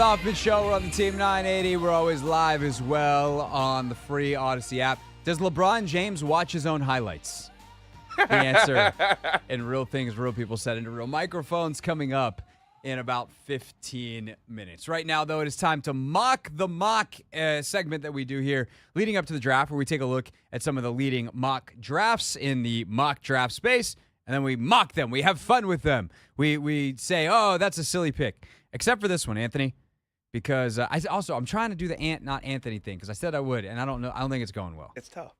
Hoffman Show. We're on the Team 980. We're always live as well on the free Odyssey app. Does LeBron James watch his own highlights? The answer in Real Things Real People Said into Real Microphones coming up in about 15 minutes. Right now, though, it is time to mock the mock segment that we do here leading up to the draft, where we take a look at some of the leading mock drafts in the mock draft space, and then we mock them. We have fun with them. We say, oh, that's a silly pick. Except for this one, Anthony, because I'm trying to do the Ant, not Anthony thing, because I said I would, and I don't know. I don't think it's going well. It's tough.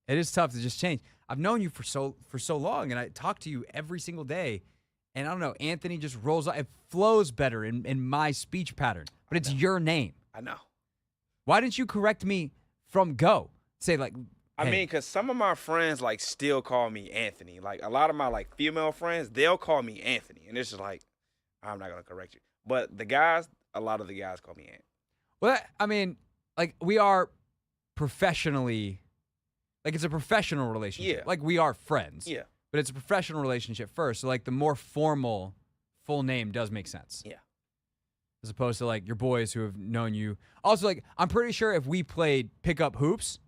It is tough to just change. I've known you for so long, and I talk to you every single day, and I don't know. Anthony just rolls out. It flows better in my speech pattern, but it's your name. I know. Why didn't you correct me from go? Say like, I mean, because some of my friends like still call me Anthony. Like a lot of my like female friends, they'll call me Anthony, and it's just like, I'm not gonna correct you. But the guys, a lot of the guys call me Ant. Well, I mean, like we are professionally, like it's a professional relationship. Yeah. Like we are friends. Yeah. But it's a professional relationship first. So like the more formal full name does make sense. Yeah. As opposed to like your boys who have known you. Also, like I'm pretty sure if we played pickup hoops,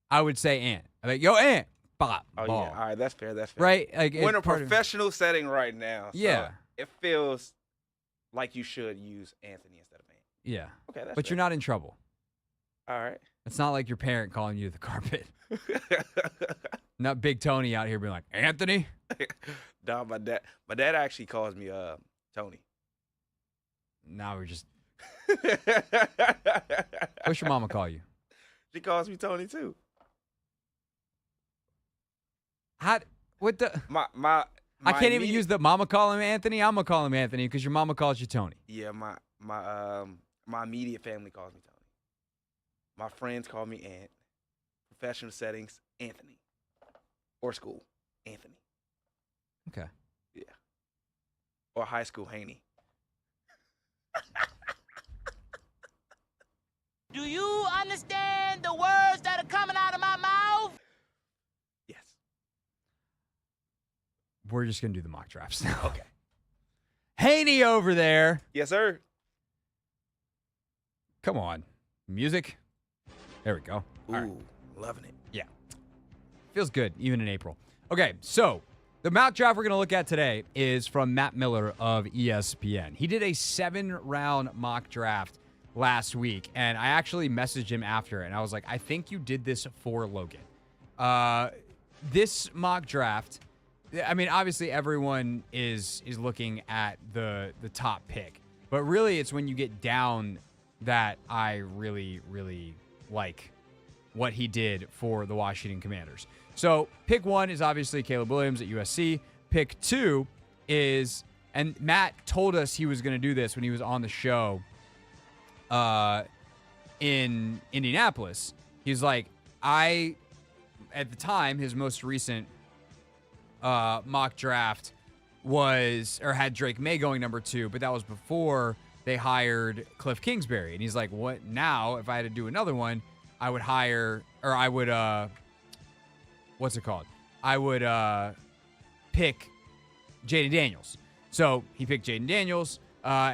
I would say Ant. I'm like, yo, Ant. Bop, Oh ball. yeah. All right, that's fair. That's fair. Right? Like We're in it's a part of- professional setting right now. So Yeah. It feels like you should use Anthony instead of Ant. Yeah. Okay, that's But fair. you're not in trouble. All right. It's not like your parent calling you the carpet. Not Big Tony out here being like, Anthony? Nah, my dad actually calls me Tony. Now we're just. What's your mama call you? She calls me Tony too. What the? My I can't even immediate- use the mama call him Anthony. I'm gonna call him Anthony because your mama calls you Tony. Yeah, my immediate family calls me Tony. My friends call me Ant. Professional settings, Anthony. Or school, Anthony. Okay. Yeah. Or high school, Haney. Do you understand the words that are coming out of my mouth? Yes. We're just gonna do the mock drafts now. Okay. Haney over there. Yes, sir. Come on. Music. There we go. Ooh, All right. loving it. Yeah. Feels good, even in April. Okay, so the mock draft we're going to look at today is from Matt Miller of ESPN. He did a 7-round mock draft last week, and I actually messaged him after, and I was like, I think you did this for Logan. This mock draft, I mean, obviously everyone is looking at the top pick, but really it's when you get down that I really, really like what he did for the Washington Commanders. So pick 1 is obviously Caleb Williams at USC. Pick 2 is, and Matt told us he was going to do this when he was on the show in Indianapolis. He's like, at the time, his most recent mock draft had Drake May going number 2, but that was before they hired Cliff Kingsbury. And he's like, what now? If I had to do another one, I would what's it called? I would pick Jaden Daniels. So he picked Jaden Daniels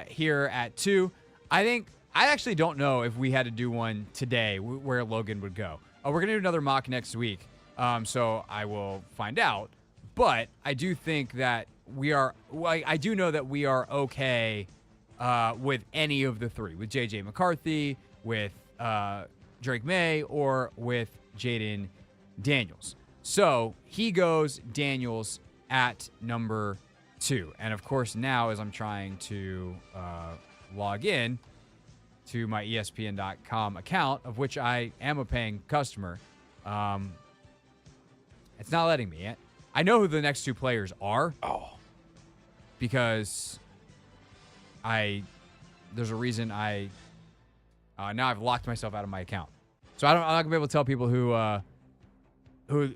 here at 2. I actually don't know if we had to do one today where Logan would go. We're going to do another mock next week, so I will find out. But I do think that I do know that we are okay with any of the 3, with J.J. McCarthy, with Drake May, or with Jaden Daniels. So he goes Daniels at number 2. And of course, now as I'm trying to log in to my ESPN.com account, of which I am a paying customer, it's not letting me yet. I know who the next 2 players are. Oh. Because there's a reason now I've locked myself out of my account. So I'm not going to be able to tell people who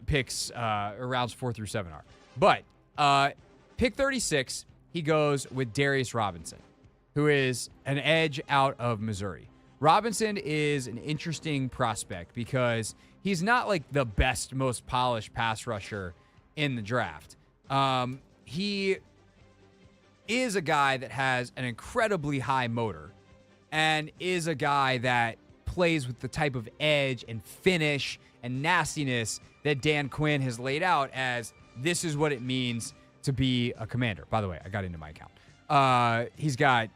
picks rounds 4 through 7 are. But pick 36, he goes with Darius Robinson, who is an edge out of Missouri. Robinson is an interesting prospect because he's not like the best, most polished pass rusher in the draft. He is a guy that has an incredibly high motor and is a guy that plays with the type of edge and finish and nastiness that Dan Quinn has laid out as this is what it means to be a Commander. By the way, I got into my account. He's got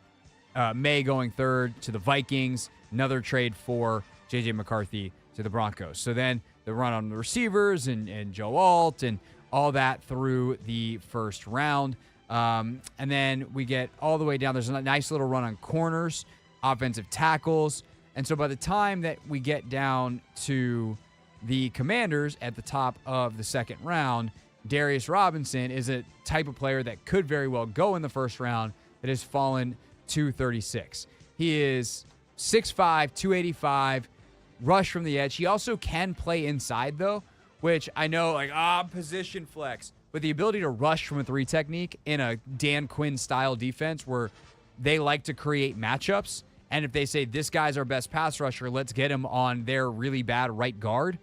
May going third to the Vikings, another trade for J.J. McCarthy to the Broncos. So then the run on the receivers and Joe Alt and all that through the first round. And then we get all the way down. There's a nice little run on corners, offensive tackles. And so by the time that we get down to the Commanders at the top of the second round, Darius Robinson is a type of player that could very well go in the first round that has fallen to 36. He is 6'5", 285, rush from the edge. He also can play inside, though, which I know, position flex. But the ability to rush from a three technique in a Dan Quinn-style defense where they like to create matchups, and if they say, this guy's our best pass rusher, let's get him on their really bad right guard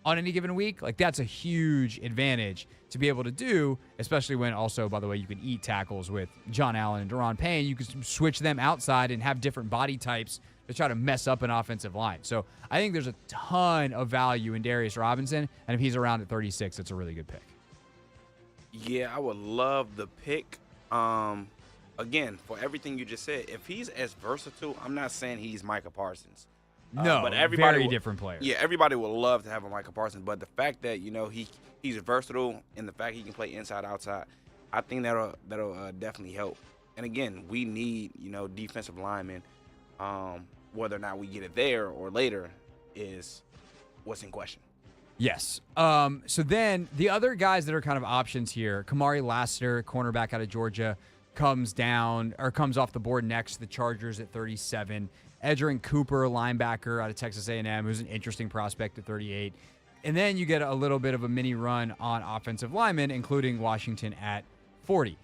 on any given week, that's a huge advantage to be able to do, especially when also, by the way, you can eat tackles with John Allen and Daron Payne. You can switch them outside and have different body types to try to mess up an offensive line. So I think there's a ton of value in Darius Robinson, and if he's around at 36, it's a really good pick. Yeah, I would love the pick. Again, for everything you just said, if he's as versatile, I'm not saying he's Micah Parsons. No, but everybody very different player. Yeah, everybody would love to have a Micah Parsons, but the fact that he's versatile and the fact he can play inside outside, I think that'll definitely help. And again, we need defensive linemen. Whether or not we get it there or later is what's in question. Yes. So then the other guys that are kind of options here, Kamari Lassiter, cornerback out of Georgia, comes off the board next to the Chargers at 37. Edgerrin Cooper, linebacker out of Texas A&M, who's an interesting prospect at 38. And then you get a little bit of a mini run on offensive linemen, including Washington at 40.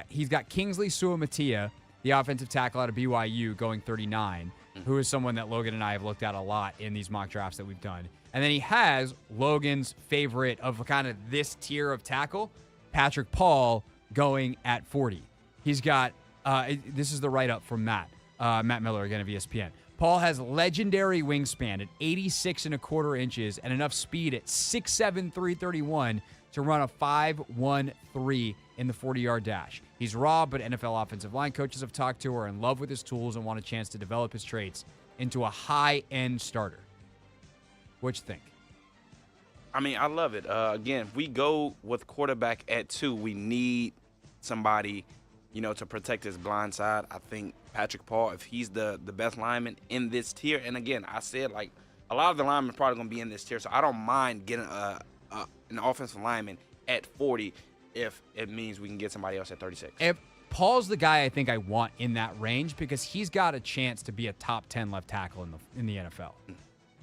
He's got Kingsley Suamataia, the offensive tackle out of BYU, going 39, who is someone that Logan and I have looked at a lot in these mock drafts that we've done. And then he has Logan's favorite of kind of this tier of tackle, Patrick Paul, going at 40. He's got, this is the write-up from Matt Miller, again of ESPN. Paul has legendary wingspan at 86.25 inches and enough speed at 6'7", 331 to run a 5.13 in the 40-yard dash. He's raw, but NFL offensive line coaches I've talked to are in love with his tools and want a chance to develop his traits into a high-end starter. What you think? I mean, I love it. Again, if we go with quarterback at 2, we need somebody, to protect his blind side. I think Patrick Paul, if he's the best lineman in this tier, and again, I said, a lot of the linemen are probably going to be in this tier, so I don't mind getting an offensive lineman at 40 if it means we can get somebody else at 36. If Paul's the guy I think I want in that range because he's got a chance to be a top 10 left tackle in the NFL.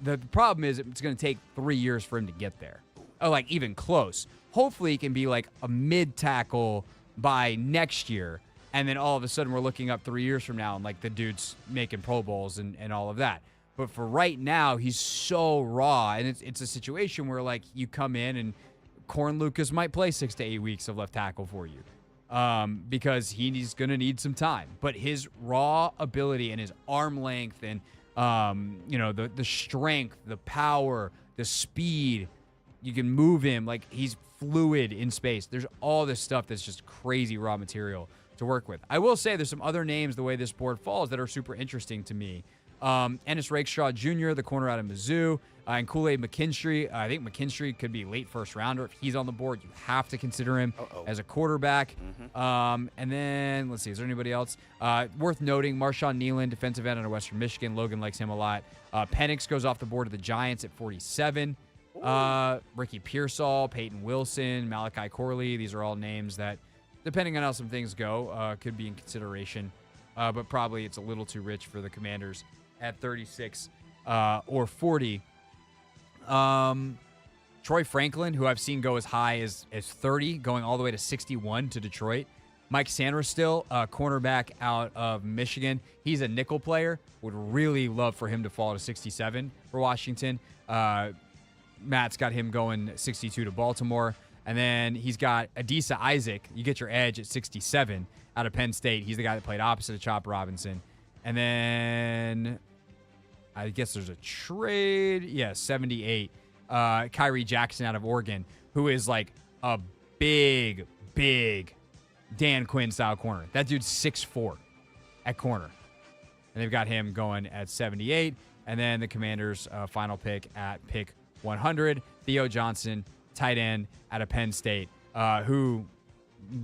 The problem is it's going to take 3 years for him to get there. Oh, even close. Hopefully he can be a mid tackle by next year, and then all of a sudden we're looking up 3 years from now and the dude's making Pro Bowls and all of that. But for right now, he's so raw, and it's a situation where you come in and Corn Lucas might play 6 to 8 weeks of left tackle for you because he's going to need some time. But his raw ability and his arm length and the strength, the power, the speed, you can move him he's fluid in space. There's all this stuff that's just crazy raw material to work with. I will say there's some other names the way this board falls that are super interesting to me. Ennis Rakestraw Jr., the corner out of Mizzou, and Kool-Aid McKinstry. I think McKinstry could be late first rounder. If he's on the board, you have to consider him as a quarterback. And then, let's see, is there anybody else? Worth noting, Marshawn Nealon, defensive end out of Western Michigan. Logan likes him a lot. Penix goes off the board to the Giants at 47. Ricky Pearsall, Peyton Wilson, Malachi Corley. These are all names that, depending on how some things go, could be in consideration. But probably it's a little too rich for the Commanders at 36 or 40. Troy Franklin, who I've seen go as high as 30, going all the way to 61 to Detroit. Mike Sanderstill, cornerback out of Michigan. He's a nickel player. Would really love for him to fall to 67 for Washington. Matt's got him going 62 to Baltimore. And then he's got Adisa Isaac. You get your edge at 67 out of Penn State. He's the guy that played opposite of Chop Robinson. And then I guess there's a trade. Yeah, 78. Kyrie Jackson out of Oregon, who is like a big Dan Quinn style corner. That dude's 6'4" at corner. And they've got him going at 78. And then the Commanders' final pick at pick 100, Theo Johnson, tight end out of Penn State, who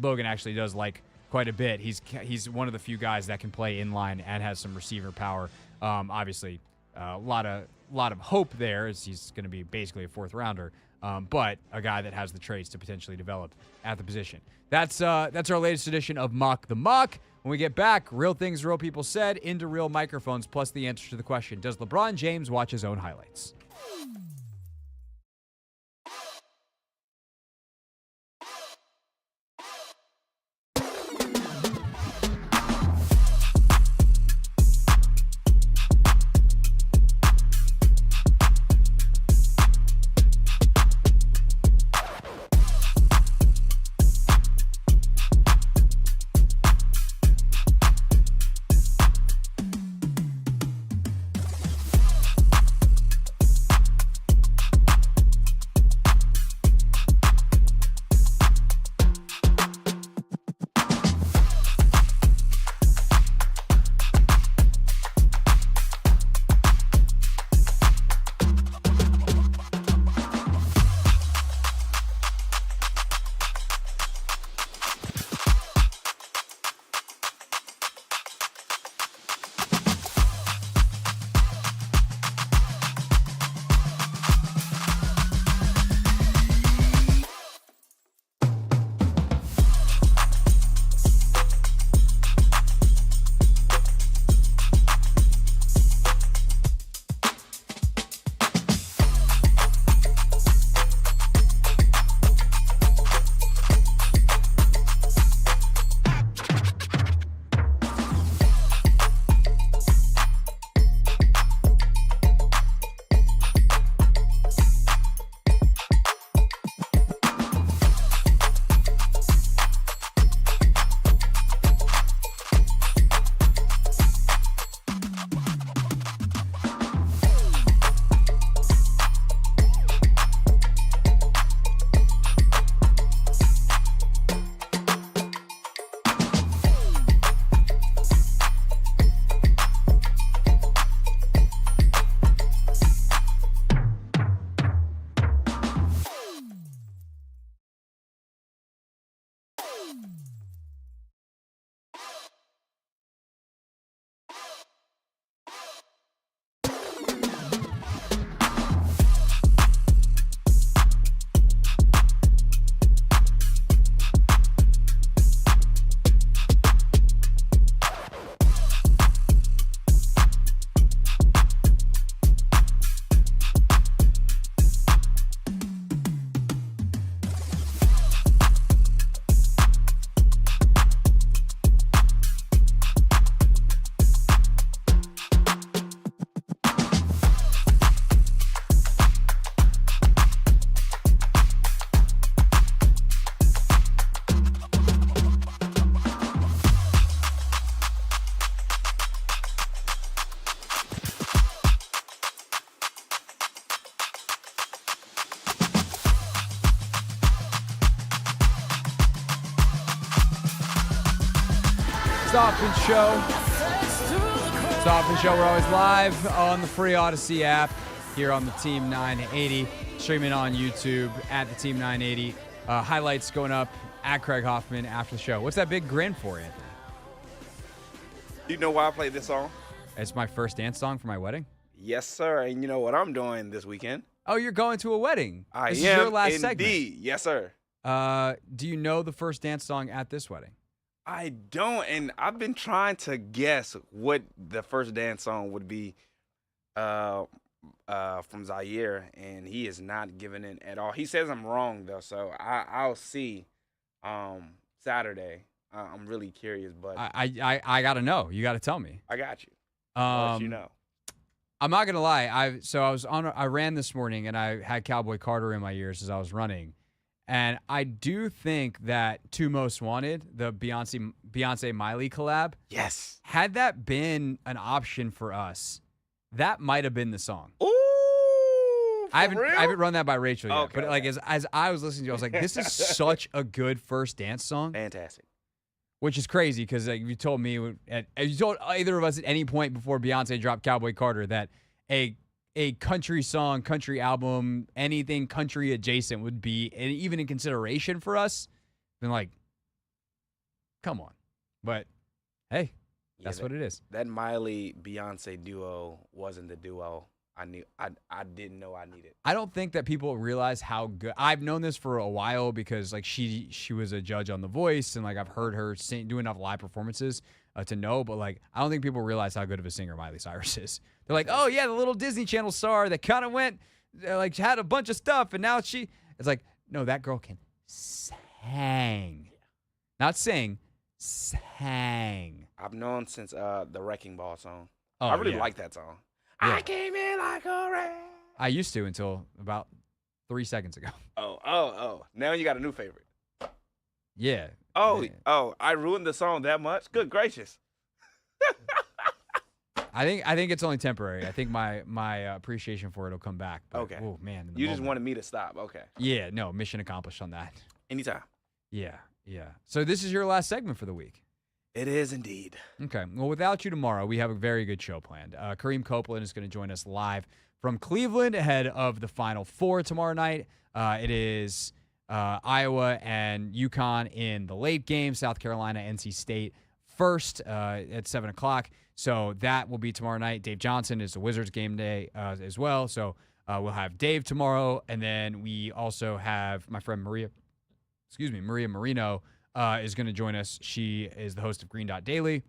Logan actually does like quite a bit. He's one of the few guys that can play inline and has some receiver power. Obviously, a lot of hope there, as he's going to be basically a fourth rounder, but a guy that has the traits to potentially develop at the position. That's our latest edition of Mock the Mock. When we get back, real things real people said into real microphones, plus the answer to the question, does LeBron James watch his own highlights? Hoffman Show. It's the Hoffman Show. We're always live on the free Odyssey app here on the Team 980. Streaming on YouTube at the Team 980. Highlights going up at Craig Hoffman after the show. What's that big grin for, Anthony? You know why I played this song? It's my first dance song for my wedding. Yes, sir. And you know what I'm doing this weekend? Oh, you're going to a wedding. This is am your last indeed. segment. Yes, sir. Do you know the first dance song at this wedding? I don't, and I've been trying to guess what the first dance song would be from Zaire, and he is not giving in at all. He says I'm wrong, though, so I'll see Saturday. I'm really curious, but I got to know. You got to tell me. I got you. I'll let you know. I'm not gonna lie. I ran this morning and I had Cowboy Carter in my ears as I was running, And I do think that Two Most Wanted, the Beyonce Miley collab, Yes. had that been an option for us, that might have been the song. Ooh, I haven't run that by Rachel yet, Okay, but like as I was listening to it, I was like, this is such a good first dance song. Fantastic. Which is crazy because like, if you told either of us at any point before Beyonce dropped Cowboy Carter that a country song, country album, anything country adjacent would be even in consideration for us, then like, come on. But hey, that's what it is. That Miley Beyonce duo wasn't the duo I didn't know I needed. I don't think that people realize how good. I've known this for a while because like she was a judge on The Voice, and like I've heard her do enough live performances to know. But like I don't think people realize how good of a singer Miley Cyrus is. They're like, oh yeah, the little Disney Channel star that kind of went like had a bunch of stuff, and now it's like, no, that girl can sing, not sing, sang. I've known since the Wrecking Ball song. Oh, I really yeah. like that song. Yeah. I came in like a wreck. I used to until about 3 seconds ago. Oh. Now you got a new favorite. Yeah. Oh, I ruined the song that much? Good gracious. I think it's only temporary. I think my appreciation for it will come back. But, Okay. Oh, man. You just wanted me to stop. Okay. Yeah, no, mission accomplished on that. Anytime. Yeah. So this is your last segment for the week. It is indeed. Okay. Well, without you tomorrow, we have a very good show planned. Kareem Copeland is going to join us live from Cleveland ahead of the Final Four tomorrow night. It is Iowa and UConn in the late game. South Carolina, NC State first at 7 o'clock. So that will be tomorrow night. Dave Johnson is the Wizards game day as well. So we'll have Dave tomorrow. And then we also have my friend Maria Marino is going to join us. She is the host of Green Dot Daily,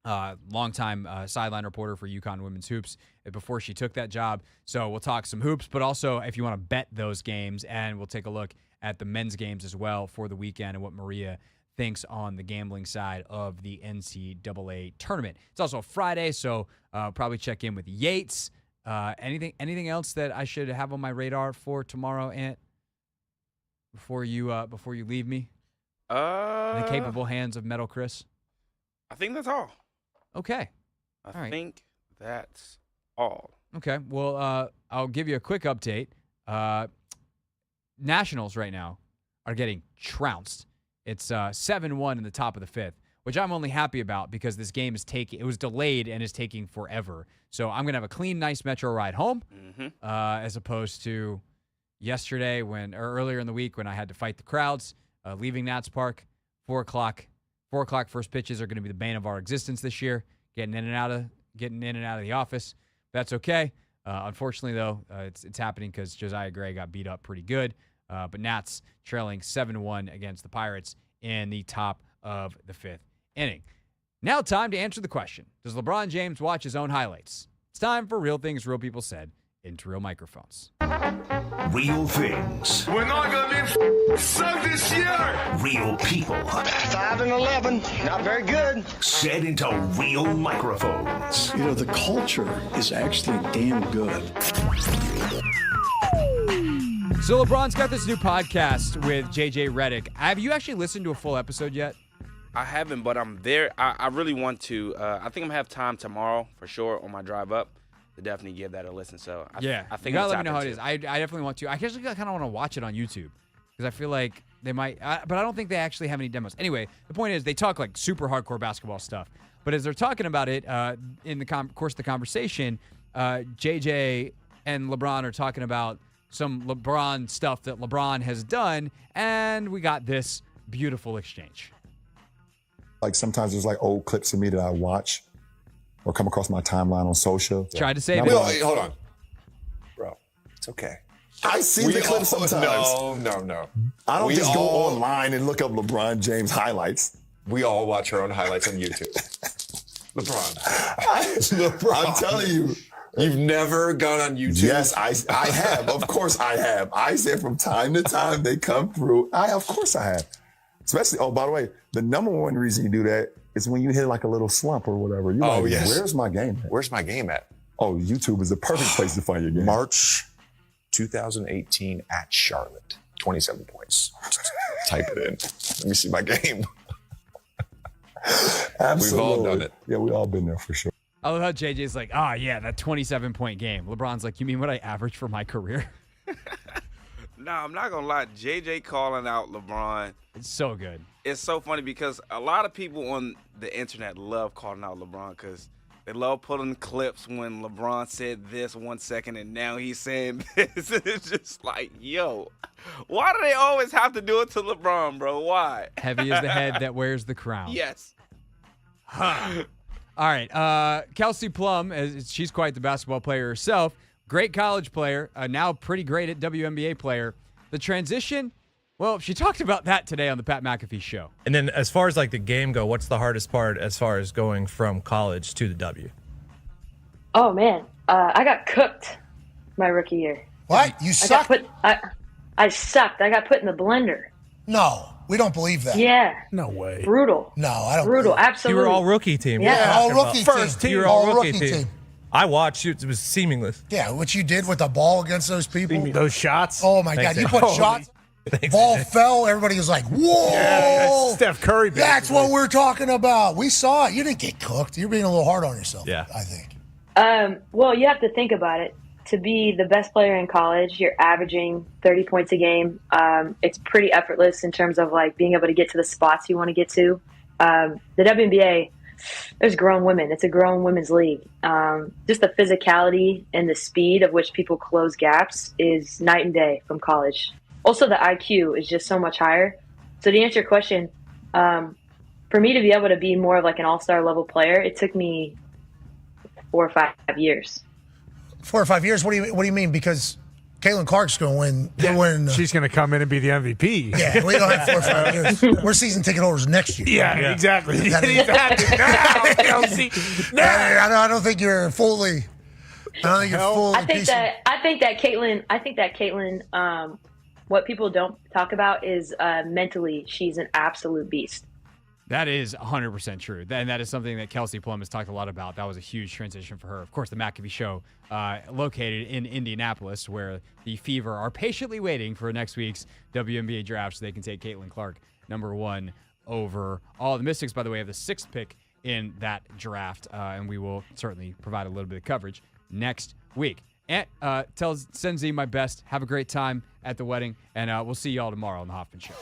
longtime sideline reporter for UConn Women's Hoops before she took that job. So we'll talk some hoops, but also if you want to bet those games, and we'll take a look at the men's games as well for the weekend and what Maria thinks on the gambling side of the NCAA tournament. It's also a Friday, so probably check in with Yates. Anything else that I should have on my radar for tomorrow, Ant? Before you leave me? In the capable hands of Metal Chris? I think that's all. Okay. I think that's all. Okay. Well, I'll give you a quick update. Nationals right now are getting trounced. It's 7-1 in the top of the fifth, which I'm only happy about because this game it was delayed and is taking forever. So I'm going to have a clean, nice Metro ride home as opposed to yesterday earlier in the week when I had to fight the crowds. Leaving Nats Park, 4 o'clock. 4 o'clock first pitches are going to be the bane of our existence this year. Getting in and out of the office. That's okay. Unfortunately, though, it's happening because Josiah Gray got beat up pretty good. But Nats trailing 7-1 against the Pirates in the top of the fifth inning. Now time to answer the question: does LeBron James watch his own highlights? It's time for Real Things Real People Said into real microphones. Real things. We're not going to be sucked this year. Real people. 5-11, not very good. Said into real microphones. You know, the culture is actually damn good. So LeBron's got this new podcast with JJ Redick. Have you actually listened to a full episode yet? I haven't, but I'm there. I really want to. I think I'm going to have time tomorrow for sure on my drive up to definitely give that a listen. So I think you gotta let me know how it is. I definitely want to. I actually kind of want to watch it on YouTube because I feel like they might, but I don't think they actually have any demos. Anyway, the point is they talk like super hardcore basketball stuff. But as they're talking about it in the course of the conversation, JJ and LeBron are talking about some LeBron stuff that LeBron has done, and we got this beautiful exchange. Like sometimes there's like old clips of me that I watch or come across my timeline on social. Tried to save it. Hey, hold on. Bro, it's okay. I see the clips sometimes. No. I don't just go online and look up LeBron James highlights. We all watch our own highlights on YouTube. LeBron. I'm telling you. You've never gone on YouTube? Yes, I have. Of course I have. I said from time to time they come through. Of course I have. Especially, by the way, the number one reason you do that is when you hit like a little slump or whatever. You're like, yes. Where's my game at? Where's my game at? Oh, YouTube is the perfect place to find your game. March 2018 at Charlotte. 27 points. Type it in. Let me see my game. Absolutely. We've all done it. Yeah, we all been there for sure. I love how JJ's like, yeah, that 27-point game. LeBron's like, you mean what I averaged for my career? Nah, I'm not going to lie. JJ calling out LeBron. It's so good. It's so funny because a lot of people on the internet love calling out LeBron because they love putting clips when LeBron said this 1 second and now he's saying this. It's just like, yo, why do they always have to do it to LeBron, bro? Why? Heavy is the head that wears the crown. Yes. Huh. All right. Kelsey Plum, she's quite the basketball player herself. Great college player, now pretty great at WNBA player. The transition, well, she talked about that today on the Pat McAfee show. And then as far as like the game go, what's the hardest part as far as going from college to the W? Oh, man. I got cooked my rookie year. What? You sucked? I sucked. I got put in the blender. No, we don't believe that. Yeah. No way. Brutal. No, I don't. Brutal, absolutely. You were all rookie team. Yeah, all rookie team. First team. You were all rookie team. team. I watched it. It was seamless. Yeah, what you did with the ball against those people. Those shots. Oh, my God. You put shots. Ball fell. Everybody was like, whoa. Yeah, Steph Curry. Basically. That's what we're talking about. We saw it. You didn't get cooked. You're being a little hard on yourself, yeah. I think. Well, you have to think about it. To be the best player in college, you're averaging 30 points a game. It's pretty effortless in terms of like being able to get to the spots you want to get to. The WNBA, there's grown women. It's a grown women's league. Just the physicality and the speed of which people close gaps is night and day from college. Also, the IQ is just so much higher. So to answer your question, for me to be able to be more of like an all-star level player, it took me 4 or 5 years. 4 or 5 years? What do you mean? Because Caitlin Clark's going to win. They're winning. She's going to come in and be the MVP. Yeah, we don't have 4 or 5 years. We're season ticket holders next year. Yeah, exactly. I don't think you're fully. I think that Caitlin. What people don't talk about is mentally, she's an absolute beast. That is 100% true. And that is something that Kelsey Plum has talked a lot about. That was a huge transition for her. Of course, the McAfee show, located in Indianapolis, where the Fever are patiently waiting for next week's WNBA draft so they can take Caitlin Clark, number 1 over all. The Mystics, by the way, have the 6th pick in that draft, and we will certainly provide a little bit of coverage next week. And tells Senzi my best. Have a great time at the wedding, and we'll see you all tomorrow on the Hoffman Show.